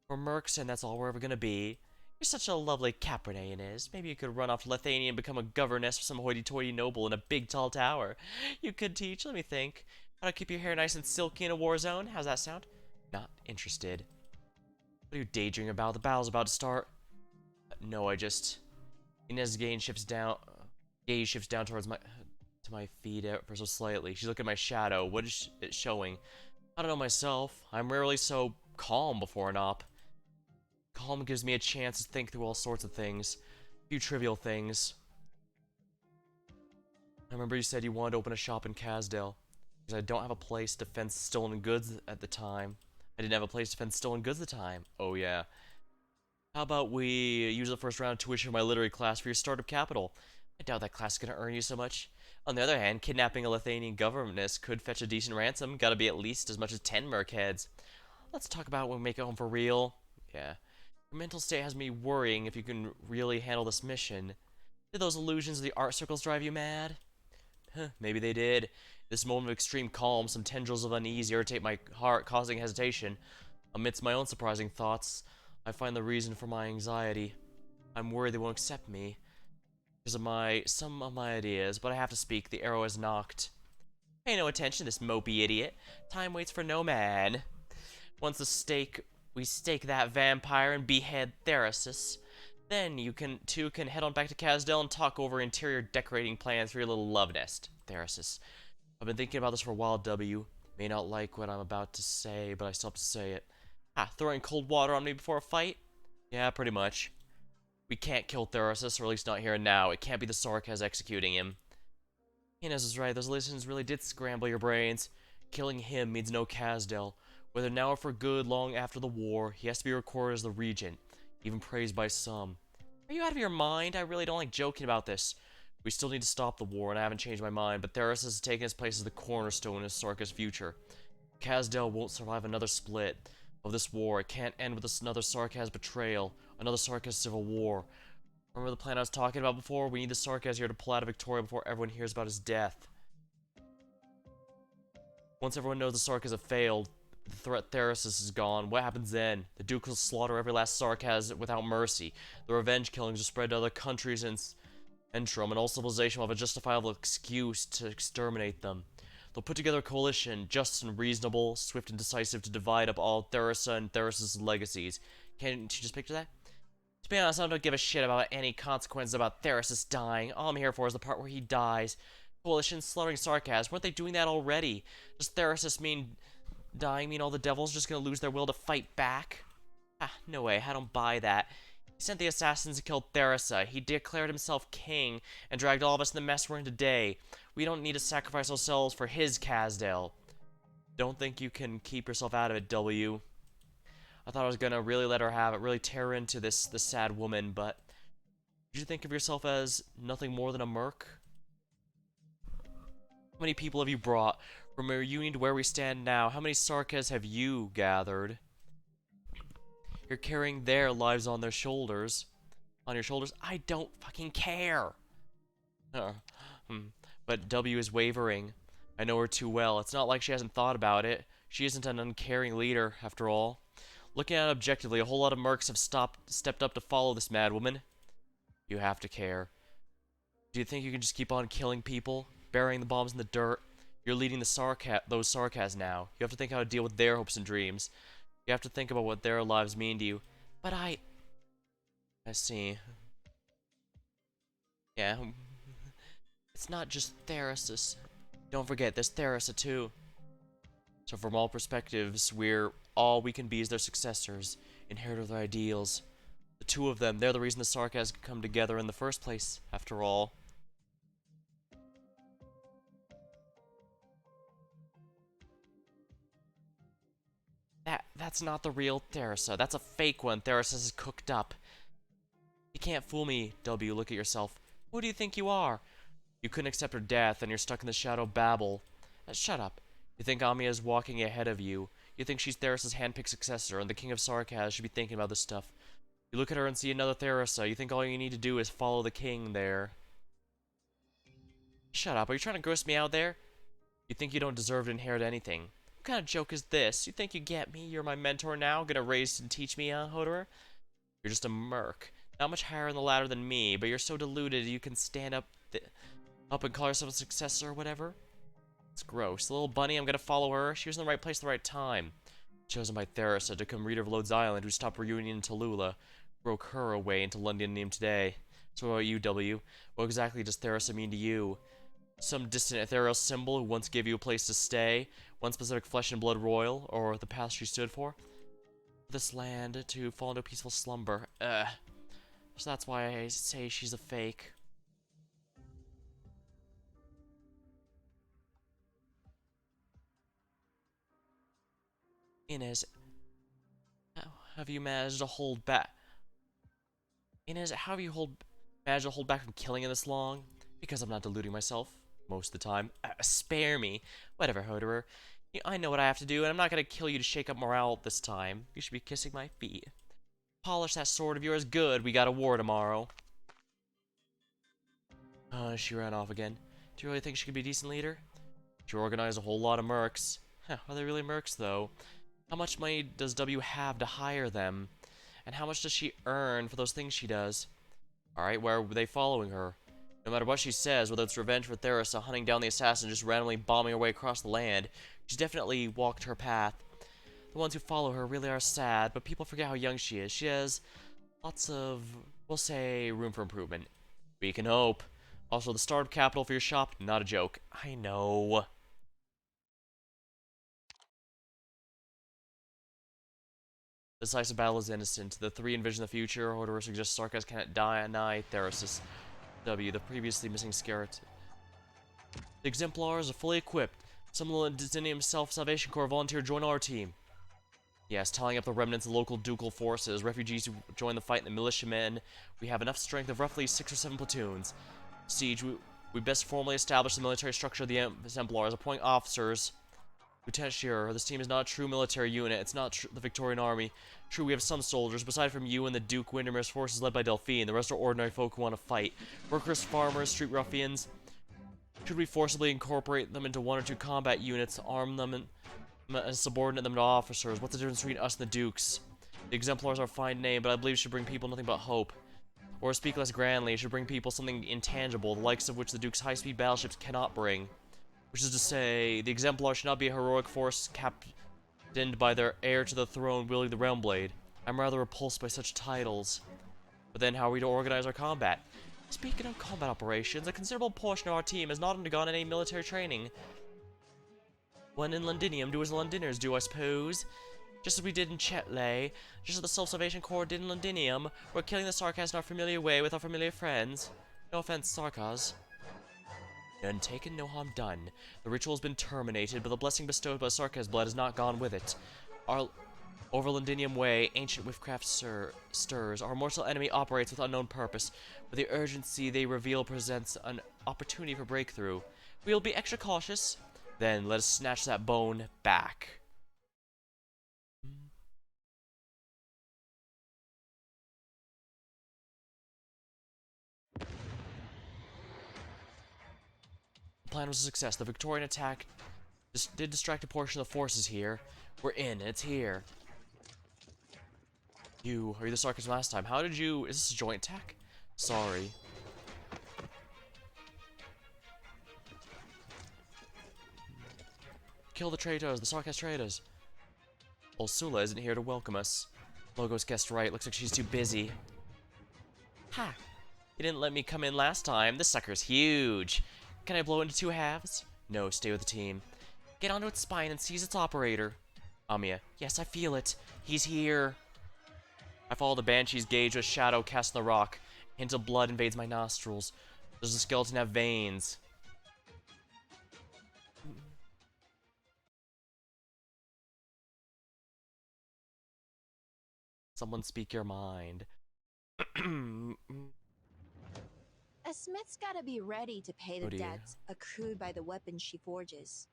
For Merkson, that's all we're ever gonna be. You're such a lovely Cabernet, Inez. Maybe you could run off to Lethania and become a governess for some hoity-toity noble in a big tall tower. You could teach, let me think. How to keep your hair nice and silky in a war zone? How's that sound? Not interested. What are you daydreaming about? The battle's about to start. No, I just... Inez's gaze shifts down towards my feet ever so slightly. She's looking at my shadow. What is it showing? I don't know myself. I'm rarely so calm before an op. Calm gives me a chance to think through all sorts of things. A few trivial things. I remember you said you wanted to open a shop in Kasdale. Because I don't have a place to fence stolen goods at the time. I didn't have a place to fence stolen goods at the time. Oh yeah. How about we use the first round of tuition for my literary class for your startup capital? I doubt that class is gonna earn you so much. On the other hand, kidnapping a Lithuanian governess could fetch a decent ransom. Gotta be at least as much as 10 merc heads. Let's talk about when we make it home for real. Yeah. Your mental state has me worrying if you can really handle this mission. Did those illusions of the art circles drive you mad? Huh, maybe they did. This moment of extreme calm, some tendrils of unease irritate my heart, causing hesitation. Amidst my own surprising thoughts, I find the reason for my anxiety. I'm worried they won't accept me because of some of my ideas, but I have to speak. The arrow has knocked. Pay no attention to this mopey idiot. Time waits for no man. Once we stake that vampire and behead Therasis. Then you two can head on back to Kasdale and talk over interior decorating plans for your little love nest, Therasis. I've been thinking about this for a while, W. May not like what I'm about to say, but I still have to say it. Throwing cold water on me before a fight? Yeah, pretty much. We can't kill Therasis, or at least not here and now. It can't be the Sarkaz executing him. Inez is right, those illusions really did scramble your brains. Killing him means no Kasdale. Whether now or for good, long after the war, he has to be recorded as the regent, even praised by some. Are you out of your mind? I really don't like joking about this. We still need to stop the war, and I haven't changed my mind, but Therasis has taken his place as the cornerstone of Sarkaz's future. Kasdale won't survive another split of this war. It can't end with another Sarkaz betrayal, another Sarkaz civil war. Remember the plan I was talking about before? We need the Sarkaz here to pull out of Victoria before everyone hears about his death. Once everyone knows the Sarkaz have failed, the threat Therasis is gone, what happens then? The Duke will slaughter every last Sarkaz without mercy. The revenge killings will spread to other countries and Entrum, and all civilization will have a justifiable excuse to exterminate them. They'll put together a coalition, just and reasonable, swift and decisive, to divide up all Therasa and Therasis' legacies. Can't you just picture that? To be honest, I don't give a shit about any consequences about Therasis dying. All I'm here for is the part where he dies. Coalition slaughtering Sarkaz. Weren't they doing that already? Does Therasis dying mean all the devils just gonna lose their will to fight back? No way, I don't buy that. He sent the assassins to kill Therasa. He declared himself king and dragged all of us in the mess we're in today. We don't need to sacrifice ourselves for his Kasdale. Don't think you can keep yourself out of it, W. I thought I was gonna really let her have it, really tear into this sad woman, but did you think of yourself as nothing more than a merc? How many people have you brought from a reunion to where we stand now? How many Sarkaz have you gathered? You're carrying their lives on their shoulders. On your shoulders? I don't fucking care. But W is wavering. I know her too well. It's not like she hasn't thought about it. She isn't an uncaring leader, after all. Looking at it objectively, a whole lot of mercs have stepped up to follow this madwoman. You have to care. Do you think you can just keep on killing people? Burying the bombs in the dirt? You're leading those Sarkaz now. You have to think how to deal with their hopes and dreams. You have to think about what their lives mean to you. But I see. Yeah. It's not just Therasis. Don't forget, there's Therasa too. So from all perspectives, all we can be is their successors, inherit their ideals. The two of them, they're the reason the Sarkaz could come together in the first place, after all. That's not the real Therasa. That's a fake one Therasa has cooked up. You can't fool me, W. Look at yourself. Who do you think you are? You couldn't accept her death, and you're stuck in the shadow of Babel. Shut up. You think Amiya is walking ahead of you. You think she's Therasa's handpicked successor, and the King of Sarkaz should be thinking about this stuff. You look at her and see another Therasa. You think all you need to do is follow the king there. Shut up. Are you trying to gross me out there? You think you don't deserve to inherit anything. What kind of joke is this? You think you get me? You're my mentor now? Gonna raise and teach me, Hodor? You're just a merc. Not much higher on the ladder than me, but you're so deluded you can stand up and call yourself a successor or whatever. It's gross. The little bunny, I'm gonna follow her. She was in the right place at the right time. Chosen by Theresa to become reader of Lod's Island, who stopped reunion in Tallulah, broke her away into Londinium today. So what about you, W? What exactly does Theresa mean to you? Some distant ethereal symbol who once gave you a place to stay? One specific flesh and blood royal? Or the past she stood for? This land to fall into peaceful slumber. So that's why I say she's a fake. Inez, how have you managed to hold back? Inez, how have you managed to hold back from killing in this long? Because I'm not deluding myself. Most of the time. Spare me. Whatever, Hoderer. I know what I have to do, and I'm not gonna kill you to shake up morale this time. You should be kissing my feet. Polish that sword of yours good. We got a war tomorrow. She ran off again. Do you really think she could be a decent leader? She organized a whole lot of mercs. Are they really mercs, though? How much money does W have to hire them? And how much does she earn for those things she does? Alright, where are they following her? No matter what she says, whether it's revenge for Theresa, hunting down the assassin, just randomly bombing her way across the land, she's definitely walked her path. The ones who follow her really are sad, but people forget how young she is. She has lots of, we'll say, room for improvement. We can hope. Also, the startup capital for your shop, not a joke. I know. The decisive battle is innocent. The three envision the future. Order suggests Sarkas cannot deny Theresis. W, the previously missing Scarlet. The Exemplars are fully equipped. Some of the Londinium Self-Salvation Corps volunteer to join our team. Yes, tallying up the remnants of local ducal forces, refugees who join the fight, and the militiamen, we have enough strength of roughly 6 or 7 platoons. Siege, we best formally establish the military structure of the Exemplars, appointing officers. Lieutenant Shearer, this team is not a true military unit. It's not the Victorian army. True, we have some soldiers, but aside from you and the Duke Windermere's forces led by Delphine, the rest are ordinary folk who want to fight. Workers, farmers, street ruffians. Should we forcibly incorporate them into 1 or 2 combat units, arm them, and subordinate them to officers? What's the difference between us and the Dukes? The Exemplars are a fine name, but I believe it should bring people nothing but hope. Or speak less grandly, it should bring people something intangible, the likes of which the Duke's high-speed battleships cannot bring. Which is to say, the Exemplar should not be a heroic force captained by their heir to the throne wielding the Realm Blade. I'm rather repulsed by such titles. But then how are we to organize our combat? Speaking of combat operations, a considerable portion of our team has not undergone any military training. When in Londinium, do as the Londiners do, I suppose. Just as we did in Chetley, just as the Self-Salvation Corps did in Londinium, we're killing the Sarkas in our familiar way with our familiar friends. No offense, Sarkas. None taken, no harm done. The ritual has been terminated, but the blessing bestowed by Sarkas' blood has not gone with it. Our over Londinium Way, ancient witchcraft stirs. Our mortal enemy operates with unknown purpose, but the urgency they reveal presents an opportunity for breakthrough. We will be extra cautious. Then let us snatch that bone back. The plan was a success. The Victorian attack did distract a portion of the forces here. We're in, and it's here. Are you the Sarkas last time? How did you... Is this a joint attack? Sorry. Kill the traitors, the Sarkas traitors. Ursula isn't here to welcome us. Logos guessed right. Looks like she's too busy. Ha! You didn't let me come in last time. This sucker's huge. Can I blow it into 2 halves? No, stay with the team. Get onto its spine and seize its operator. Amiya. Yes, I feel it. He's here. I follow the Banshee's gaze with a shadow cast on the rock. A hint of blood invades my nostrils. Does the skeleton have veins? Someone speak your mind. A smith's gotta be ready to pay the debts accrued by the weapons she forges.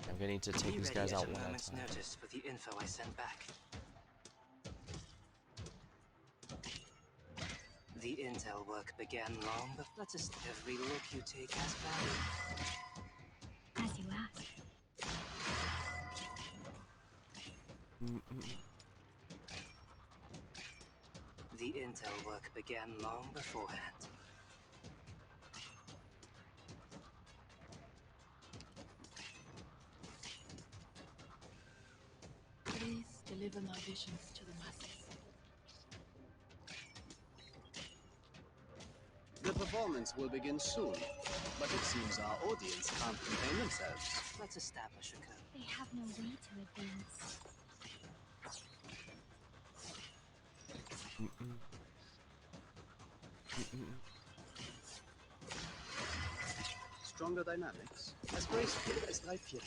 I'm gonna need to take these guys out one at a moment's time. notice for the info I sent back. The intel work began long, but let us every look you take as value. As you ask. intel work began long beforehand. Please deliver my visions to the masses. The performance will begin soon, but it seems our audience can't contain themselves. Let's establish a code. They have no way to advance. Stronger dynamics, as graceful as 3/4.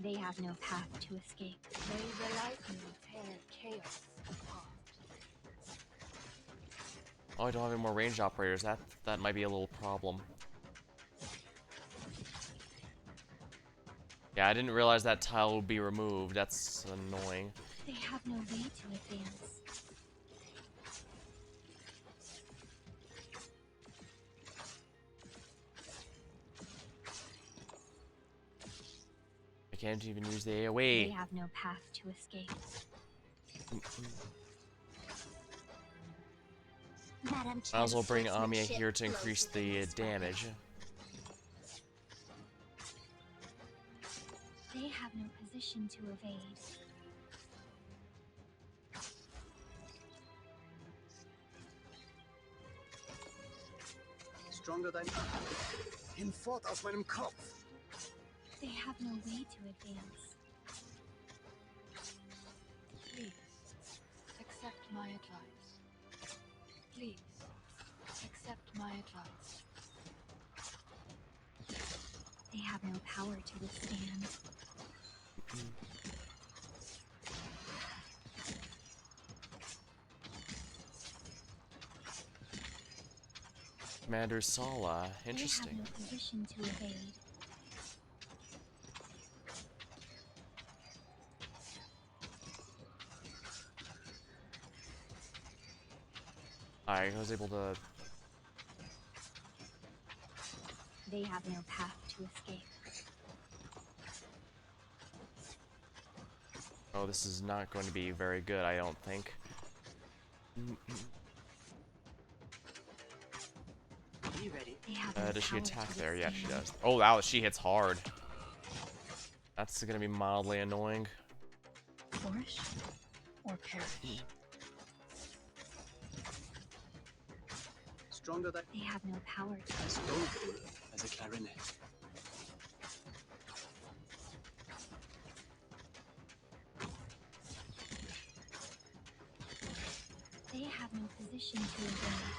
They have no path to escape. May the lightning tear chaos apart. Oh, I don't have any more range operators. That might be a little problem. Yeah, I didn't realize that tile would be removed. That's annoying. They have no way to advance. I can't even use the They AoE. have no path to escape. Madam Might as well bring Chan's Amiya sportsmanship here to blows increase within the this weapon. damage. They have no position to evade. Stronger dynamics. Hinfort aus meinem Kopf! They have no way to advance. Please accept my advice. Please accept my advice. They have no power to withstand. Commander Sala. They Interesting. have no position to evade. I was able to... They have no path to escape. Oh, this is not going to be very good, I don't think. Are you ready? They have no Does she power attack to there? Yeah, she withstand. does. Oh, wow, she hits hard. That's gonna be mildly annoying. Flourish or perish. Stronger than They have no power to as doleful as a clarinet. They have no position to evade.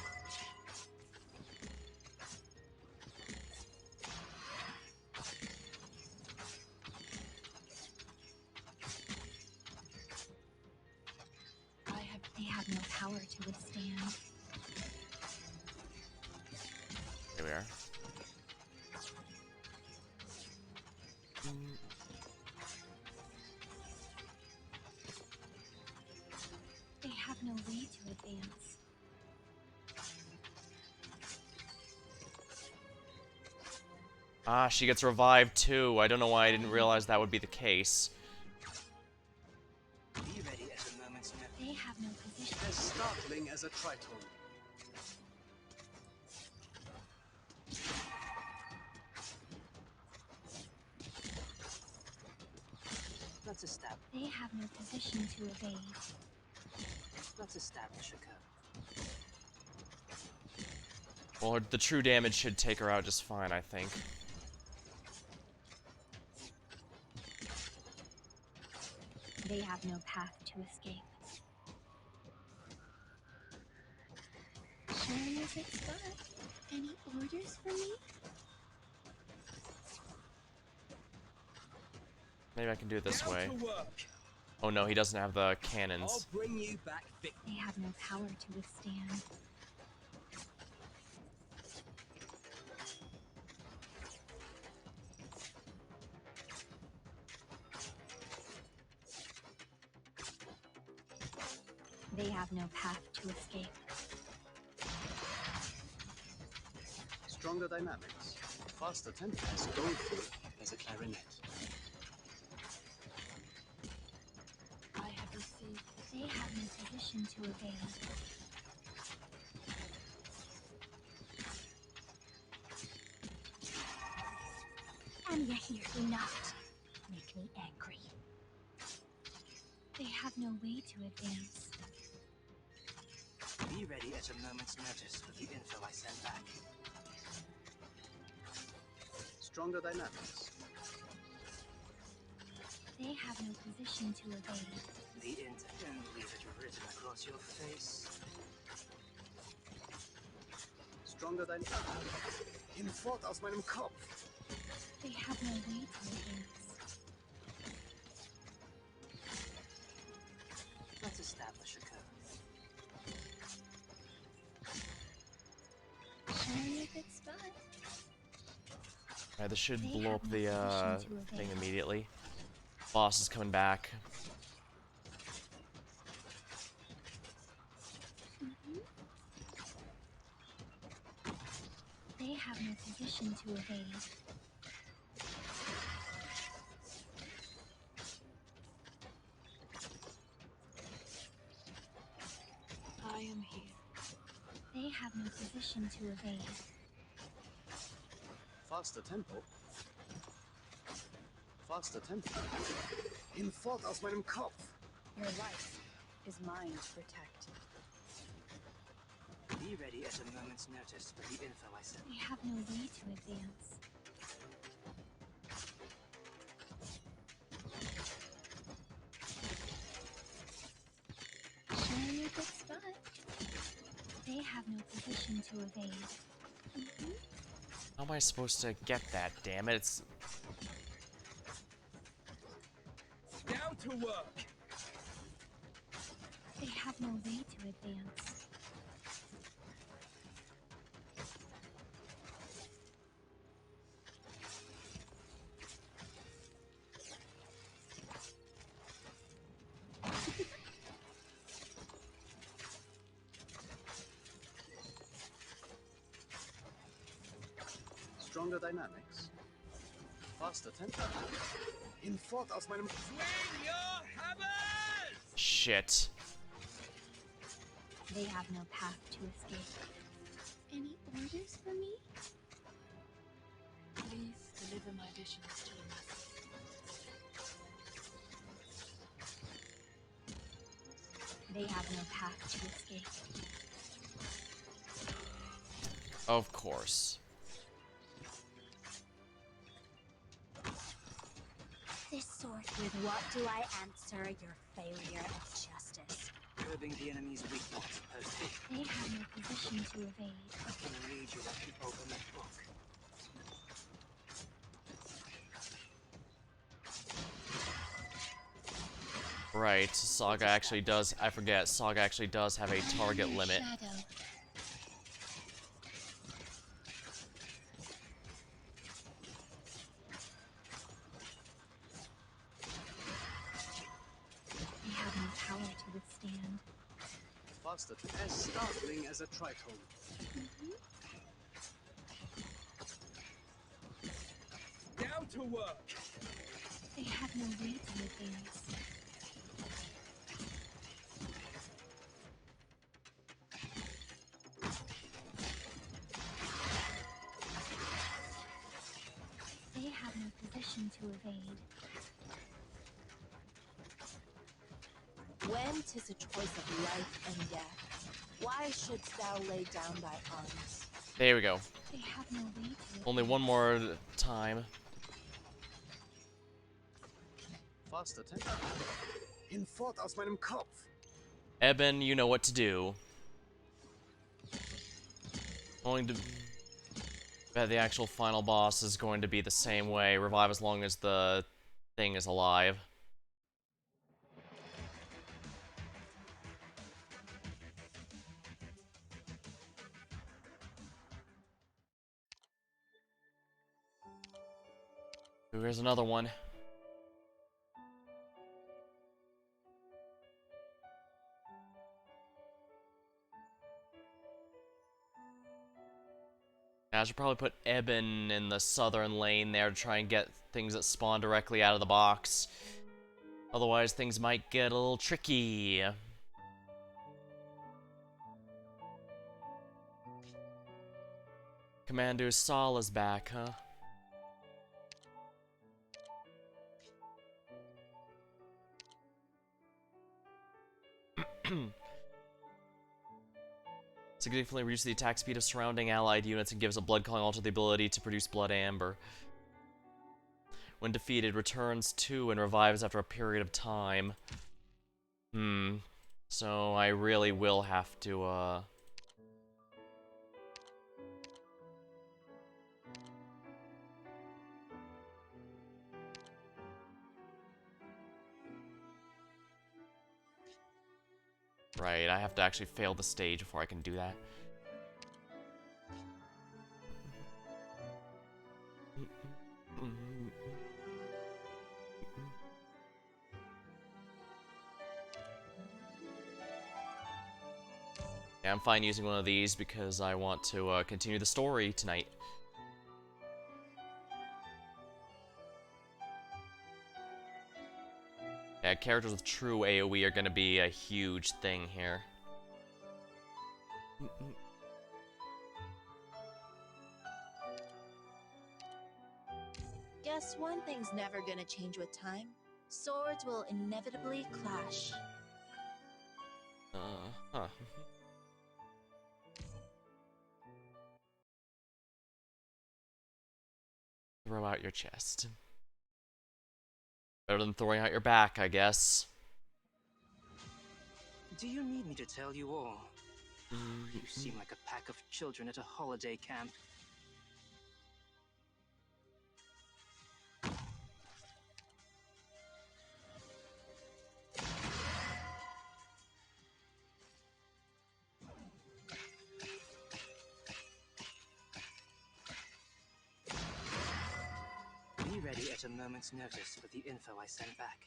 They have no power to withstand. Here we are. They have no way to advance. Ah, she gets revived too. I don't know why I didn't realize that would be the case. Are you ready at a moment's notice? They have no position. As startling as a tritone. Let's establish. They have no position to evade. Let's establish a code. Well, the true damage should take her out just fine, I think. They have no path to escape. Sure music's fun. Any orders for me? Maybe I can do it this Get way. out to work. Oh no, he doesn't have the I'll cannons. bring you back victim. They have no power to withstand. They have no path to escape. Stronger dynamics, Faster tempo as doleful as a clarinet. I have received. They have no position to evade. And yet here do not make me angry. They have no way to advance. Be ready at a moment's notice with the info I send back. Stronger dynamics. They have no position to evade. The int don't leave it written across your face. Stronger dynamics. Hinfort aus meinem Kopf. They have no way to advance. Let's establish a code. Show me a good spot. Alright, this should They blow have up no the position to thing evade. immediately. Boss is coming back. They have no position to evade. I am here. They have no position to evade. Faster tempo. Faster tempo. Hinfort aus meinem Kopf. Your life is mine to protect. Be ready at a moment's notice with the info I send. They have no way to advance. Show me a good spot. They have no position to evade. How am I supposed to get that? Damn it! It's Down to work. They have no way to advance. Stronger dynamics. Faster tempo. Hinfort aus meinem Swing your hammers! shit. They have no path to escape. Any orders for me? Please deliver my visions to us. They have no path to escape. Of course. This sword. With what do I answer your failure of justice? Curbing the enemy's weak points posted. They have no position to evade. I can read you like the ultimate book. Right, Saga actually does. I forget. Saga actually does have a target limit. Shadow. They have no power to withstand. faster tempo. As startling as a tritone. Down to work. They have no way to advance. They have no position to evade. When 'tis a choice of life and death, why shouldst thou lay down thy arms? There we go. They have no way to Only one more time. Faster tempo. Hinfort aus meinem Kopf. Eben, you know what to do. Going to bet the actual final boss is going to be the same way. Revive as long as the thing is alive. Here's another one. I should probably put Eben in the southern lane there to try and get things that spawn directly out of the box. Otherwise, things might get a little tricky. Commander Saul is back, huh? Significantly reduces the attack speed of surrounding allied units and gives a blood calling altar the ability to produce blood amber. When defeated, returns to and revives after a period of time. So I really will have to, Right, I have to actually fail the stage before I can do that. Yeah, I'm fine using one of these because I want to continue the story tonight. Yeah, characters with true AoE are going to be a huge thing here. Guess one thing's never gonna change with time. Swords will inevitably clash. Huh. Throw out your chest. Better than throwing out your back, I guess. Do you need me to tell you all? You seem like a pack of children at a holiday camp. Be ready at a moment's notice for the info I sent back.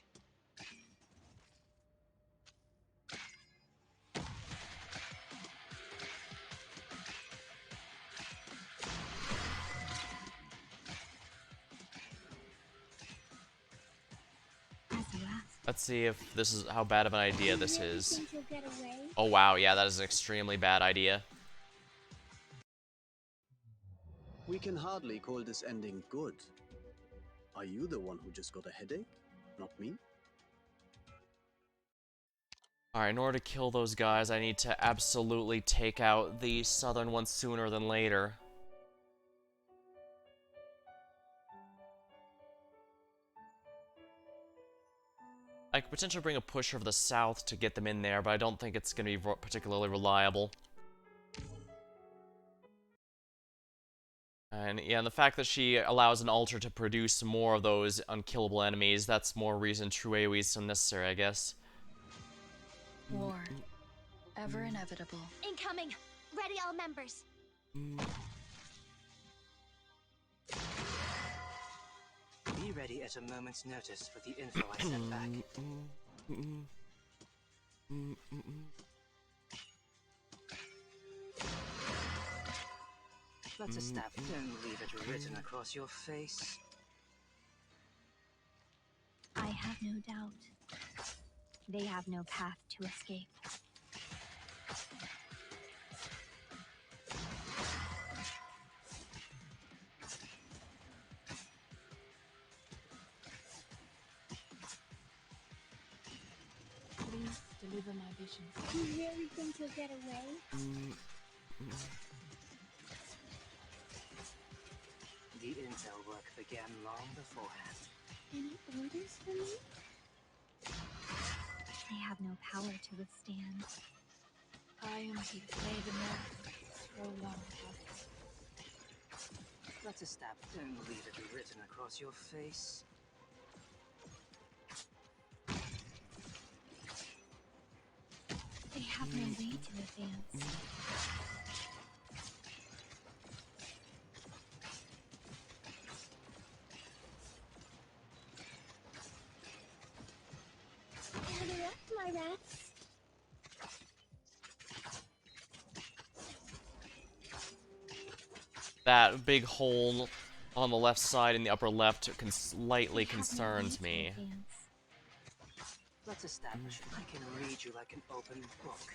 Let's see if this is how bad of an idea this is. Think you'll get away? Oh wow, yeah, that is an extremely bad idea. We can hardly call this ending good. Are you the one who just got a headache? Not me? Alright, in order to kill those guys, I need to absolutely take out the southern one sooner than later. I could potentially bring a pusher for the south to get them in there, but I don't think it's going to be particularly reliable. And yeah, and the fact that she allows an altar to produce more of those unkillable enemies, that's more reason true AoE is so necessary, I guess. War. Ever inevitable. Incoming! Ready all members! Be ready at a moment's notice for the info I sent back. Let's a stab. Don't leave it written across your face. I have no doubt. They have no path to escape. Please deliver my visions. You really think you'll get away? The intel work began long beforehand. Any orders for me? They have no power to withstand. I am he. May the north throw long paths. Let's a stab. Don't leave it written across your face. They have no way to advance. Gather up, my rats. That big hole on the left side in the upper left slightly They have no concerns way to me. advance. Let's establish I can read you like an open book.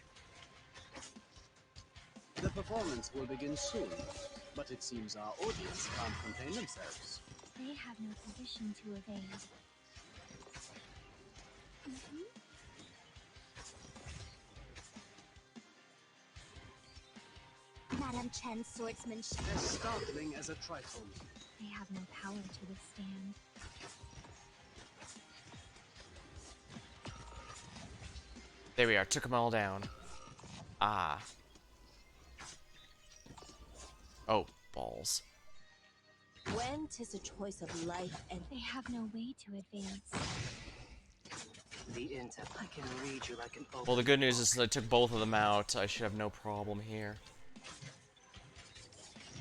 The performance will begin soon, but it seems our audience can't contain themselves. They have no position to evade. Madame Chen's swordsmanship. As startling as a trifle. They have no power to withstand. There we are, took them all down. Ah. Oh, balls. When 'tis a choice of life and They have no way to advance. The intel. I can read you like an open Well, the good news is that I took both of them out. I should have no problem here.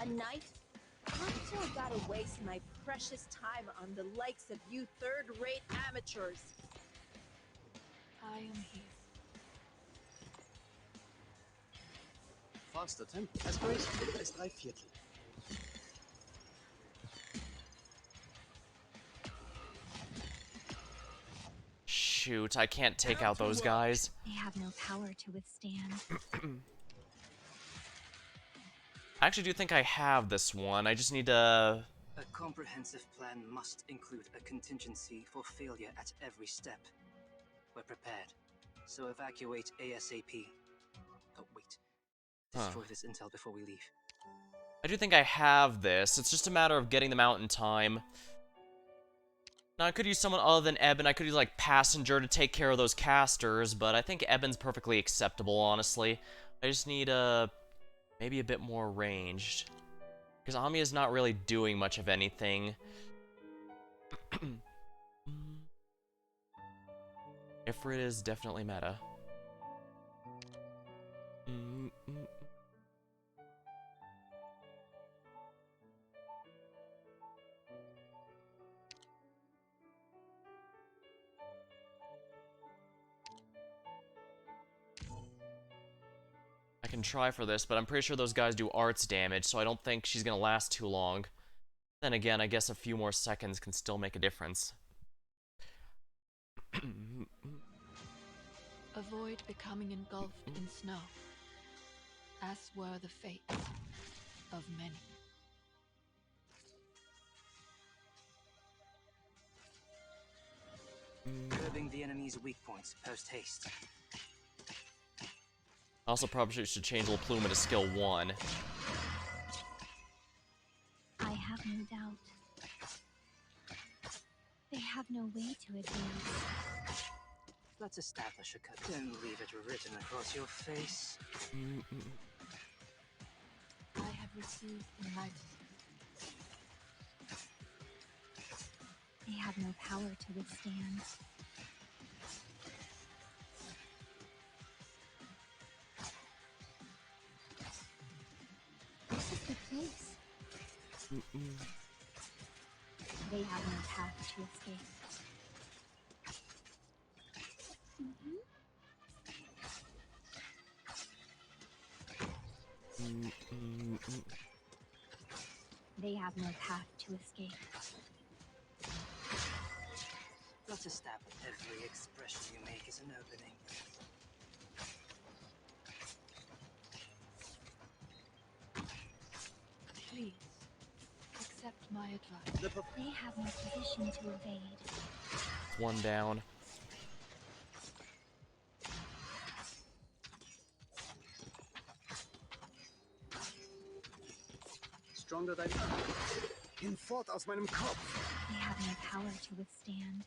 a knight? Until I gotta waste my precious time on the likes of you third-rate amateurs. I am here. Faster tempo. As graceful as drei Viertel. Shoot, I can't take out those guys. They have no power to withstand. I actually do think I have this one. I just need to... A comprehensive plan must include a contingency for failure at every step. We're prepared, so evacuate ASAP. Oh, wait. Destroy this intel before we leave. I do think I have this. It's just a matter of getting them out in time. Now, I could use someone other than Eben. I could use, like, Passenger to take care of those casters, but I think Eben's perfectly acceptable, honestly. I just need, maybe a bit more ranged. Because Amiya's not really doing much of anything. Ifrit is definitely meta. I can try for this, but I'm pretty sure those guys do arts damage, so I don't think she's gonna last too long. Then again, I guess a few more seconds can still make a difference. Avoid becoming engulfed in snow, as were the fates of many. Curbing the enemy's weak points, post haste. Also, probably should change Pluma to skill 1. I have no doubt. They have no way to advance. Let's establish a cut. Don't leave it written across your face. I have received enlightenment. They have no power to withstand. This is the place. They have no path to escape. They have no path to escape. Let's establish every expression you make is an opening. Please, accept my advice. They have no position to evade. One down. Stronger than hinfort aus meinem Kopf. They have no power to withstand.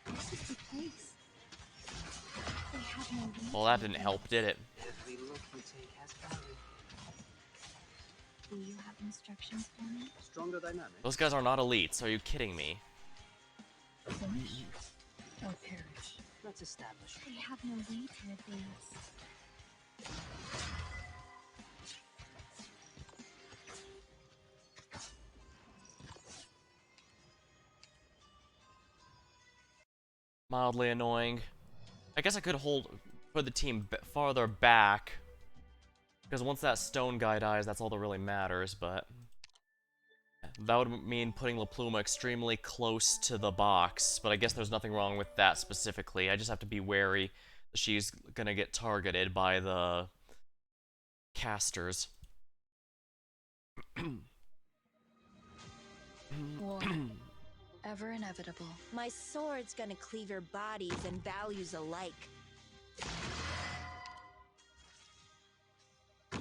This is the place. They have no way. Well, that didn't help, did it? Every look you take has value. Do you have instructions for me? Stronger dynamic. Those guys are not elites. Are you kidding me? Finish or perish. Let's establish. They have no way to advance. Mildly annoying. I guess I could put the team farther back, because once that stone guy dies, that's all that really matters, but that would mean putting La Pluma extremely close to the box, but I guess there's nothing wrong with that specifically. I just have to be wary that she's gonna get targeted by the casters. War. Ever inevitable. My sword's gonna cleave your bodies and values alike.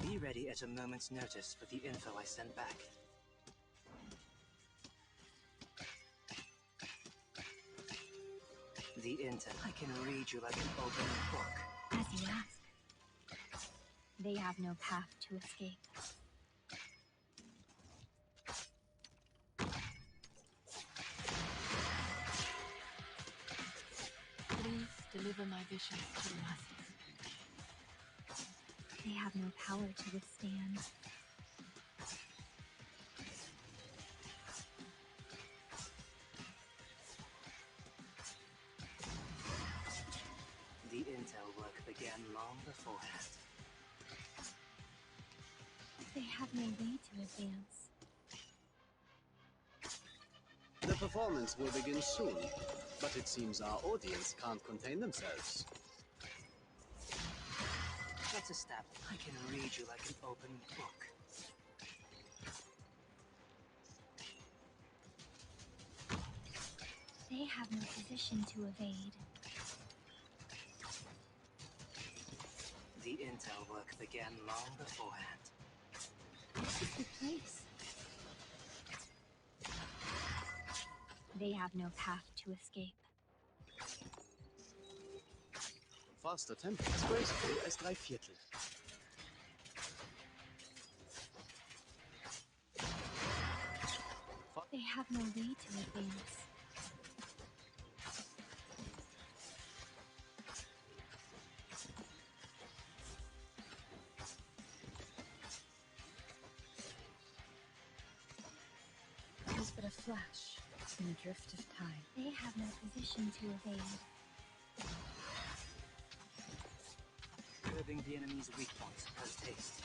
Be ready at a moment's notice for the info I sent back. The intel. I can read you like an open book. As you ask. They have no path to escape. Please deliver my visions to the masses. They have no power to withstand. The intel work began long beforehand. They have no way to advance. The performance will begin soon, but it seems our audience can't contain themselves. Let's establish. I can read you like an open book. They have no position to evade. The intel work began long beforehand. This is the place. They have no path to escape. Faster tempo as graceful as 3/4. They have no way to advance. It is but a flash in a drift of time. They have no position to evade. Curbing the enemy's weak points post haste.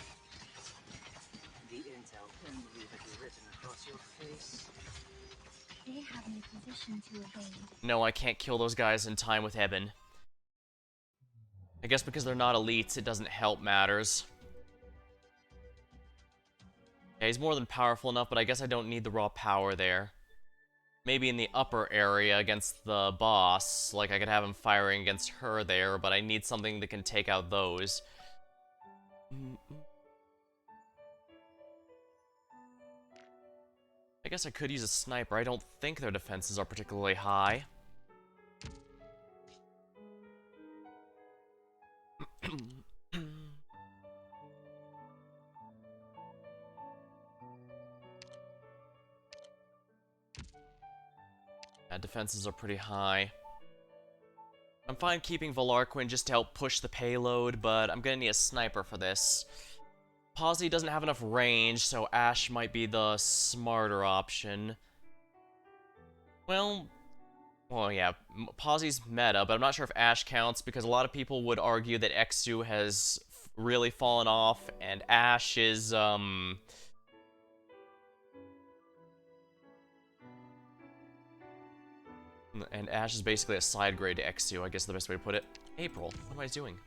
The intel can leave it written across your face. They have no position to evade. No, I can't kill those guys in time with Eben. I guess because they're not elites, it doesn't help matters. Yeah, he's more than powerful enough, but I guess I don't need the raw power there. Maybe in the upper area against the boss, like I could have him firing against her there, but I need something that can take out those. I guess I could use a sniper. I don't think their defenses are particularly high. Yeah, defenses are pretty high. I'm fine keeping Valarquin just to help push the payload, but I'm gonna need a sniper for this. Posy doesn't have enough range, so Ash might be the smarter option. Well, yeah, Posy's meta, but I'm not sure if Ash counts, because a lot of people would argue that Exu has really fallen off, and Ash is, and Ash is basically a side grade to Exu, I guess is the best way to put it. April, what am I doing?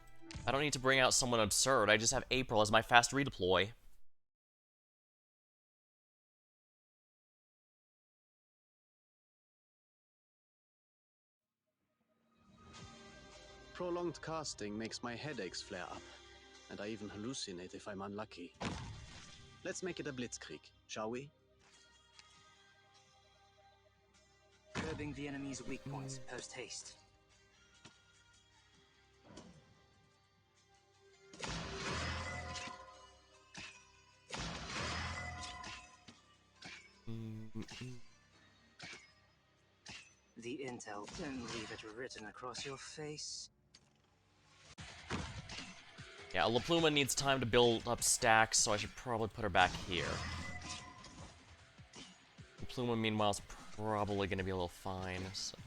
I don't need to bring out someone absurd, I just have April as my fast redeploy. Prolonged casting makes my headaches flare up, and I even hallucinate if I'm unlucky. Let's make it a blitzkrieg, shall we? Curbing the enemy's weak points post haste. The intel can leave it written across your face. Yeah, La Pluma needs time to build up stacks, so I should probably put her back here. La Pluma, meanwhile, is probably going to be a little fine. So.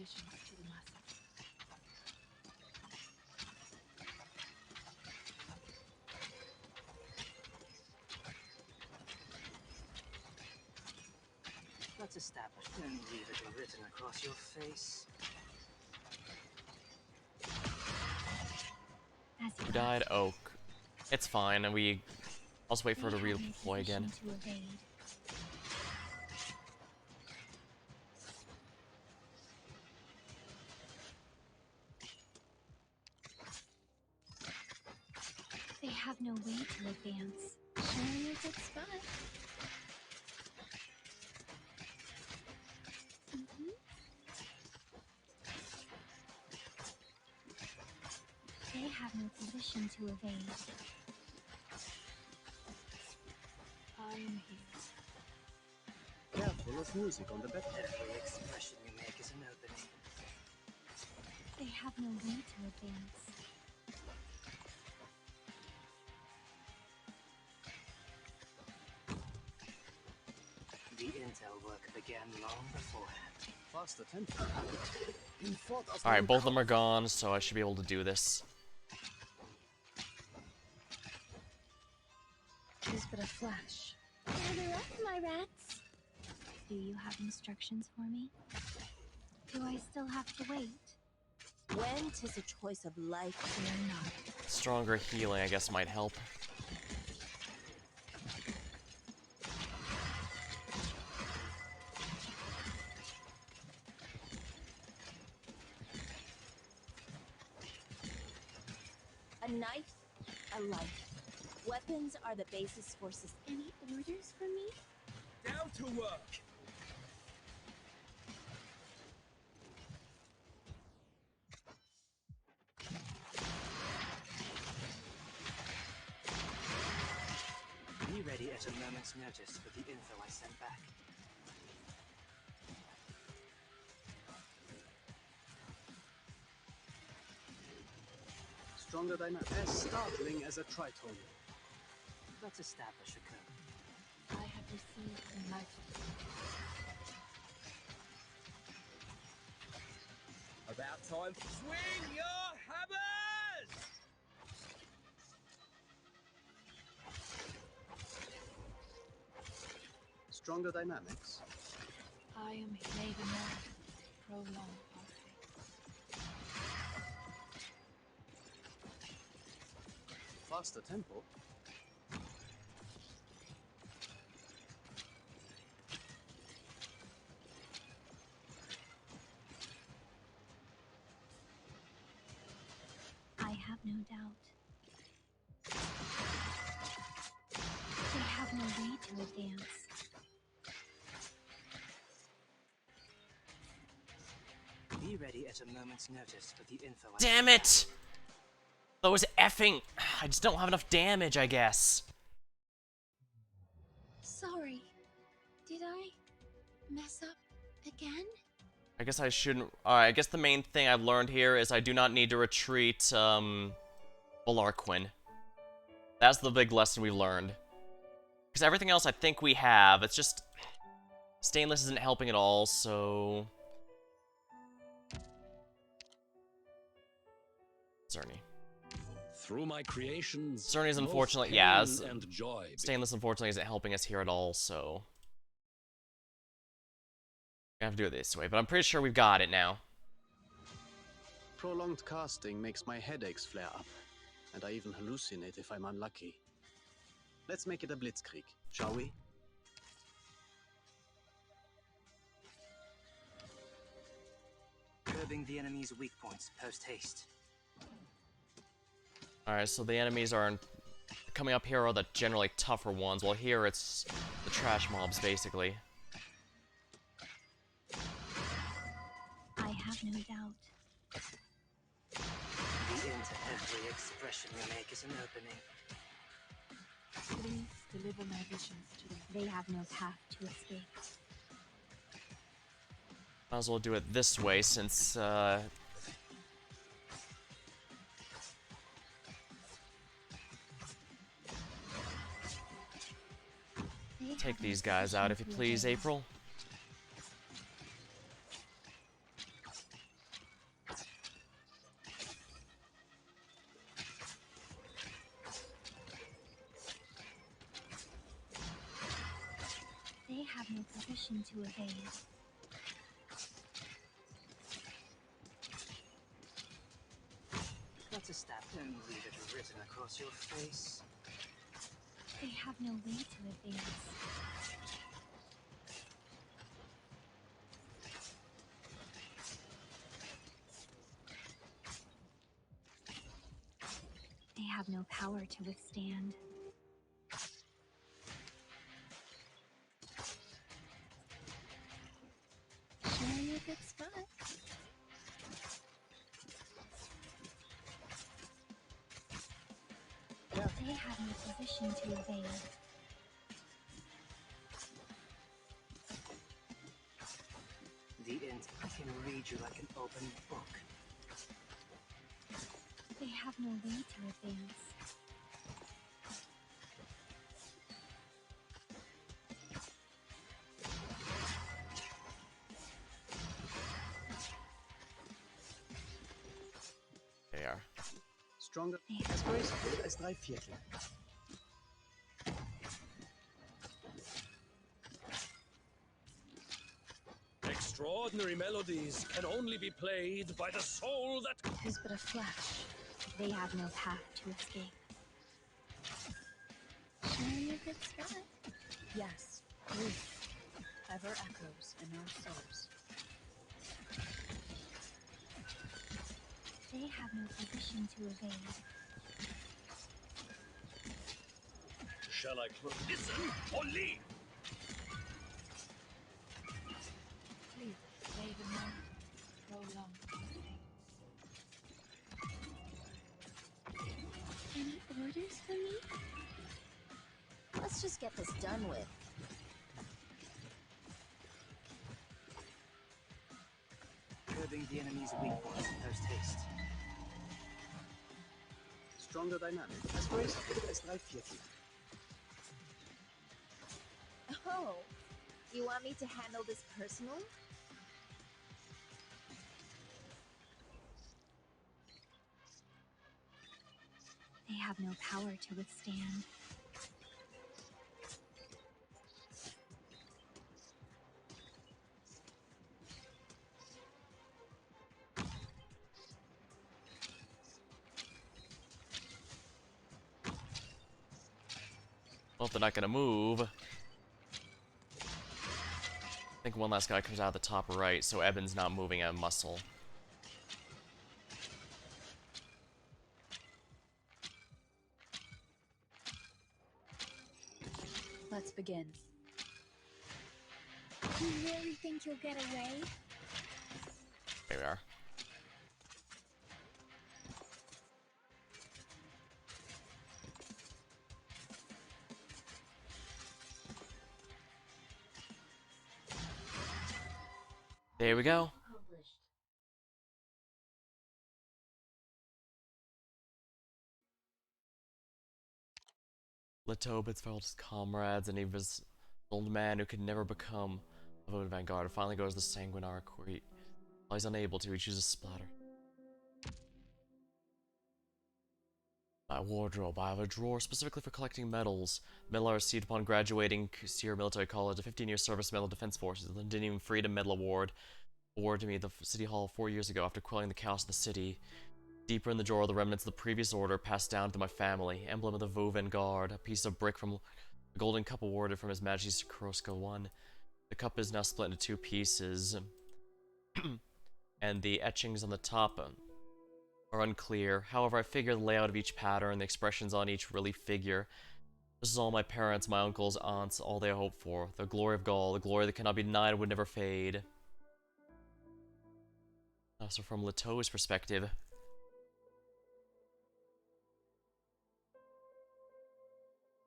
visions to the masses. Let's establish and leave it written across your face. As you Who died? Oak. It's fine, and I'll just wait for her to They have no redeploy again. position to evade. They have no way to advance. Showing a good spot. They have no position to evade. I am here. Careful of music on the bed. Every expression you make is an opening. They have no way to advance. The intel work began long beforehand. Faster tempo. In fought us Alright, both of them are gone, so I should be able to do this. Tis but a flash. Gather up, my rats. Do you have instructions for me? Do I still have to wait? When 'tis a choice of life or not. Stronger healing, I guess, might help. A knife, a life. Weapons are the basis for Any orders for me? Down to work. Be ready at a moment's notice with the info I sent back. Stronger than as startling as a tritone. Let's establish a code. I have received enlightenment. About time. Swing your hammers! Stronger dynamics. I am here. May the night prolong our fate. Faster tempo. I have no doubt. They have no way to advance. Be ready at a moment's notice with the info I Damn sent it! Those effing... I just don't have enough damage, I guess. Sorry. Did I mess up again? I guess I shouldn't... Alright, I guess the main thing I've learned here is I do not need to retreat, Valarquin. That's the big lesson we've learned. Because everything else I think we have, it's just... Stainless isn't helping at all, so... Cerny. Through my creations, Cerny's both unfortunately... pain Yeah, and joy. Stainless unfortunately isn't helping us here at all, so... I have to do it this way, but I'm pretty sure we've got it now. Prolonged casting makes my headaches flare up, and I even hallucinate if I'm unlucky. Let's make it a blitzkrieg, shall we? Curbing the enemy's weak points post-haste. Alright, so the enemies are coming up here are the generally tougher ones, while here it's the trash mobs, basically. I have no doubt. The into every expression you make is an opening. Please deliver my visions to them. They have no path to escape. Might as well do it this way, since, take these guys out, if you please, April. have no position to evade. Got to stop and leave it written across your face. They have no way to advance. They have no power to withstand. Sure, you a good spot. They have no position to evade. The end. I can read you like an open book. They have no way to advance. They are. Stronger as graceful as 3/4. Extraordinary melodies can only be played by the soul that... Is but a flash. They have no path to escape. Sure, you a good spot. Yes, grief ever echoes in our souls. They have no position to evade. Shall I listen or leave? Please, save a moment. Prolong. Any orders for me? Let's just get this done with. Curbing the enemy's weak points post haste. Stronger dynamic as graceful as 3/4. Oh, you want me to handle this personally? They have no power to withstand. Well, if they're not gonna move. I think one last guy comes out of the top right, so Eben's not moving a muscle. Let's begin. You really think you'll get away? There we are. There we go. Leto bids farewell to his comrades, and he was an old man who could never become a voted vanguard. Finally goes to the Sanguine Arc, where while he's unable to, he chooses Splatter. My wardrobe. I have a drawer specifically for collecting medals. Medal I received upon graduating Sierra Military College, a 15-year service medal Defense Forces, the Londinium Freedom Medal Award, awarded to me at the City Hall 4 years ago after quelling the chaos in the city. Deeper in the drawer, the remnants of the previous order passed down to my family. Emblem of the Voven Guard, a piece of brick from a golden cup awarded from His Majesty Kurosco I. The cup is now split into 2 pieces, and the etchings on the top are unclear. However, I figure the layout of each pattern, the expressions on each relief figure. This is all my parents, my uncles, aunts, all they hope for. The glory of Gaul, the glory that cannot be denied and would never fade. So from Leto's perspective,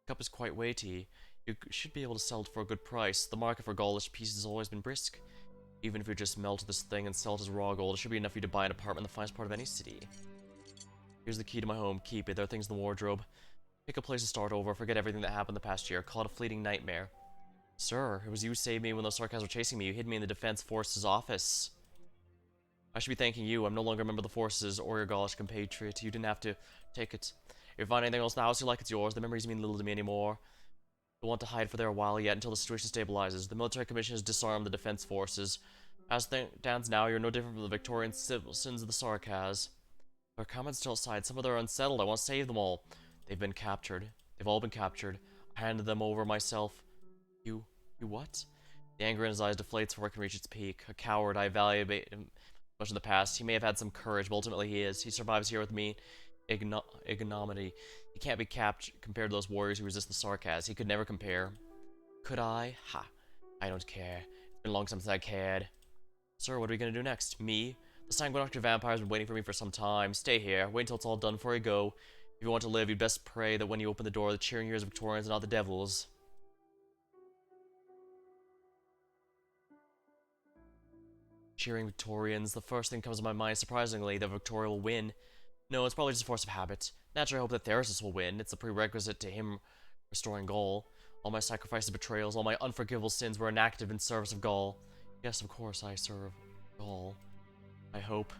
cup is quite weighty. You should be able to sell it for a good price. The market for Gaulish pieces has always been brisk. Even if you just melt this thing and sell it as raw gold, it should be enough for you to buy an apartment in the finest part of any city. Here's the key to my home. Keep it. There are things in the wardrobe. Pick a place to start over. Forget everything that happened the past year. Call it a fleeting nightmare. Sir, it was you who saved me when those sarcasms were chasing me. You hid me in the Defense Forces office. I should be thanking you. I'm no longer a member of the forces or your Gaulish compatriot. You didn't have to take it. If you find anything else in the house you like, it's yours. The memories mean little to me anymore. They'll want to hide for there a while yet until the situation stabilizes. The military commission has disarmed the defense forces. As things stands now, you're no different from the Victorian citizens of the Sarkaz. There are comrades still outside. Some of them are unsettled. I want to save them all. They've been captured. They've all been captured. I handed them over myself. You what? The anger in his eyes deflates before it can reach its peak. A coward, I evaluate him much in the past. He may have had some courage, but ultimately he is. He survives here with me. Ignominy. He can't be compared to those warriors who resist the Sarkaz. He could never compare. Could I? Ha. I don't care. It's been long since I cared. Sir, what are we gonna do next? Me? The sanguinary vampire has been waiting for me for some time. Stay here. Wait until it's all done before you go. If you want to live, you'd best pray that when you open the door, the cheering ears of Victorians and not the devils. Cheering Victorians. The first thing comes to my mind, surprisingly, that Victoria will win. No, it's probably just a force of habit. Naturally, I hope that Therasis will win. It's a prerequisite to him restoring Gaul. All my sacrifices, betrayals, all my unforgivable sins were enacted in service of Gaul. Yes, of course, I serve Gaul. I hope.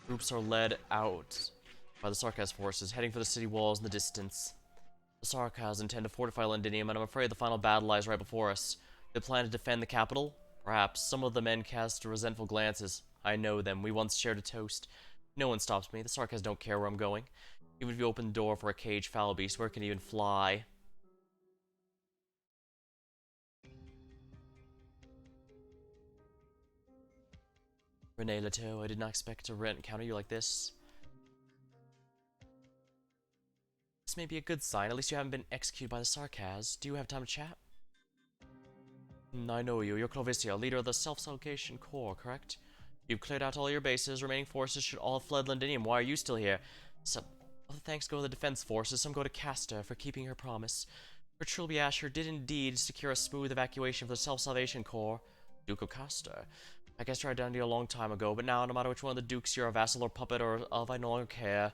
Groups are led out by the Sarkaz forces, heading for the city walls in the distance. The Sarkaz intend to fortify Londinium, and I'm afraid the final battle lies right before us. They plan to defend the capital? Perhaps. Some of the men cast resentful glances. I know them. We once shared a toast. No one stops me. The Sarkaz don't care where I'm going. Even if you open the door for a caged foul beast, where it can even fly. Renee Leteau, I did not expect to encounter you like this. This may be a good sign. At least you haven't been executed by the Sarkaz. Do you have time to chat? I know you. You're Clovicia, leader of the Self-Salvation Corps, correct? You've cleared out all your bases. Remaining forces should all have fled Londinium. Why are you still here? Some other thanks go to the defense forces. Some go to Casta for keeping her promise. For Trilby Asher did indeed secure a smooth evacuation for the Self-Salvation Corps. Duke of Casta. I guess your identity a long time ago, but now, no matter which one of the dukes you're a vassal or puppet or of, I no longer care.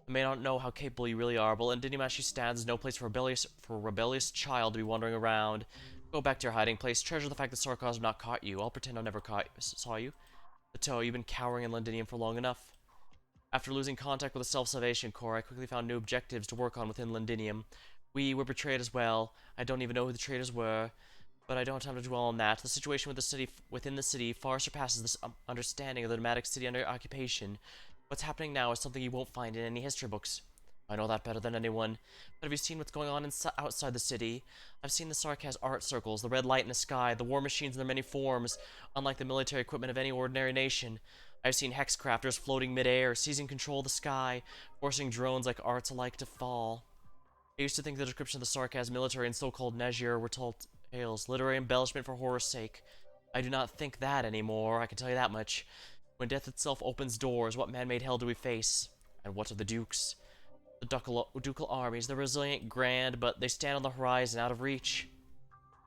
I may not know how capable you really are, but Londinium as she stands is no place for a rebellious child to be wandering around. Go back to your hiding place. Treasure the fact that Sarkaz have not caught you. I'll pretend I never saw you. Leteau, you've been cowering in Londinium for long enough. After losing contact with the Self-Salvation Corps, I quickly found new objectives to work on within Londinium. We were betrayed as well. I don't even know who the traitors were, but I don't have time to dwell on that. The situation within the city far surpasses this understanding of the nomadic city under occupation. What's happening now is something you won't find in any history books. I know that better than anyone. But have you seen what's going on outside the city? I've seen the Sarkaz art circles, the red light in the sky, the war machines in their many forms, unlike the military equipment of any ordinary nation. I've seen hexcrafters floating mid-air, seizing control of the sky, forcing drones like arts alike to fall. I used to think the description of the Sarkaz military and so-called Najir were told tales, literary embellishment for horror's sake. I do not think that anymore, I can tell you that much. When death itself opens doors, what man-made hell do we face? And what of the dukes? The ducal armies, they're resilient, grand, but they stand on the horizon, out of reach.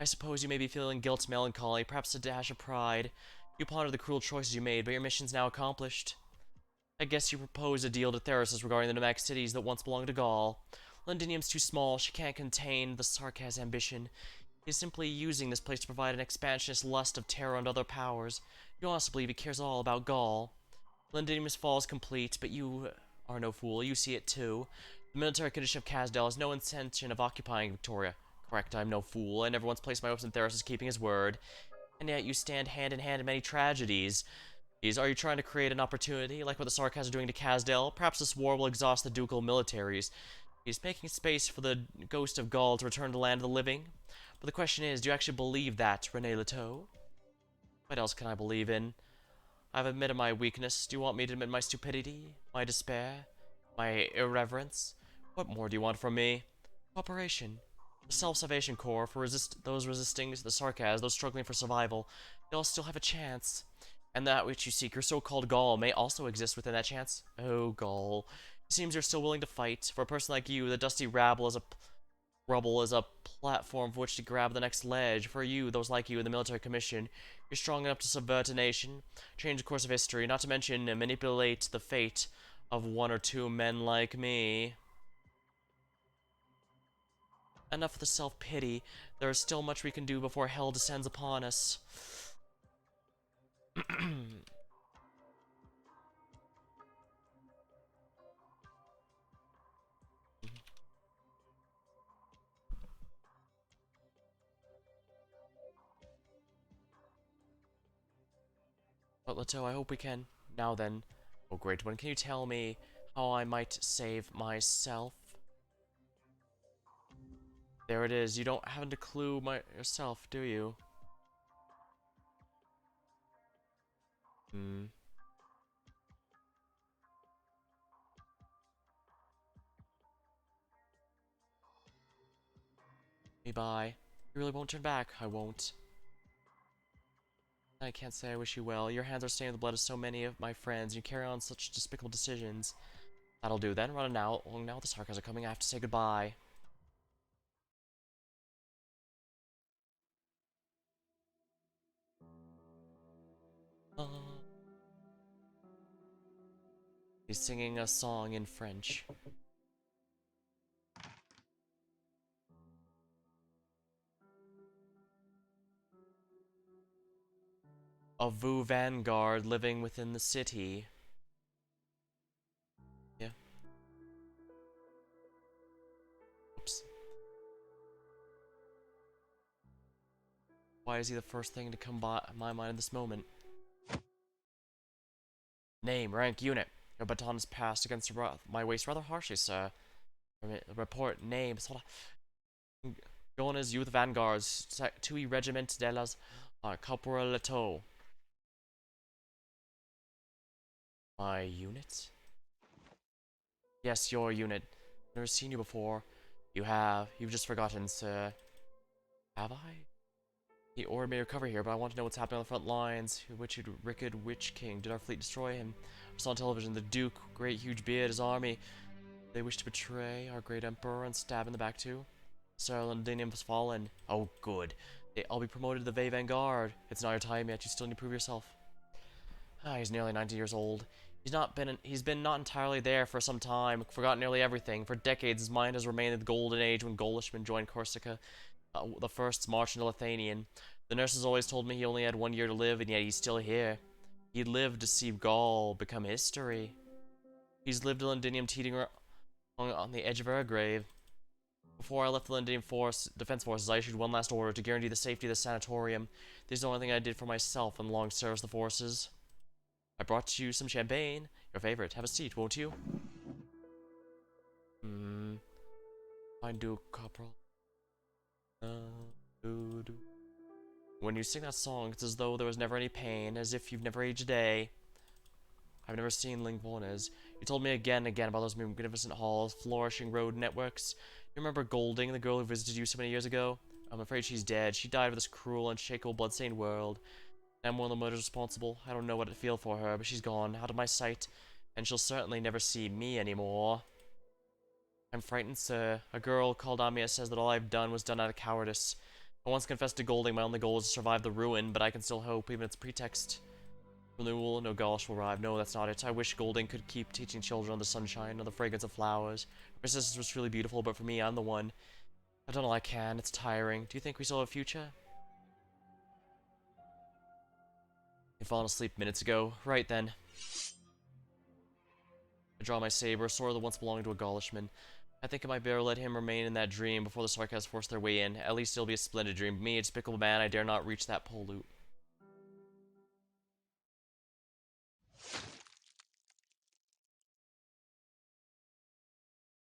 I suppose you may be feeling guilt, melancholy, perhaps a dash of pride. You ponder the cruel choices you made, but your mission's now accomplished. I guess you proposed a deal to Therasis regarding the nomadic cities that once belonged to Gaul. Londinium's too small, she can't contain the Sarkaz ambition. He's simply using this place to provide an expansionist lust of terror and other powers. You honestly believe he cares all about Gaul. Londinium's fall is complete, but you are no fool. You see it too. The military condition of Casdell has no intention of occupying Victoria. Correct, I'm no fool. I never once placed my hopes in Therasis keeping his word. And yet you stand hand in hand in many tragedies. Are you trying to create an opportunity, like what the Sarkaz are doing to Casdell? Perhaps this war will exhaust the ducal militaries. He's making space for the ghost of Gaul to return to the land of the living. But the question is, do you actually believe that, Renee Leteau? What else can I believe in? I've admitted my weakness. Do you want me to admit my stupidity? My despair? My irreverence? What more do you want from me? Cooperation. The Self-Salvation Corps, for those resisting the Sarkaz, those struggling for survival, they'll still have a chance. And that which you seek, your so-called Gaul, may also exist within that chance. Oh, Gaul. It seems you're still willing to fight. For a person like you, the dusty rubble is a platform for which to grab the next ledge. For you, those like you in the military commission, you're strong enough to subvert a nation, change the course of history, not to mention manipulate the fate of one or two men like me. Enough of the self-pity. There is still much we can do before hell descends upon us. But Leto, I hope we can. Now then, oh great one, can you tell me how I might save myself? There it is. You don't haven't a clue yourself, do you? Hmm. Hey, bye. You really won't turn back? I won't. I can't say I wish you well. Your hands are stained with the blood of so many of my friends, and you carry on such despicable decisions. That'll do then. Run now. Well, now the Sarkas are coming. I have to say goodbye. He's singing a song in French. A Vu vanguard living within the city. Yeah. Oops. Why is he the first thing to come by my mind at this moment? Name, rank, unit. Your baton is passed against my waist rather harshly, sir. Report, name, Jonas Youth Vanguards, Tui Regiment de las Corporal Leto. My unit? Yes, your unit. Never seen you before. You have. You've just forgotten, sir. Have I? He ordered me to recover here, but I want to know what's happening on the front lines. Wicked Witch King. Did our fleet destroy him? I saw on television the Duke, great huge beard, his army. They wish to betray our great emperor and stab in the back too. Sir Londinium has fallen. Oh, good. I'll be promoted to the Vey Vanguard. It's not your time yet. You still need to prove yourself. He's nearly 90 years old. He's been not entirely there for some time, forgotten nearly everything. For decades, his mind has remained in the golden age when Golishman joined Corsica, the first march into Lithanian. The nurses always told me he only had 1 year to live, and yet he's still here. He lived to see Gaul become history. He's lived in Londinium teetering on the edge of her grave. Before I left the Londinium Defense Forces, I issued one last order to guarantee the safety of the sanatorium. This is the only thing I did for myself in long service of the forces. I brought you some champagne. Your favorite. Have a seat, won't you? Fine, do, Corporal. When you sing that song, it's as though there was never any pain, as if you've never aged a day. I've never seen Lingvones. You told me again and again about those magnificent halls, flourishing road networks. You remember Golding, the girl who visited you so many years ago? I'm afraid she's dead. She died of this cruel, unshakable, bloodstained world. I'm one of the murders responsible. I don't know what to feel for her, but she's gone, out of my sight, and she'll certainly never see me anymore. I'm frightened, sir. A girl called Amia says that all I've done was done out of cowardice. I once confessed to Golding my only goal is to survive the ruin, but I can still hope, even if it's a pretext. Renewal, no Gaulish will arrive. No, that's not it. I wish Golding could keep teaching children on the sunshine, on the fragrance of flowers. Her sister was really beautiful, but for me, I'm the one. I've done all I can. It's tiring. Do you think we still have a future? I'd fallen asleep minutes ago. Right then. I draw my saber, sword that once belonged to a Gaulishman. I think I might better let him remain in that dream before the Sarkas force their way in. At least it'll be a splendid dream. Me, a despicable man, I dare not reach that pole loop.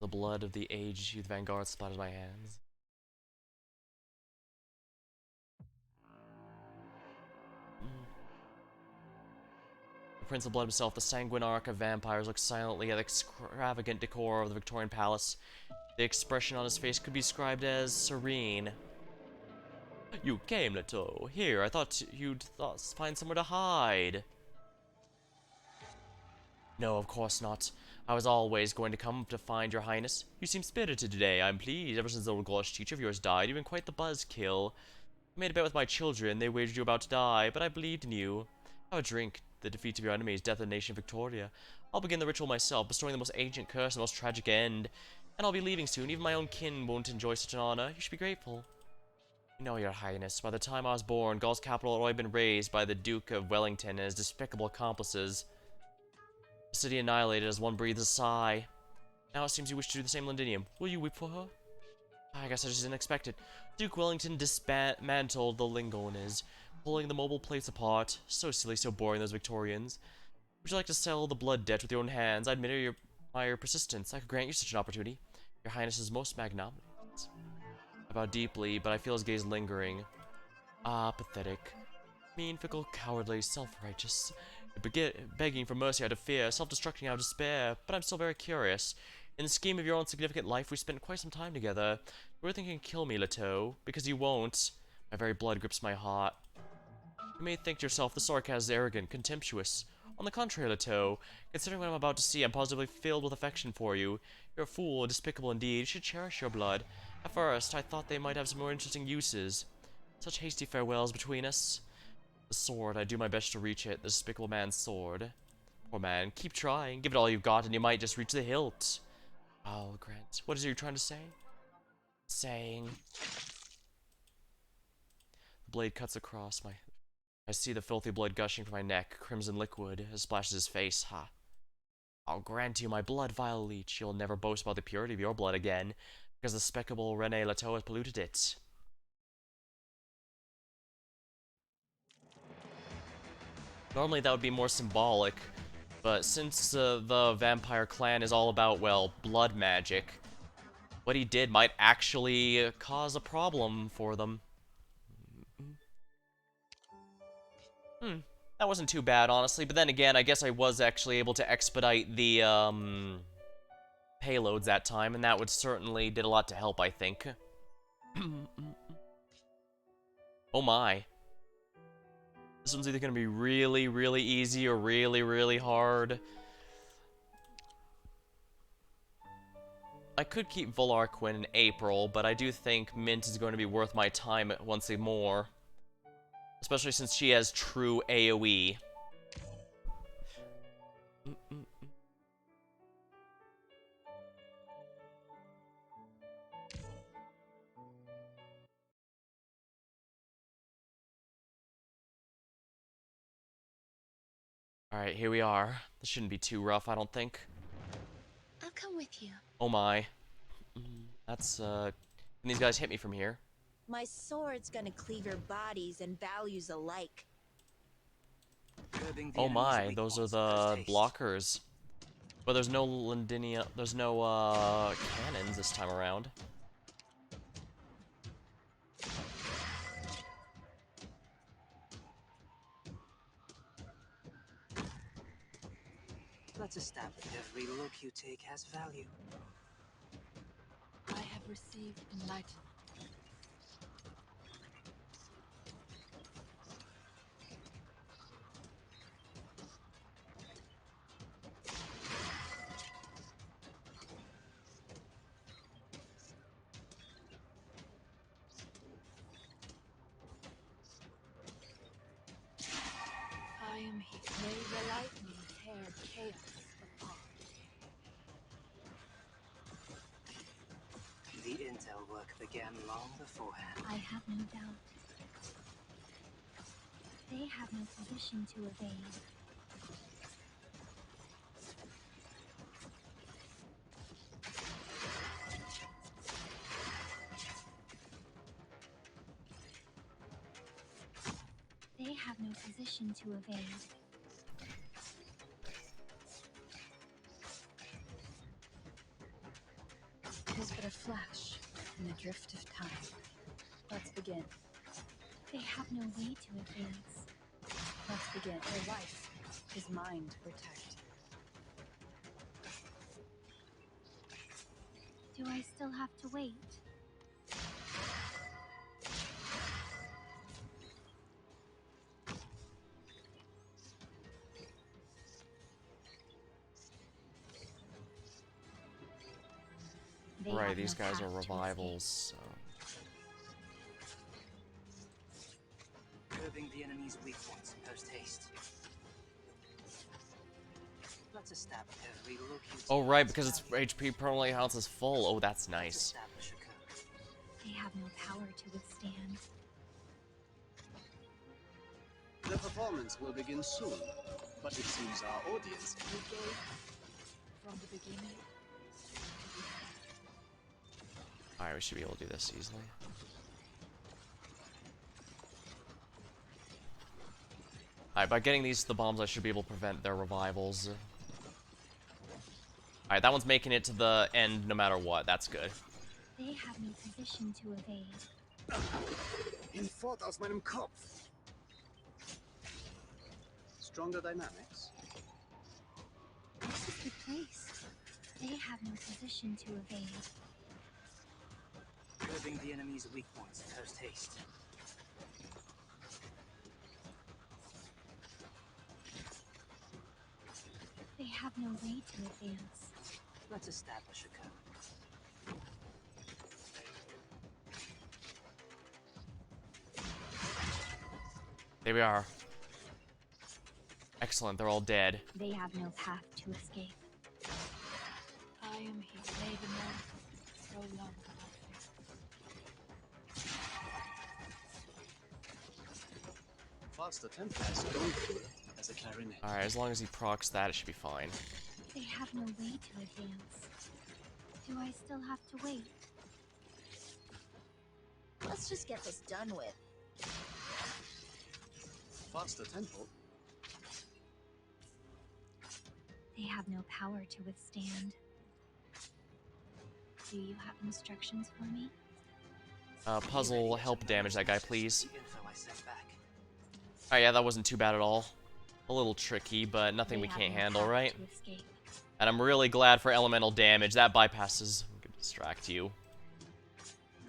The blood of the aged youth vanguard splattered my hands. The Prince of Blood himself, the sanguine arc of vampires, looked silently at the extravagant decor of the Victorian palace. The expression on his face could be described as serene. You came, Leto. Here, I thought you'd find somewhere to hide. No, of course not. I was always going to come to find your highness. You seem spirited today, I'm pleased. Ever since the old Gaulish teacher of yours died, you've been quite the buzzkill. I made a bet with my children, they wagered you about to die, but I believed in you. Have a drink. The defeat of your enemies, death of the nation Victoria. I'll begin the ritual myself, bestowing the most ancient curse and the most tragic end. And I'll be leaving soon. Even my own kin won't enjoy such an honor. You should be grateful. You know, your highness, by the time I was born, Gaul's capital had already been razed by the Duke of Wellington and his despicable accomplices. The city annihilated as one breathes a sigh. Now it seems you wish to do the same, Londinium. Will you weep for her? I guess I just didn't expect it. Duke Wellington dismantled the Lingones. pulling the mobile plates apart. So silly, so boring, those Victorians. Would you like to settle the blood debt with your own hands? I admire your persistence. I could grant you such an opportunity. Your Highness is most magnanimous. I bow deeply, but I feel his gaze lingering. Ah, pathetic. Mean, fickle, cowardly, self-righteous. Begging for mercy out of fear, self-destructing out of despair. But I'm still very curious. In the scheme of your own significant life, we spent quite some time together. You really think you can kill me, Leto? Because you won't. My very blood grips my heart. You may think to yourself the Soraka is arrogant, contemptuous. On the contrary, Leto, considering what I'm about to see, I'm positively filled with affection for you. You're a fool, despicable indeed. You should cherish your blood. At first, I thought they might have some more interesting uses. Such hasty farewells between us. The sword, I do my best to reach it. The despicable man's sword. Poor man, keep trying. Give it all you've got, and you might just reach the hilt. Oh, Grant, what is it you're trying to say? Saying. The blade cuts across my... I see the filthy blood gushing from my neck, crimson liquid, as splashes his face. Ha. I'll grant you my blood, vile leech. You'll never boast about the purity of your blood again, because the despicable Rene Leto has polluted it. Normally that would be more symbolic, but since the vampire clan is all about, well, blood magic, what he did might actually cause a problem for them. That wasn't too bad, honestly, but then again, I guess I was actually able to expedite the, payloads that time, and that would certainly did a lot to help, I think. Oh my. This one's either gonna be really, really easy or really, really hard. I could keep Volarquin in April, but I do think Mint is going to be worth my time once more. Especially since she has true AoE. Alright, here we are. This shouldn't be too rough, I don't think. I'll come with you. Oh my. That's, Can these guys hit me from here? My sword's gonna cleave your bodies and values alike. Curbing the Oh enemy's my, weak those are points the first haste. blockers. But there's no Lindinia, there's no, cannons this time around. Let's establish every look you take has value. I have received enlightenment. I am here. May the lightning tear chaos apart. The intel work began long beforehand. I have no doubt. They have no position to evade. They have no position to evade. It is but a flash in the drift of time. Let's begin. They have no way to advance. Let's begin. Your life is mine to protect. Do I still have to wait? They Right, have these no guys are path to escape. revivals, so... Curbing the enemy's weak points post haste. Let's establish every look you take. Oh right, has because its value. HP permanently counts as full. Oh, that's Let's nice. establish a curve. They have no power to withstand. The performance will begin soon, but it seems our audience... We gave from the beginning. Alright, we should be able to do this easily. Alright, by getting these to the bombs, I should be able to prevent their revivals. Alright, that one's making it to the end no matter what. That's good. They have no position to evade. Hinfort aus meinem Kopf. Stronger dynamics. This is the place. They have no position to evade. Curbing the enemy's weak points post haste. They have no way to advance. Let's establish a code. There we are. Excellent, they're all dead. They have no path to escape. I am here. Lay the north. So long. Faster tempo is good as a clarinet. Alright, as long as he procs that, it should be fine. They have no way to advance. Do I still have to wait? Let's just get this done with. Faster tempo. They have no power to withstand. Do you have instructions for me? Puzzle, help damage that guy, please. The info I sent back. Oh yeah, that wasn't too bad at all. A little tricky, but nothing They we have can't no handle, path right? to escape. And I'm really glad for elemental damage. That bypasses... I'm gonna distract you.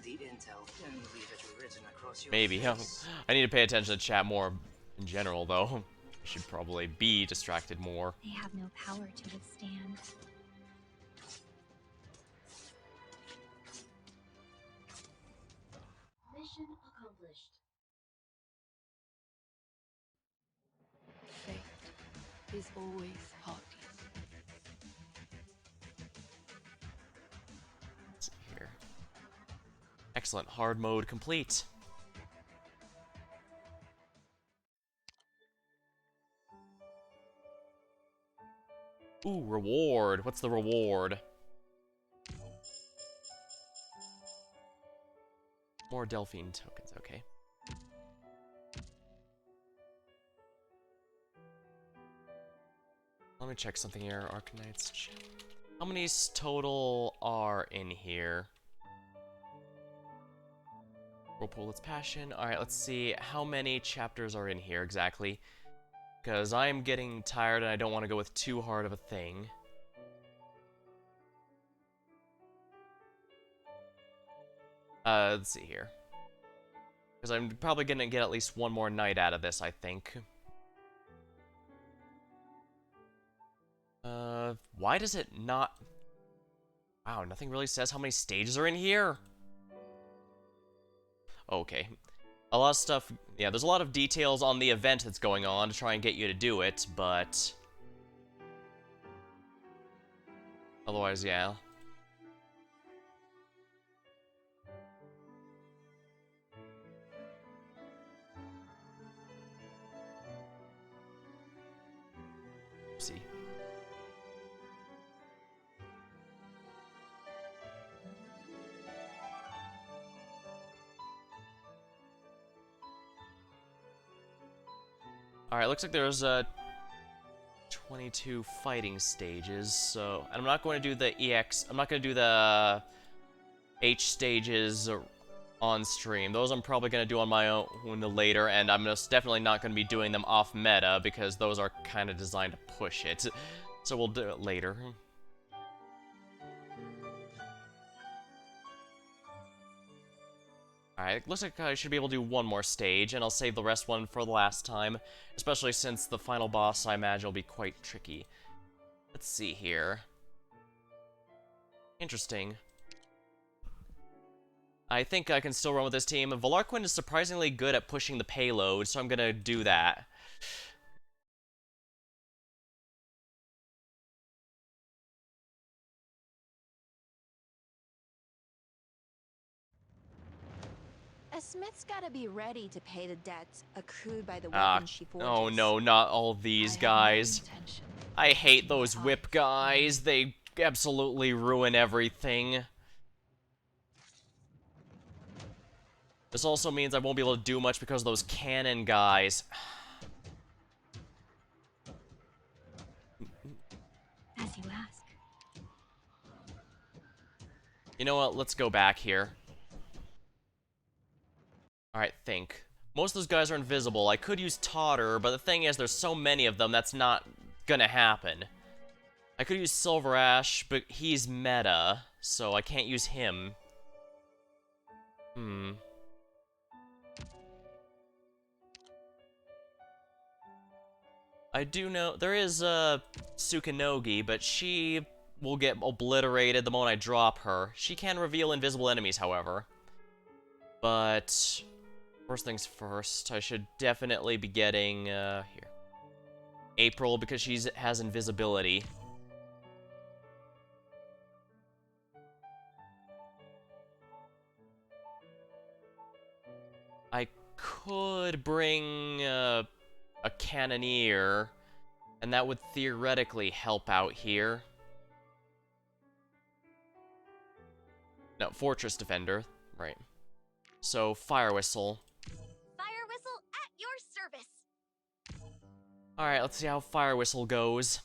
The intel, can leave it written across your Maybe. face. I need to pay attention to chat more in general, though. I should probably be distracted more. They have no power to withstand. Mission accomplished. Fate is always party. Let's see here. Excellent. Hard mode complete. Ooh, reward. What's the reward? More Delphine tokens, okay. Let me check something here, Arknights. How many total are in here? Whirlpool, it's passion. Alright, let's see how many chapters are in here exactly. Because I'm getting tired and I don't want to go with too hard of a thing. Let's see here. Because I'm probably going to get at least one more night out of this, I think. Why does it not... Wow, nothing really says how many stages are in here? Okay. A lot of stuff... Yeah, there's a lot of details on the event that's going on to try and get you to do it, but... Otherwise, yeah. See. Alright, looks like there's 22 fighting stages, so... And I'm not going to do the EX... I'm not going to do the H stages on stream. Those I'm probably going to do on my own later, and I'm just definitely not going to be doing them off meta, because those are kind of designed to push it. So we'll do it later. Alright, looks like I should be able to do one more stage, and I'll save the rest one for the last time, especially since the final boss, I imagine, will be quite tricky. Let's see here. Interesting. I think I can still run with this team. Valarquin is surprisingly good at pushing the payload, so I'm gonna do that. A smith's gotta be ready to pay the debts accrued by the weapons she forges. Oh no, not all these guys. I hate those whip guys. They absolutely ruin everything. This also means I won't be able to do much because of those cannon guys. You know what? Let's go back here. Alright, think. Most of those guys are invisible. I could use Totter, but the thing is, there's so many of them, that's not gonna happen. I could use Silver Ash, but he's meta, so I can't use him. I do know there is Sukinogi, but she will get obliterated the moment I drop her. She can reveal invisible enemies, however. But first things first, I should definitely be getting here. April, because she has invisibility. I could bring a Cannoneer, and that would theoretically help out here. No, Fortress Defender, right. So, Fire Whistle. Fire Whistle at your service. Alright, let's see how Fire Whistle goes.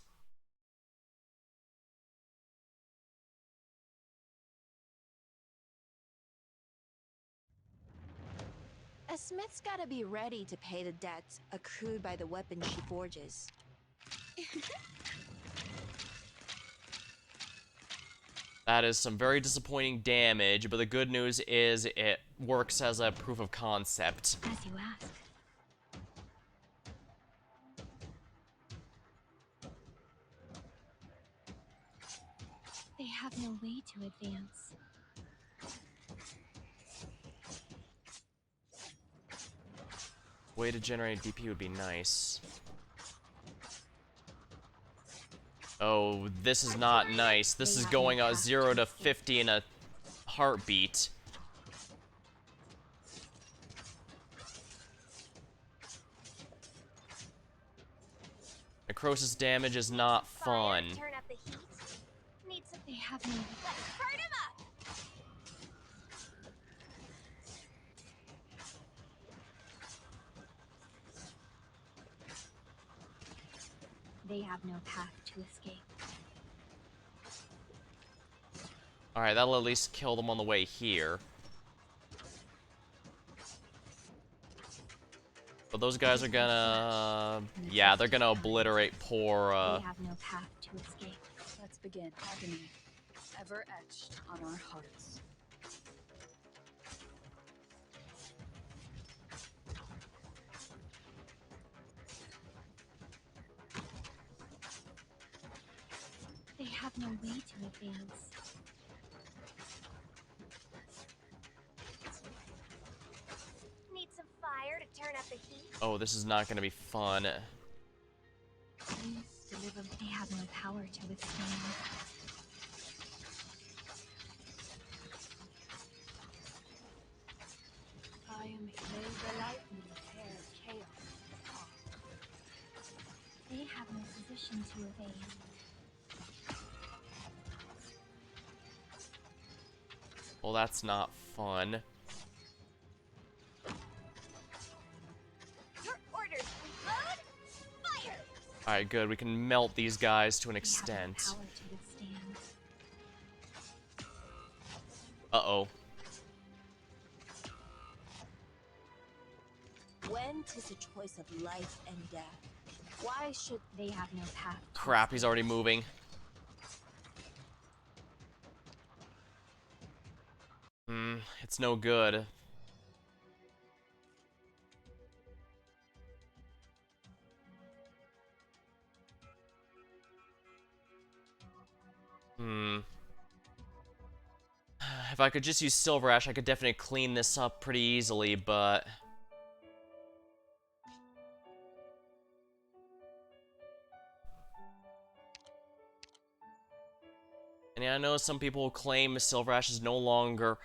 A smith's gotta be ready to pay the debts accrued by the weapon she forges. That is some very disappointing damage, but the good news is it works as a proof of concept. As you ask. They have no way to advance. Way to generate DP would be nice. Oh, this is not nice. This is going 0 to 50 in a heartbeat. Necrosis damage is not fun. Turn up the heat. Need some. They have no. Let's burn him up. They have no path to escape. Alright, that'll at least kill them on the way here. But those guys are gonna... yeah, they're gonna obliterate poor, They have no path to escape. Let's begin agony, ever etched on our hearts. They have no way to advance. Need some fire to turn up the heat. Oh, this is not gonna be fun. Please deliver. They have no power to withstand. I am here the lightning tear chaos apart. They have no position to evade. Well, that's not fun. Your orders, reload, fire! Alright, good. We can melt these guys to an They extent. have no power to withstand. Uh-oh. When 'tis a choice of life and death, why should They have no path. to Crap, he's already moving. It's no good. If I could just use Silver Ash, I could definitely clean this up pretty easily, but... and yeah, I know some people claim Silver Ash is no longer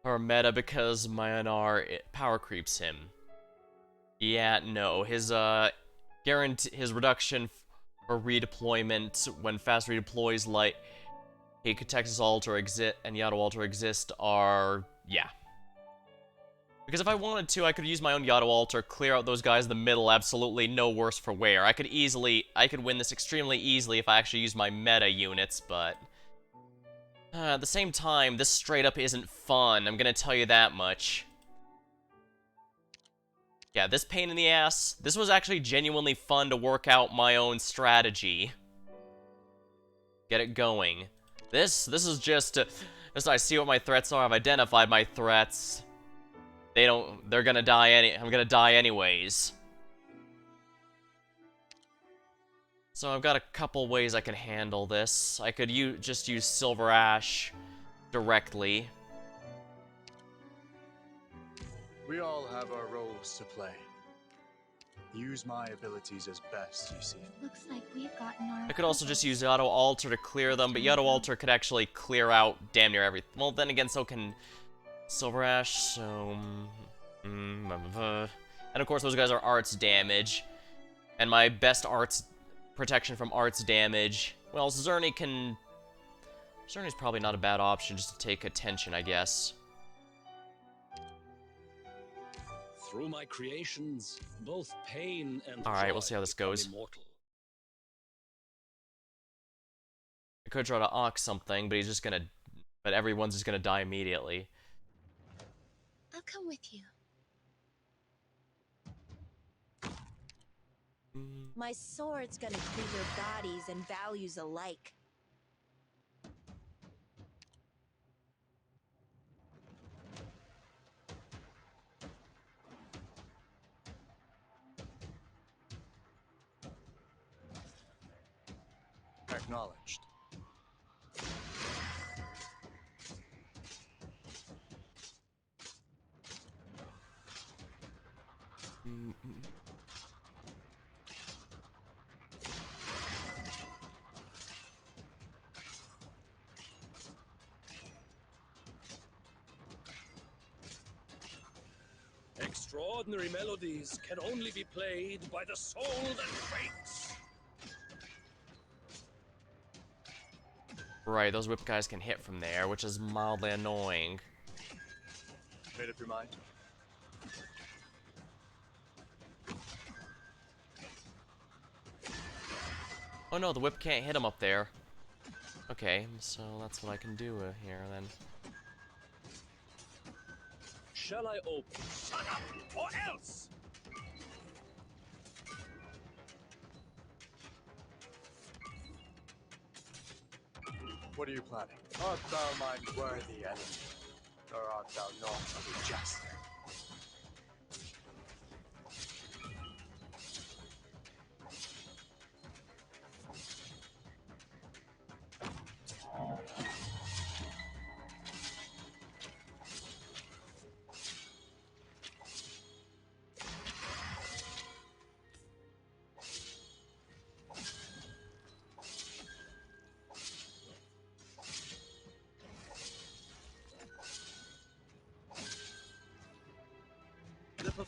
or meta because Mayanar power creeps him. Yeah, no. His his reduction for redeployment when fast redeploys like Hikatex's Altar and Yato Altar exist are yeah. Because if I wanted to, I could use my own Yato Altar, clear out those guys in the middle, absolutely no worse for wear. I could win this extremely easily if I actually used my meta units, but At the same time, this straight up isn't fun, I'm gonna tell you that much. Yeah, this pain in the ass, this was actually genuinely fun to work out my own strategy. Get it going. This is just I see what my threats are, I've identified my threats. They're gonna die I'm gonna die anyways. So I've got a couple ways I can handle this. I could just use Silver Ash directly. We all have our roles to play. Use my abilities as best you see. Looks like we've gotten our... I could also just use Auto Alter to clear them, but Auto Alter could actually clear out damn near everything. Well, then again, so can Silver Ash, so... And of course, those guys are arts damage. And my best arts protection from arts damage... Well, Zerny's probably not a bad option just to take attention, I guess. Through my creations, both pain and Alright, we'll see how this goes. Immortal. I could try to Ox something, but but everyone's just gonna die immediately. I'll come with you. My sword's gonna cleave your bodies and values alike. Acknowledged. Extraordinary melodies can only be played by the soul that quakes. Right, those whip guys can hit from there, which is mildly annoying. Made up your mind? Oh no, the whip can't hit him up there. Okay, so that's what I can do here then. Shall I open? Shut up, or else! What are you planning? Art thou mine worthy enemy, or art thou not of a jester?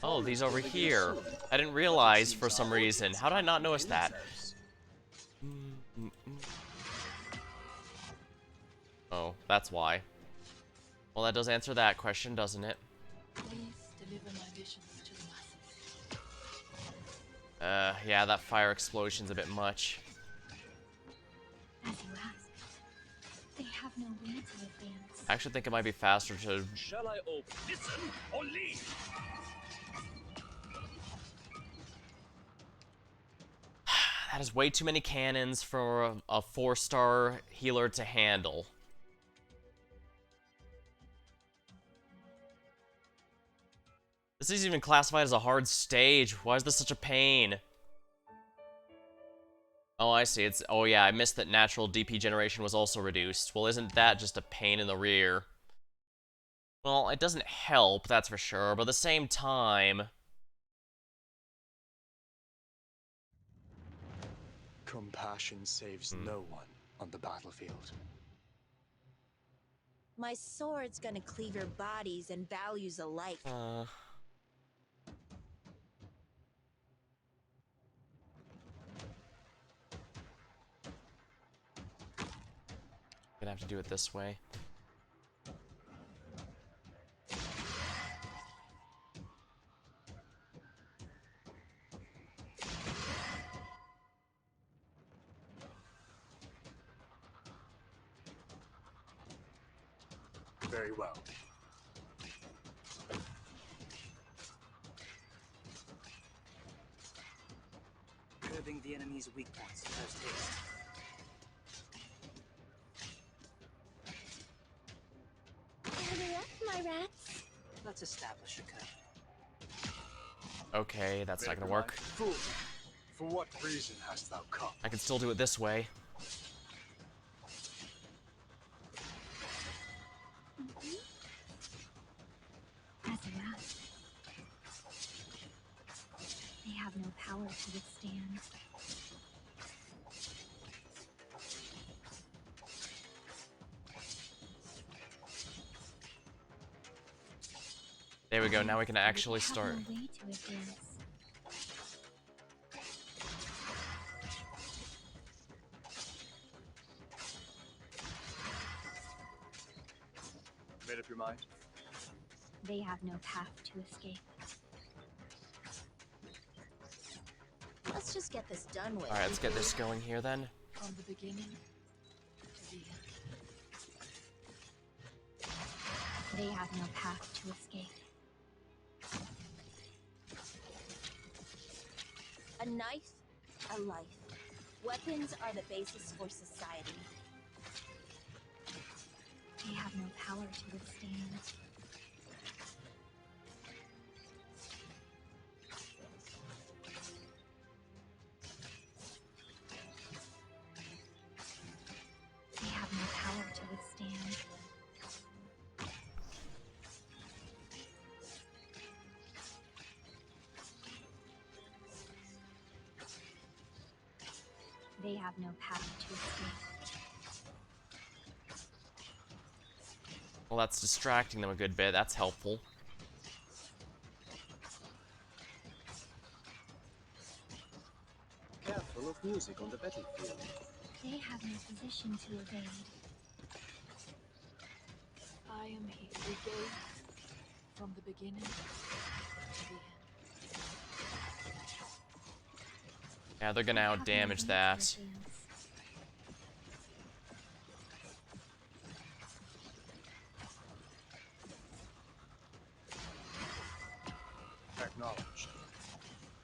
Oh, these over here. I didn't realize for some reason. How did I not notice that? Oh, that's why. Well, that does answer that question, doesn't it? Please deliver my visions to the masses. Yeah, that fire explosion's a bit much. As you asked, they have no way to advance. I actually think it might be faster to... Shall I open? Listen or leave! That is way too many cannons for a 4-star healer to handle. This is even classified as a hard stage. Why is this such a pain? Oh, I see. Oh yeah, I missed that natural DP generation was also reduced. Well, isn't that just a pain in the rear? Well, it doesn't help, that's for sure, but at the same time... Compassion saves no one on the battlefield. My sword's gonna cleave your bodies and values alike. Gonna have to do it this way. Very well. Curbing the enemy's weak points post haste. Hurry up, my rats. Let's establish a code. Okay, that's not gonna work. Fool, for what reason hast thou come? I can still do it this way. As a rat. They have no power to withstand. There we go, now we can actually start. Have no way to advance. Made up your mind? They have no path to escape. Let's just get this done with. Alright, let's get this going here then. From the beginning to the end. They have no path to escape. A knife, a life. Weapons are the basis for society. They have no power to withstand. They have no power to withstand. They have no path to escape. Well, that's distracting them a good bit. That's helpful. Careful of music on the battlefield. They have no position to evade. I am here. We go from the beginning to the end. Yeah, they're gonna out damage that. Acknowledged.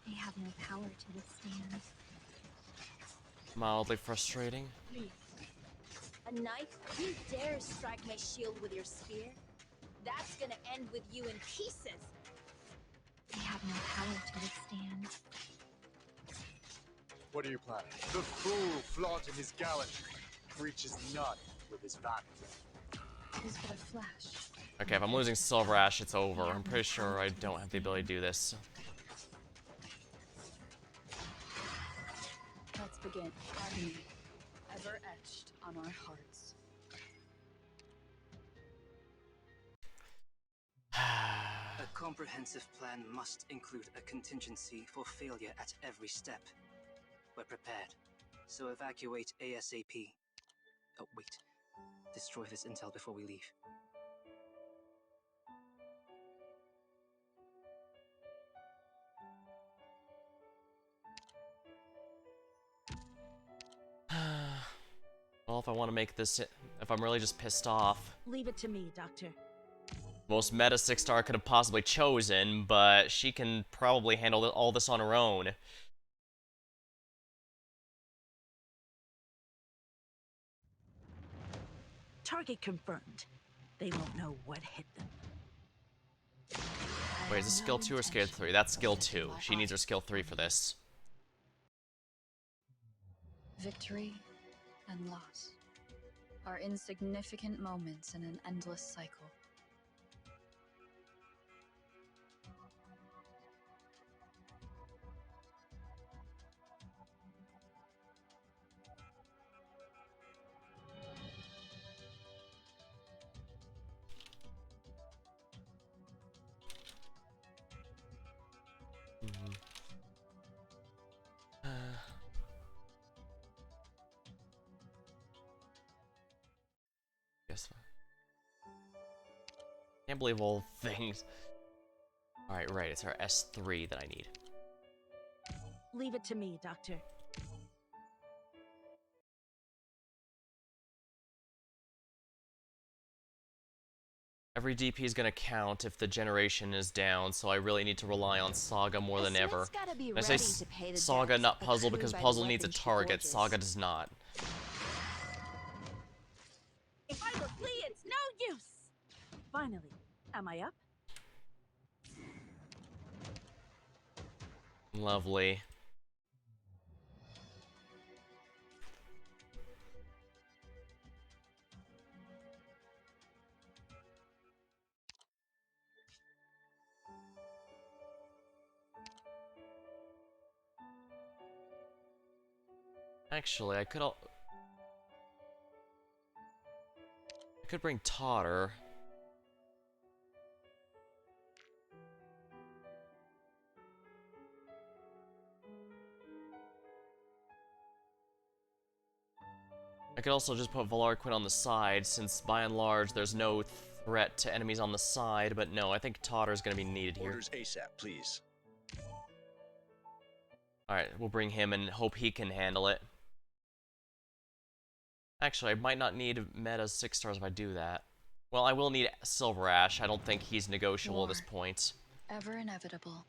They have no power to withstand. Mildly frustrating. Please. A knife? You dare strike my shield with your spear? That's gonna end with you in pieces. They have no power to withstand. What are you planning? The fool flaunting his gallantry reaches none with his vanity. It is but a flash. Okay, if I'm losing Silver Ash, it's over. I'm pretty sure I don't have the ability to do this. Let's begin. Agony, ever etched on our hearts. A comprehensive plan must include a contingency for failure at every step. We're prepared, so evacuate ASAP. Oh, wait. Destroy this intel before we leave. Well, if I want to make this, if I'm really just pissed off. Leave it to me, Doctor. Most meta 6-star could have possibly chosen, but she can probably handle all this on her own. Target confirmed. They won't know what hit them. Wait, is this skill 2 or skill 3? That's skill 2. She needs her skill 3 for this. Victory and loss are insignificant moments in an endless cycle. Guess what? Can't believe all things. Alright, right, it's our S3 that I need. Leave it to me, Doctor. Every DP is gonna count if the generation is down, so I really need to rely on Saga more than ever. I say Saga, not Puzzle, because Puzzle needs a target. Saga does not. If I don't flee, it's no use! Finally, am I up? Lovely. Actually, I could bring Totter. I could also just put Valarquin on the side, since by and large there's no threat to enemies on the side, but no, I think Totter's gonna be needed here. Orders ASAP, please. Alright, we'll bring him and hope he can handle it. Actually, I might not need meta 6 stars if I do that. Well, I will need Silver Ash. I don't think he's negotiable at this point. Ever inevitable.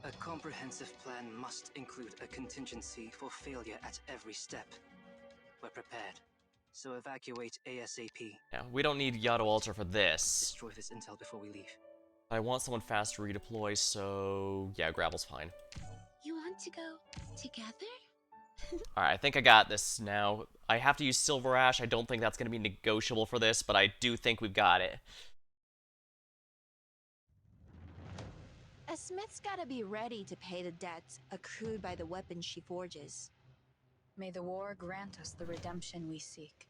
A comprehensive plan must include a contingency for failure at every step. We're prepared, so evacuate ASAP. Yeah, we don't need Yato Altar for this. Destroy this intel before we leave. I want someone fast to redeploy, so yeah, Gravel's fine. You want to go together? Alright, I think I got this now. I have to use Silver Ash. I don't think that's going to be negotiable for this, but I do think we've got it. A smith's gotta be ready to pay the debts accrued by the weapons she forges. May the war grant us the redemption we seek.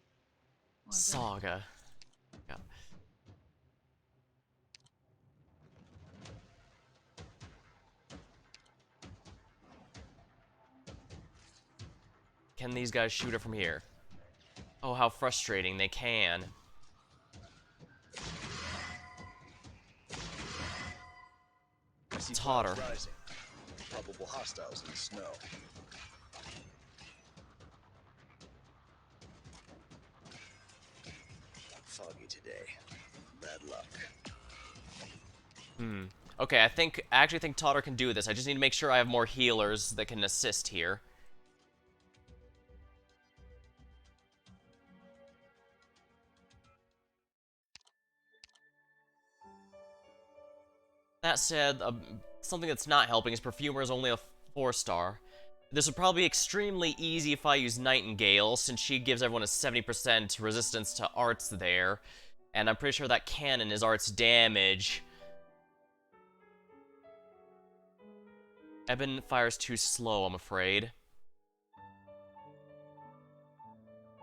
Saga. Yeah. Can these guys shoot it from here? Oh, how frustrating. They can. Totter. Rising. Probable hostiles in the snow. Foggy today. Bad luck. Okay, I actually think Totter can do this. I just need to make sure I have more healers that can assist here. That said, something that's not helping is Perfumer is only a 4-star. This would probably be extremely easy if I use Nightingale, since she gives everyone a 70% resistance to arts there. And I'm pretty sure that cannon is arts damage. Eben fires too slow, I'm afraid.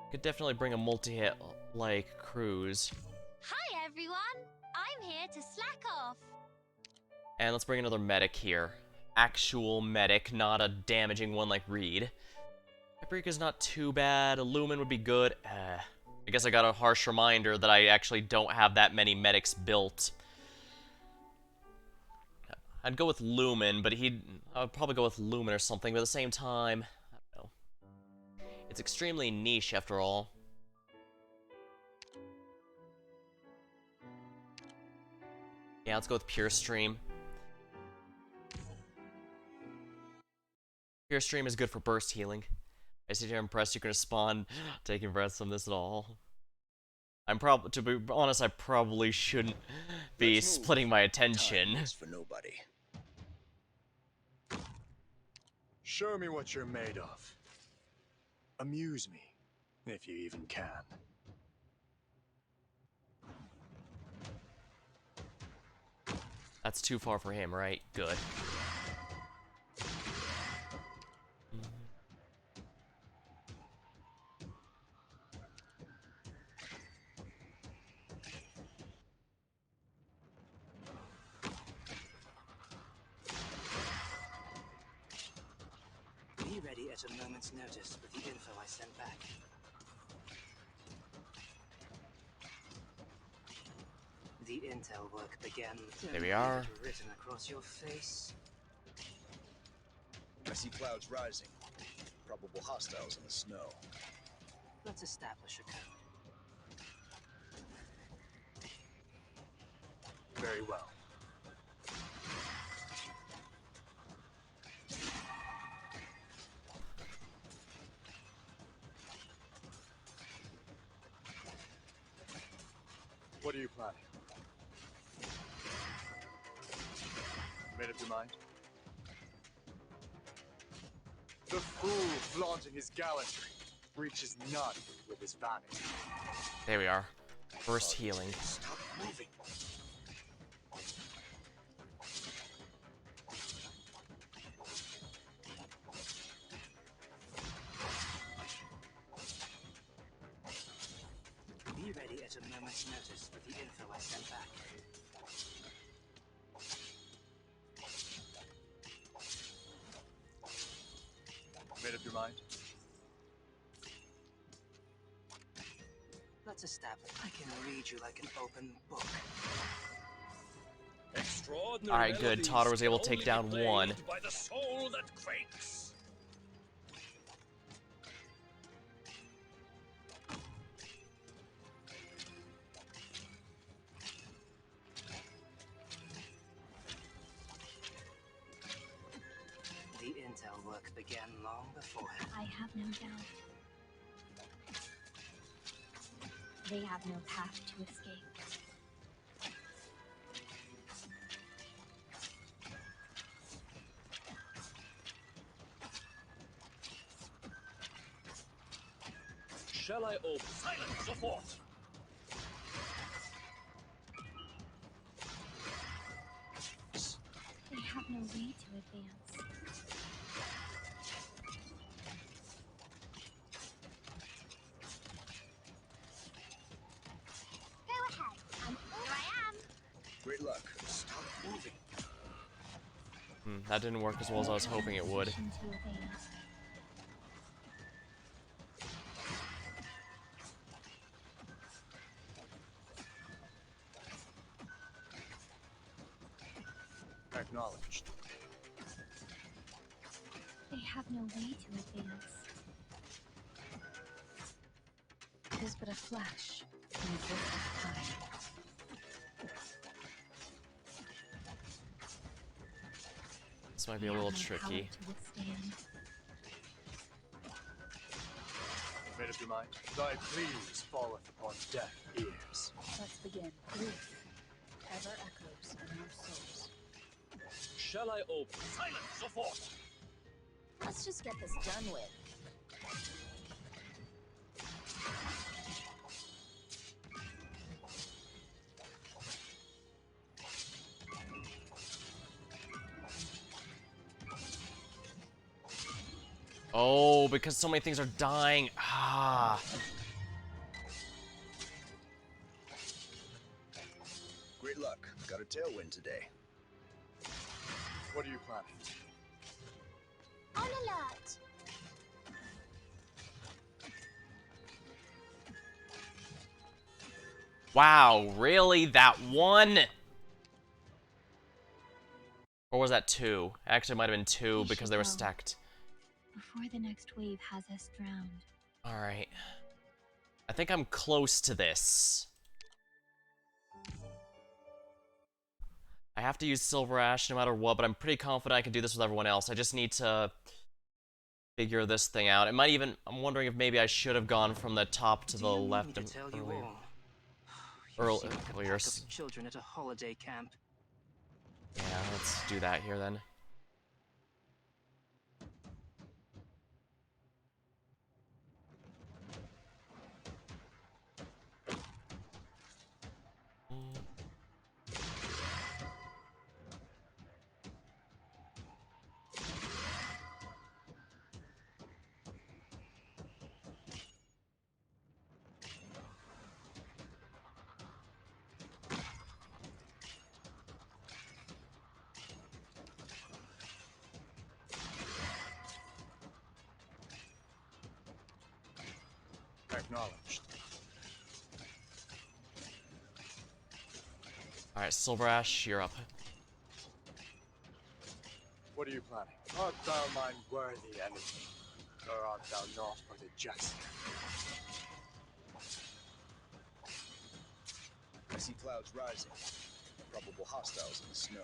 Could definitely bring a multi-hit like Cruise. Hi everyone! I'm here to slack off. And let's bring another medic here. Actual medic, not a damaging one like Reed. Paprika's not too bad. Lumen would be good. I guess I got a harsh reminder that I actually don't have that many medics built. I'd go with Lumen, but I'd probably go with Lumen or something, but at the same time, I don't know. It's extremely niche after all. Yeah, let's go with Pure Stream. Pure Stream is good for burst healing. I see you're impressed you can respond taking breaths from this at all. To be honest, I probably shouldn't be splitting my attention. Time is for nobody. Show me what you're made of. Amuse me, if you even can. That's too far for him, right? Good. Be ready at a moment's notice with the info I sent back. The intel work began. There we are. Written across your face. I see clouds rising. Probable hostiles in the snow. Let's establish a code. Very well. What are you planning? Made up your mind? The fool flaunting his gallantry reaches none with his vanity. There we are. First healing. Stop moving. Be ready at a moment's notice with the info I sent back. Made up your mind? Let's establish. I can read you like an open book. Alright, good. Totter was able to take down one. By the soul that quakes. The intel work began long beforehand. I have no doubt. They have no path to escape. Shall I open? Silence the fort! They have no way to advance. Go ahead. Here I am. Great luck. Stop moving. That didn't work as well as I was hoping it would. To evade. Acknowledged. They have no way to advance. It is but a flash in the drift of time. This might be a little tricky. Made up your mind? Thy pleas falleth upon deaf ears. Let's begin. Grief ever echoes in our souls. Shall I open? Silence the fort! Let's just get this done with. Oh, because so many things are dying. Ah. Great luck. Got a tailwind today. What are you planning? On alert. Wow, really? That one? Or was that two? Actually, it might have been two because they were stacked. Before the next wave has us drowned. Alright. I think I'm close to this. I have to use Silver Ash no matter what, but I'm pretty confident I can do this with everyone else. I just need to figure this thing out. It might even... I'm wondering if maybe I should have gone from the top to the left earlier. Earlier. Children at a holiday camp. Yeah, let's do that here then. Acknowledged. Alright, Silver Ash, you're up. What are you planning? Art thou mine worthy enemy, or art thou not but a jester? I see clouds rising. Probable hostiles in the snow.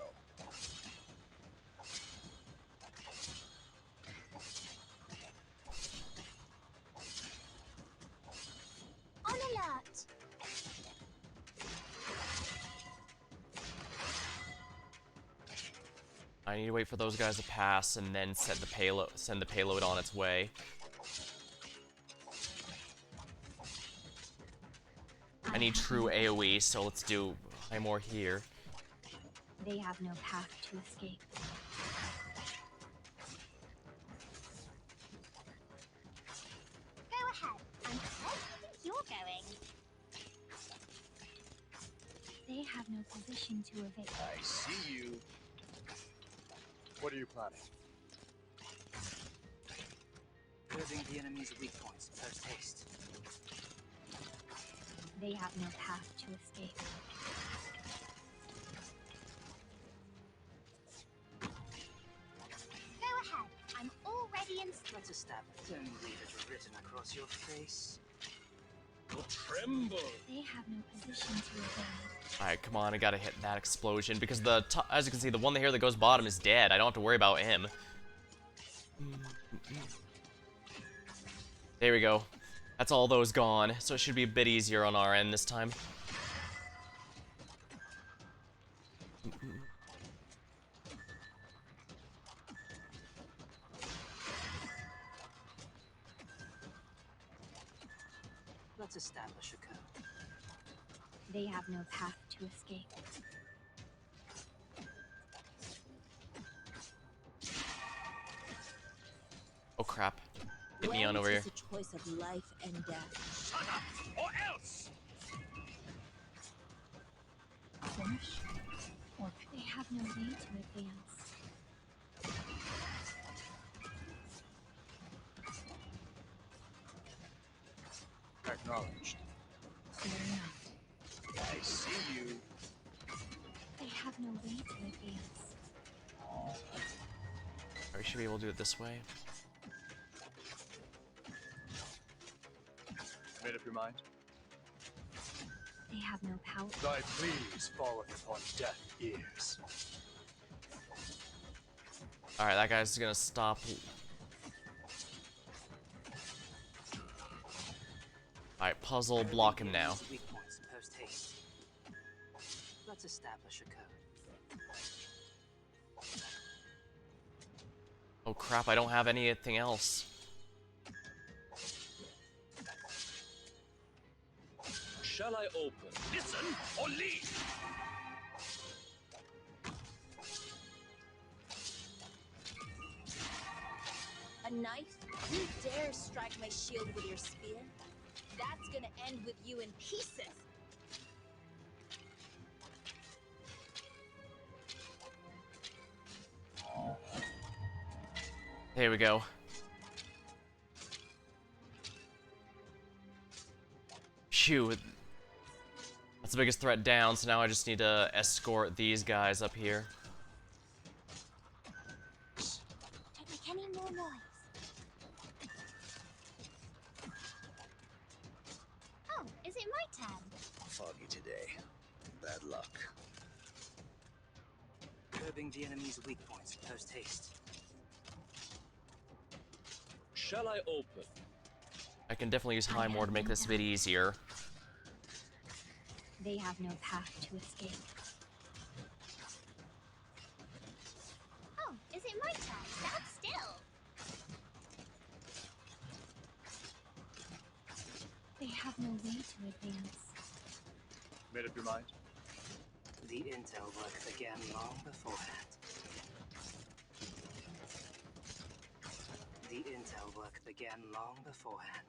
On alert! I need to wait for those guys to pass and then send the payload on its way. I need true AoE, so let's do more here. They have no path to escape. Go ahead. I'm where do you think you're going? They have no position to evade. I see you. What are you planning? Curbing the enemy's weak points, post haste. They have no path to escape. Go ahead. I'm already in. Let's establish. Don't leave it written across your face. Tremble! They have no position to evade. Alright, come on, I gotta hit that explosion, because as you can see, the one here that goes bottom is dead. I don't have to worry about him. There we go. That's all those gone, so it should be a bit easier on our end this time. Let's establish a code. They have no path to escape. Oh crap. Get me on over here. It's a choice of life and death. Shut up, or else! Finish? Or they have no way to advance. Acknowledged. Fair enough. I see you. They have no way to advance. We should be able to do it this way. Made up your mind? They have no power. Thy pleas falleth upon deaf ears. Alright, that guy's gonna stop. Alright, puzzle, block him now. Weak points, post haste. Let's establish a code. Oh crap, I don't have anything else. Shall I open? Listen or leave! A knife? You dare strike my shield with your spear? That's gonna end with you in pieces. There we go. Phew. That's the biggest threat down, so now I just need to escort these guys up here. Don't make any more noise. Oh, is it my turn? Foggy today. Bad luck. Curbing the enemy's weak points, post haste. Shall I open? I can definitely use High More to make this a bit easier. They have no path to escape. Oh, is it my turn? Stand still. They have no way to advance. Made up your mind? The intel work began long beforehand. The intel work began long beforehand.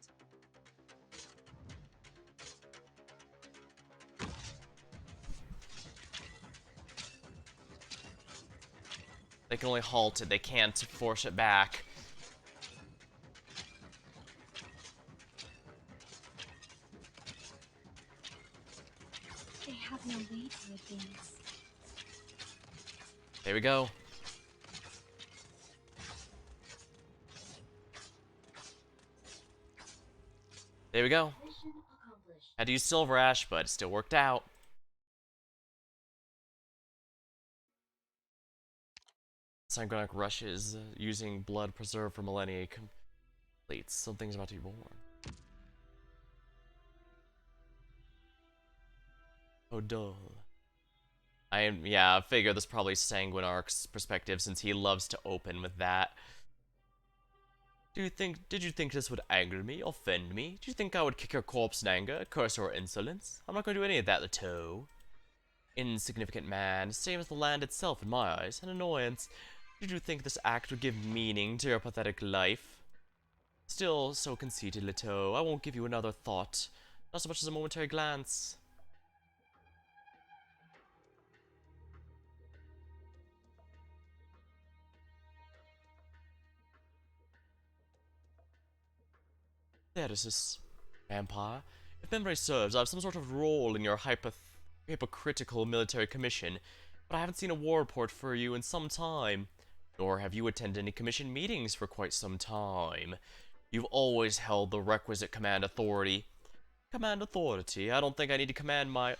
They can only halt it, they can't force it back. They have no way to advance. There we go. There we go. Had to use Silver Ash, but it still worked out. Sanguinic rushes using blood preserved for millennia completes. Something's about to be born. Oh, dull. Yeah, I figure this probably Sanguinarch's perspective since he loves to open with that. Did you think this would anger me, offend me? Do you think I would kick your corpse in anger, curse or insolence? I'm not going to do any of that, Leto. Insignificant man, same as the land itself in my eyes, an annoyance. Did you think this act would give meaning to your pathetic life? Still so conceited, Leto. I won't give you another thought, not so much as a momentary glance. There is this vampire. If memory serves, I have some sort of role in your hypocritical military commission, but I haven't seen a war report for you in some time. Nor have you attended any commission meetings for quite some time. You've always held the requisite command authority. Command authority? I don't need to command my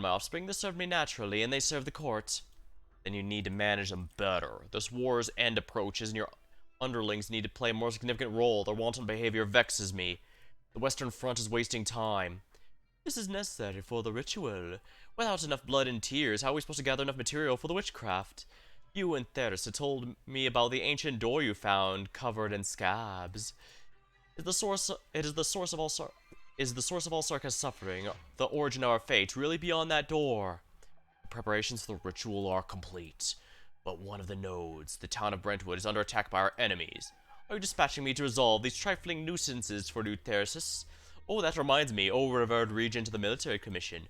offspring. They serve me naturally, and they serve the court. Then you need to manage them better. This war's end approaches, and your underlings need to play a more significant role. Their wanton behavior vexes me. The Western Front is wasting time. This is necessary for the ritual. Without enough blood and tears, how are we supposed to gather enough material for the witchcraft? You and Theresa told me about the ancient door you found, covered in scabs. Is the source of all Sarka's suffering, the origin of our fate, really beyond that door? The preparations for the ritual are complete. But one of the nodes, the town of Brentwood, is under attack by our enemies. Are you dispatching me to resolve these trifling nuisances for New Theresis? Oh, that reminds me, O revered regent of the military commission.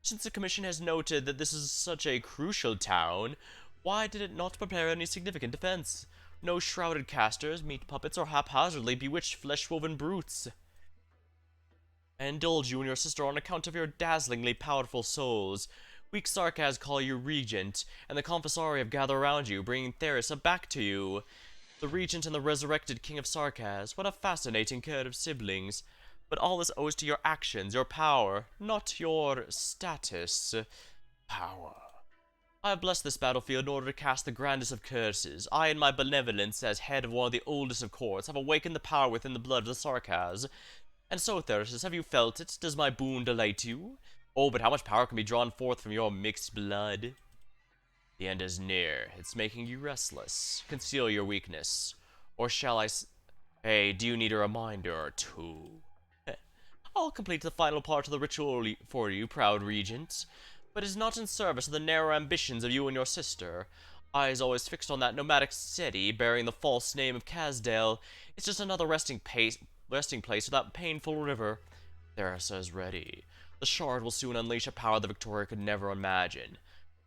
Since the commission has noted that this is such a crucial town, why did it not prepare any significant defense? No shrouded casters, meat puppets, or haphazardly bewitched flesh-woven brutes. I indulge you and your sister on account of your dazzlingly powerful souls. Weak Sarkaz call you regent, and the Confessori have gathered around you, bringing Theresa back to you. The regent and the resurrected king of Sarkaz, what a fascinating pair of siblings. But all this owes to your actions, your power, not your status. Power. I have blessed this battlefield in order to cast the grandest of curses. I, in my benevolence as head of one of the oldest of courts, have awakened the power within the blood of the Sarkaz. And so, Theresis, have you felt it? Does my boon delight you? Oh, but how much power can be drawn forth from your mixed blood? The end is near. It's making you restless. Conceal your weakness. Or shall I Hey, do you need a reminder or two? I'll complete the final part of the ritual for you, proud regent. But it is not in service of the narrow ambitions of you and your sister. Eyes always fixed on that nomadic city bearing the false name of Casdale. It's just another resting place for that painful river. Theresa is ready. The shard will soon unleash a power the Victoria could never imagine.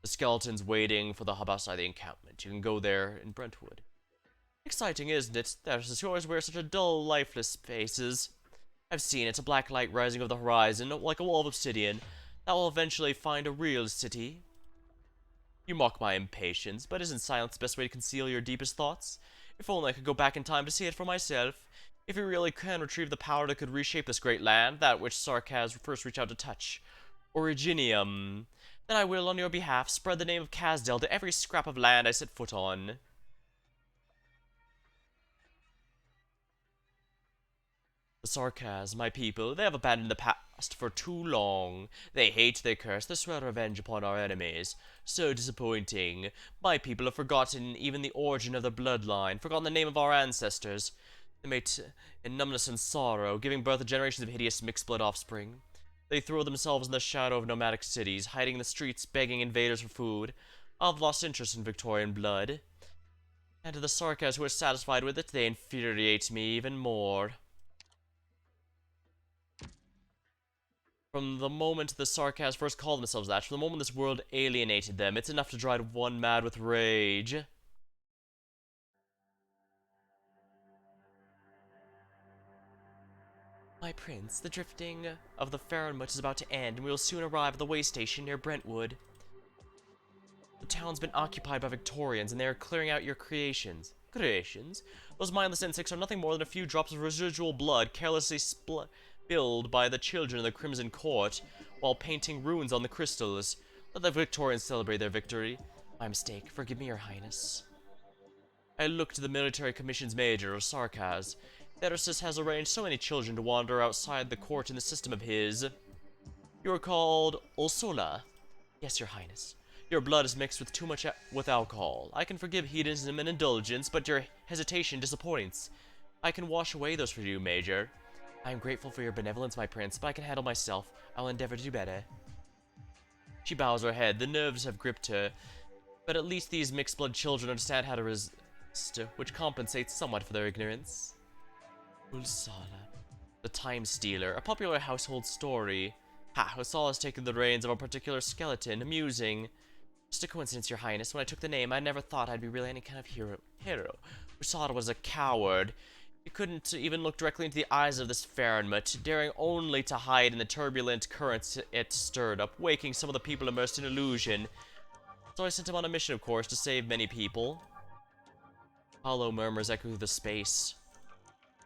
The skeleton's waiting for the hub outside the encampment. You can go there in Brentwood. Exciting, isn't it? Theresa, you always wear such a dull, lifeless faces. I've seen it, a black light rising over the horizon, like a wall of obsidian. That will eventually find a real city. You mock my impatience, but isn't silence the best way to conceal your deepest thoughts? If only I could go back in time to see it for myself. If you really can retrieve the power that could reshape this great land, that which Sarkaz first reached out to touch, Originium, then I will, on your behalf, spread the name of Casdale to every scrap of land I set foot on. The Sarkaz, my people, they have abandoned the past for too long. They hate, they curse, they swear revenge upon our enemies. So disappointing. My people have forgotten even the origin of their bloodline, forgotten the name of our ancestors. They mate in numbness and sorrow, giving birth to generations of hideous mixed-blood offspring. They throw themselves in the shadow of nomadic cities, hiding in the streets, begging invaders for food. I've lost interest in Victorian blood. And to the Sarkaz who are satisfied with it, they infuriate me even more. From the moment the Sarkaz first called themselves that, from the moment this world alienated them, it's enough to drive one mad with rage. My prince, the drifting of the Faronmut is about to end, and we will soon arrive at the way station near Brentwood. The town's been occupied by Victorians, and they are clearing out your creations. Creations? Those mindless insects are nothing more than a few drops of residual blood carelessly spilled by the children of the Crimson Court, while painting runes on the crystals. Let the Victorians celebrate their victory. My mistake. Forgive me, your highness. I look to the military commission's major, Sarkaz. Therasis has arranged so many children to wander outside the court in the system of his. You are called Ulsola. Yes, your highness. Your blood is mixed with too much with alcohol. I can forgive hedonism and indulgence, but your hesitation disappoints. I can wash away those for you, Major. I am grateful for your benevolence, my prince, but I can handle myself. I will endeavor to do better. She bows her head. The nerves have gripped her. But at least these mixed-blood children understand how to resist, which compensates somewhat for their ignorance. Ulsala. The Time Stealer, a popular household story. Ha, Ulsala has taken the reins of a particular skeleton. Amusing. Just a coincidence, your highness. When I took the name, I never thought I'd be really any kind of hero. Ulsala was a coward. He couldn't even look directly into the eyes of this Fahrenmut, daring only to hide in the turbulent currents it stirred up, waking some of the people immersed in illusion. So I sent him on a mission, of course, to save many people. Hollow murmurs echo through the space.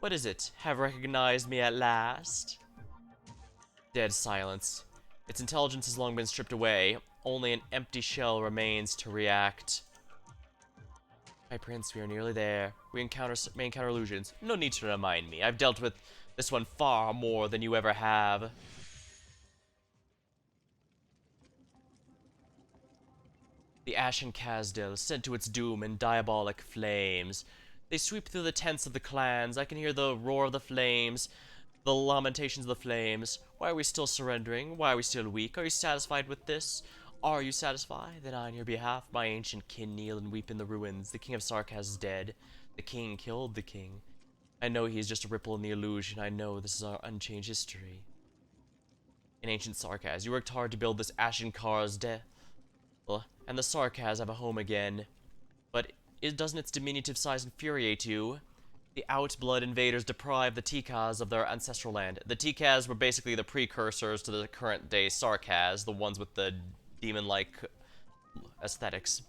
What is it? Have recognized me at last? Dead silence. Its intelligence has long been stripped away. Only an empty shell remains to react. My prince, we are nearly there. We may encounter illusions. No need to remind me. I've dealt with this one far more than you ever have. The Ashen Kazdil, sent to its doom in diabolic flames. They sweep through the tents of the clans. I can hear the roar of the flames, the lamentations of the flames. Why are we still surrendering? Why are we still weak? Are you satisfied with this? Are you satisfied? Then I, on your behalf, my ancient kin, kneel and weep in the ruins. The king of Sarkaz is dead. The king killed the king. I know he is just a ripple in the illusion. I know this is our unchanged history. In ancient Sarkaz, you worked hard to build this Ashen Kar's death. And the Sarkaz have a home again. But doesn't its diminutive size infuriate you? The Outblood invaders deprived the Tikaz of their ancestral land. The Tikaz were basically the precursors to the current day Sarkaz, the ones with the demon-like aesthetics.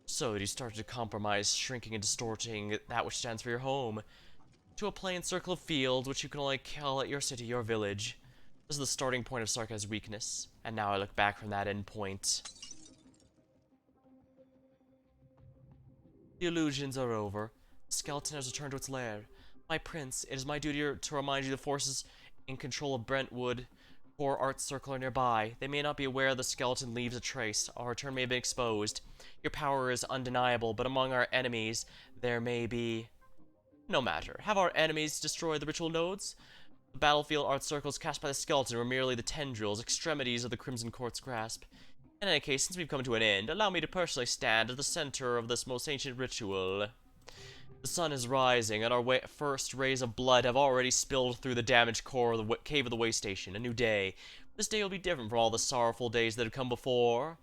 So you started to compromise, shrinking and distorting that which stands for your home, to a plain circle of fields which you can only call at your city, your village. This is the starting point of Sarkaz's weakness, and now I look back from that end point. The illusions are over. The skeleton has returned to its lair. My prince, it is my duty to remind you the forces in control of Brentwood Core Arts Circle are nearby. They may not be aware the skeleton leaves a trace. Our return may have been exposed. Your power is undeniable, but among our enemies, there may be... No matter. Have our enemies destroyed the ritual nodes? The battlefield art circles cast by the skeleton were merely the tendrils, extremities of the Crimson Court's grasp. In any case, since we've come to an end, allow me to personally stand at the center of this most ancient ritual. The sun is rising, and our first rays of blood have already spilled through the damaged core of the cave of the way station. A new day. This day will be different from all the sorrowful days that have come before.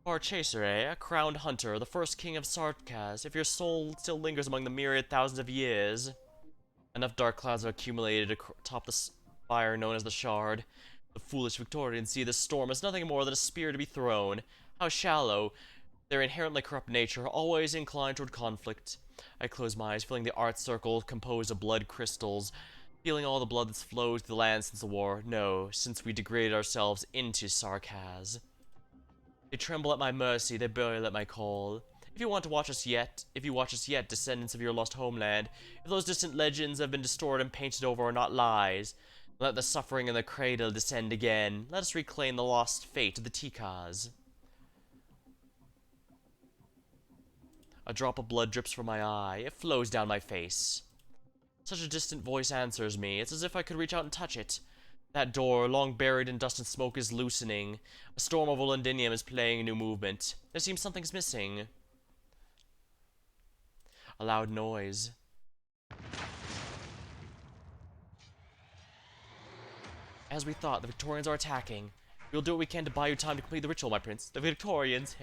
Our chaser, eh? A crowned hunter, the first king of Sarkaz. If your soul still lingers among the myriad thousands of years. Enough dark clouds have accumulated atop the fire known as the Shard. The foolish Victorians see this storm as nothing more than a spear to be thrown. How shallow. Their inherently corrupt nature, always inclined toward conflict. I close my eyes, feeling the art circle composed of blood crystals, feeling all the blood that's flowed through the land since the war. No, since we degraded ourselves into Sarkaz. They tremble at my mercy, they burial at my call. If you want to watch us yet, descendants of your lost homeland, if those distant legends have been distorted and painted over are not lies, let the suffering in the cradle descend again. Let us reclaim the lost fate of the Tikaz. A drop of blood drips from my eye. It flows down my face. Such a distant voice answers me. It's as if I could reach out and touch it. That door, long buried in dust and smoke, is loosening. A storm of Olendinium is playing a new movement. There seems something's missing. A loud noise. As we thought, the Victorians are attacking. We'll do what we can to buy you time to complete the ritual, my prince. The Victorians...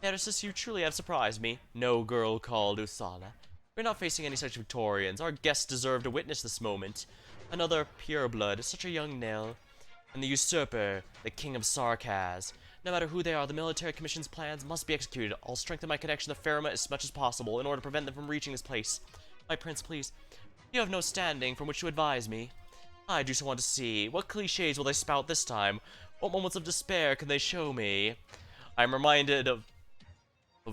Neresis, you truly have surprised me. No girl called Usala. We're not facing any such Victorians. Our guests deserve to witness this moment. Another pureblood, such a young Nell. And the usurper, the king of Sarkaz. No matter who they are, the military commission's plans must be executed. I'll strengthen my connection to Fairma as much as possible in order to prevent them from reaching this place. My prince, please. You have no standing from which to advise me. I do so want to see. What cliches will they spout this time? What moments of despair can they show me? I'm reminded of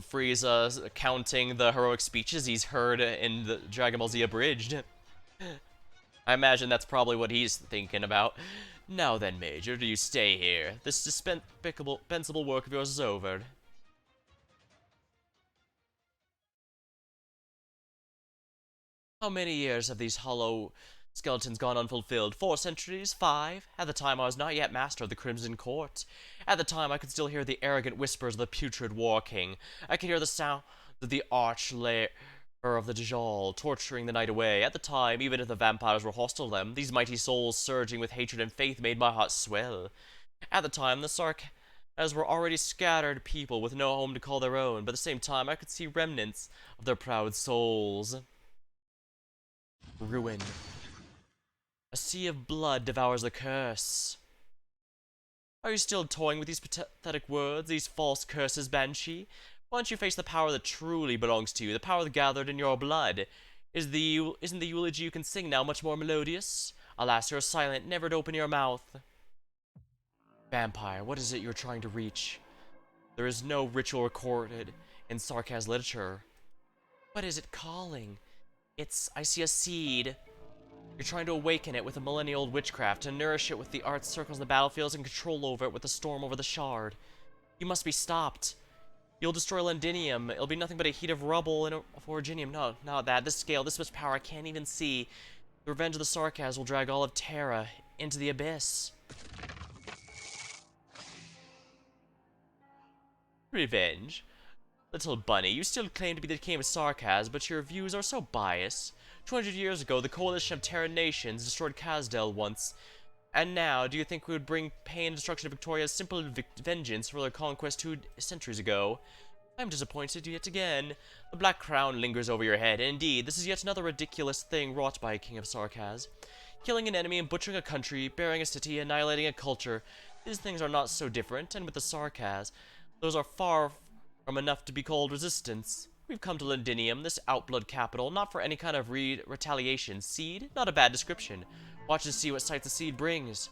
Frieza counting the heroic speeches he's heard in the Dragon Ball Z Abridged. I imagine that's probably what he's thinking about. Now then, Major, do you stay here? This dispensable work of yours is over. How many years have these hollow skeletons gone unfulfilled? 4 centuries? 5? At the time, I was not yet master of the Crimson Court. At the time, I could still hear the arrogant whispers of the putrid War King. I could hear the sound of the arch-lair of the Djal torturing the night away. At the time, even if the vampires were hostile to them, these mighty souls surging with hatred and faith made my heart swell. At the time, the Sarkaz were already scattered people with no home to call their own, but at the same time, I could see remnants of their proud souls. Ruin. A sea of blood devours the curse. Are you still toying with these pathetic words, these false curses, Banshee? Why don't you face the power that truly belongs to you, the power that gathered in your blood? Isn't the eulogy you can sing now much more melodious? Alas, you're silent, never to open your mouth. Vampire, what is it you're trying to reach? There is no ritual recorded in Sarkaz literature. What is it calling? I see a seed. You're trying to awaken it with a millennia-old witchcraft, to nourish it with the art circles in the battlefields, and control over it with the storm over the shard. You must be stopped. You'll destroy Londinium. It'll be nothing but a heap of rubble and Originium. No, not that. This scale, this much power, I can't even see. The revenge of the Sarkaz will drag all of Terra into the abyss. Revenge? Little bunny, you still claim to be the king of Sarkaz, but your views are so biased. 200 years ago, the coalition of Terran nations destroyed Kazdel once. And now, do you think we would bring pain and destruction to Victoria's simple vengeance for their conquest 2 centuries ago? I'm disappointed yet again. The black crown lingers over your head. Indeed, this is yet another ridiculous thing wrought by a king of Sarkaz. Killing an enemy and butchering a country, burying a city, annihilating a culture. These things are not so different, and with the Sarkaz, those are far from enough to be called resistance. We've come to Londinium, this outblood capital, not for any kind of retaliation. Seed? Not a bad description. Watch and see what sight the seed brings.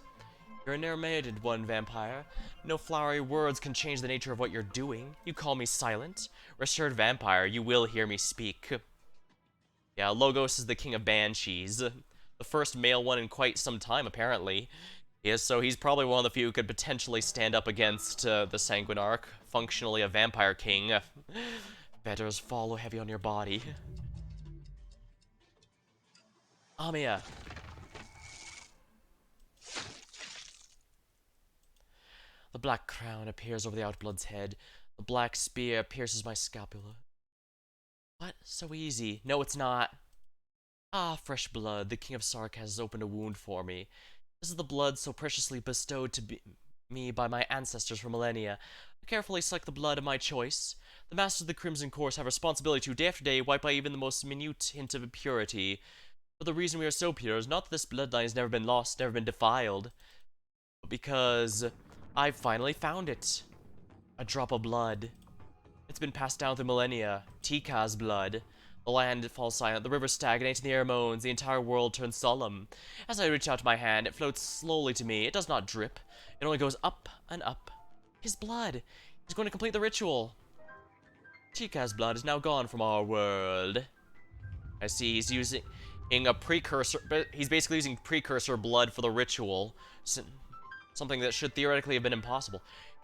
You're a narrow-minded one, vampire. No flowery words can change the nature of what you're doing. You call me silent? Rest assured, vampire, you will hear me speak. Yeah, Logos is the king of banshees. The first male one in quite some time, apparently. Yeah, so he's probably one of the few who could potentially stand up against the Sanguinarch, functionally a vampire king. Fetters follow heavy on your body. Amiya. The black crown appears over the Outblood's head. The black spear pierces my scapula. What? So easy. No, it's not. Ah, fresh blood. The king of Sark has opened a wound for me. This is the blood so preciously bestowed to me by my ancestors for millennia. I carefully select the blood of my choice. The masters of the Crimson Course have responsibility to, day after day, wipe out even the most minute hint of impurity. But the reason we are so pure is not that this bloodline has never been lost, never been defiled, but because I've finally found it. A drop of blood. It's been passed down through millennia. Tika's blood. The land falls silent, the river stagnates, and the air moans, the entire world turns solemn. As I reach out my hand, it floats slowly to me. It does not drip. It only goes up and up. His blood. He's going to complete the ritual. Tika's blood is now gone from our world. I see he's using a precursor, but he's basically using precursor blood for the ritual. Something that should theoretically have been impossible.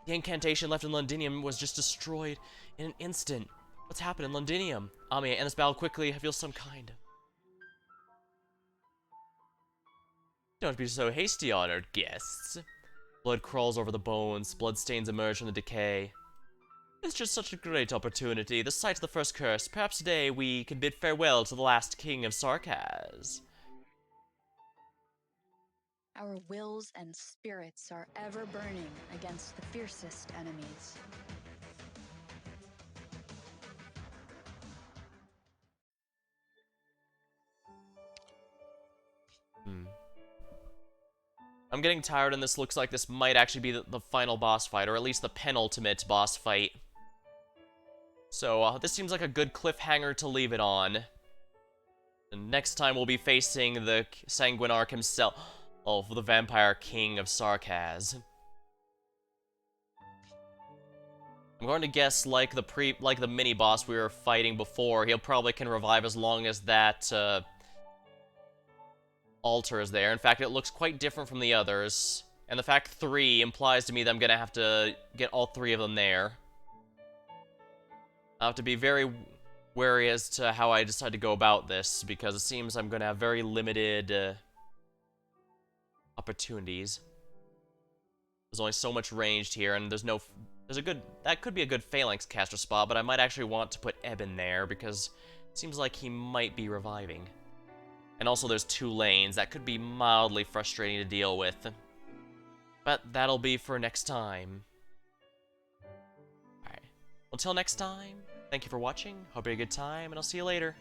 The incantation left in Londinium was just destroyed in an instant. What's happened in Londinium? Amiya, end this battle quickly. I feel some kind. Don't be so hasty, honored guests. Blood crawls over the bones. Bloodstains emerge from the decay. It's just such a great opportunity. The sight of the first curse. Perhaps today we can bid farewell to the last king of Sarkaz. Our wills and spirits are ever burning against the fiercest enemies. I'm getting tired, and this looks like this might actually be the final boss fight, or at least the penultimate boss fight. So, this seems like a good cliffhanger to leave it on. And next time we'll be facing the Sanguinarch himself, the Vampire King of Sarkaz. I'm going to guess like the mini boss we were fighting before, he'll probably can revive as long as that altar is there. In fact, it looks quite different from the others. And the fact 3 implies to me that I'm gonna have to get all 3 of them there. I'll have to be very wary as to how I decide to go about this, because it seems I'm gonna have very limited opportunities. There's only so much ranged here, and that could be a good Phalanx caster spot, but I might actually want to put Eben there, because it seems like he might be reviving. And also there's 2 lanes, that could be mildly frustrating to deal with. But that'll be for next time. Alright, until next time, thank you for watching, hope you had a good time, and I'll see you later.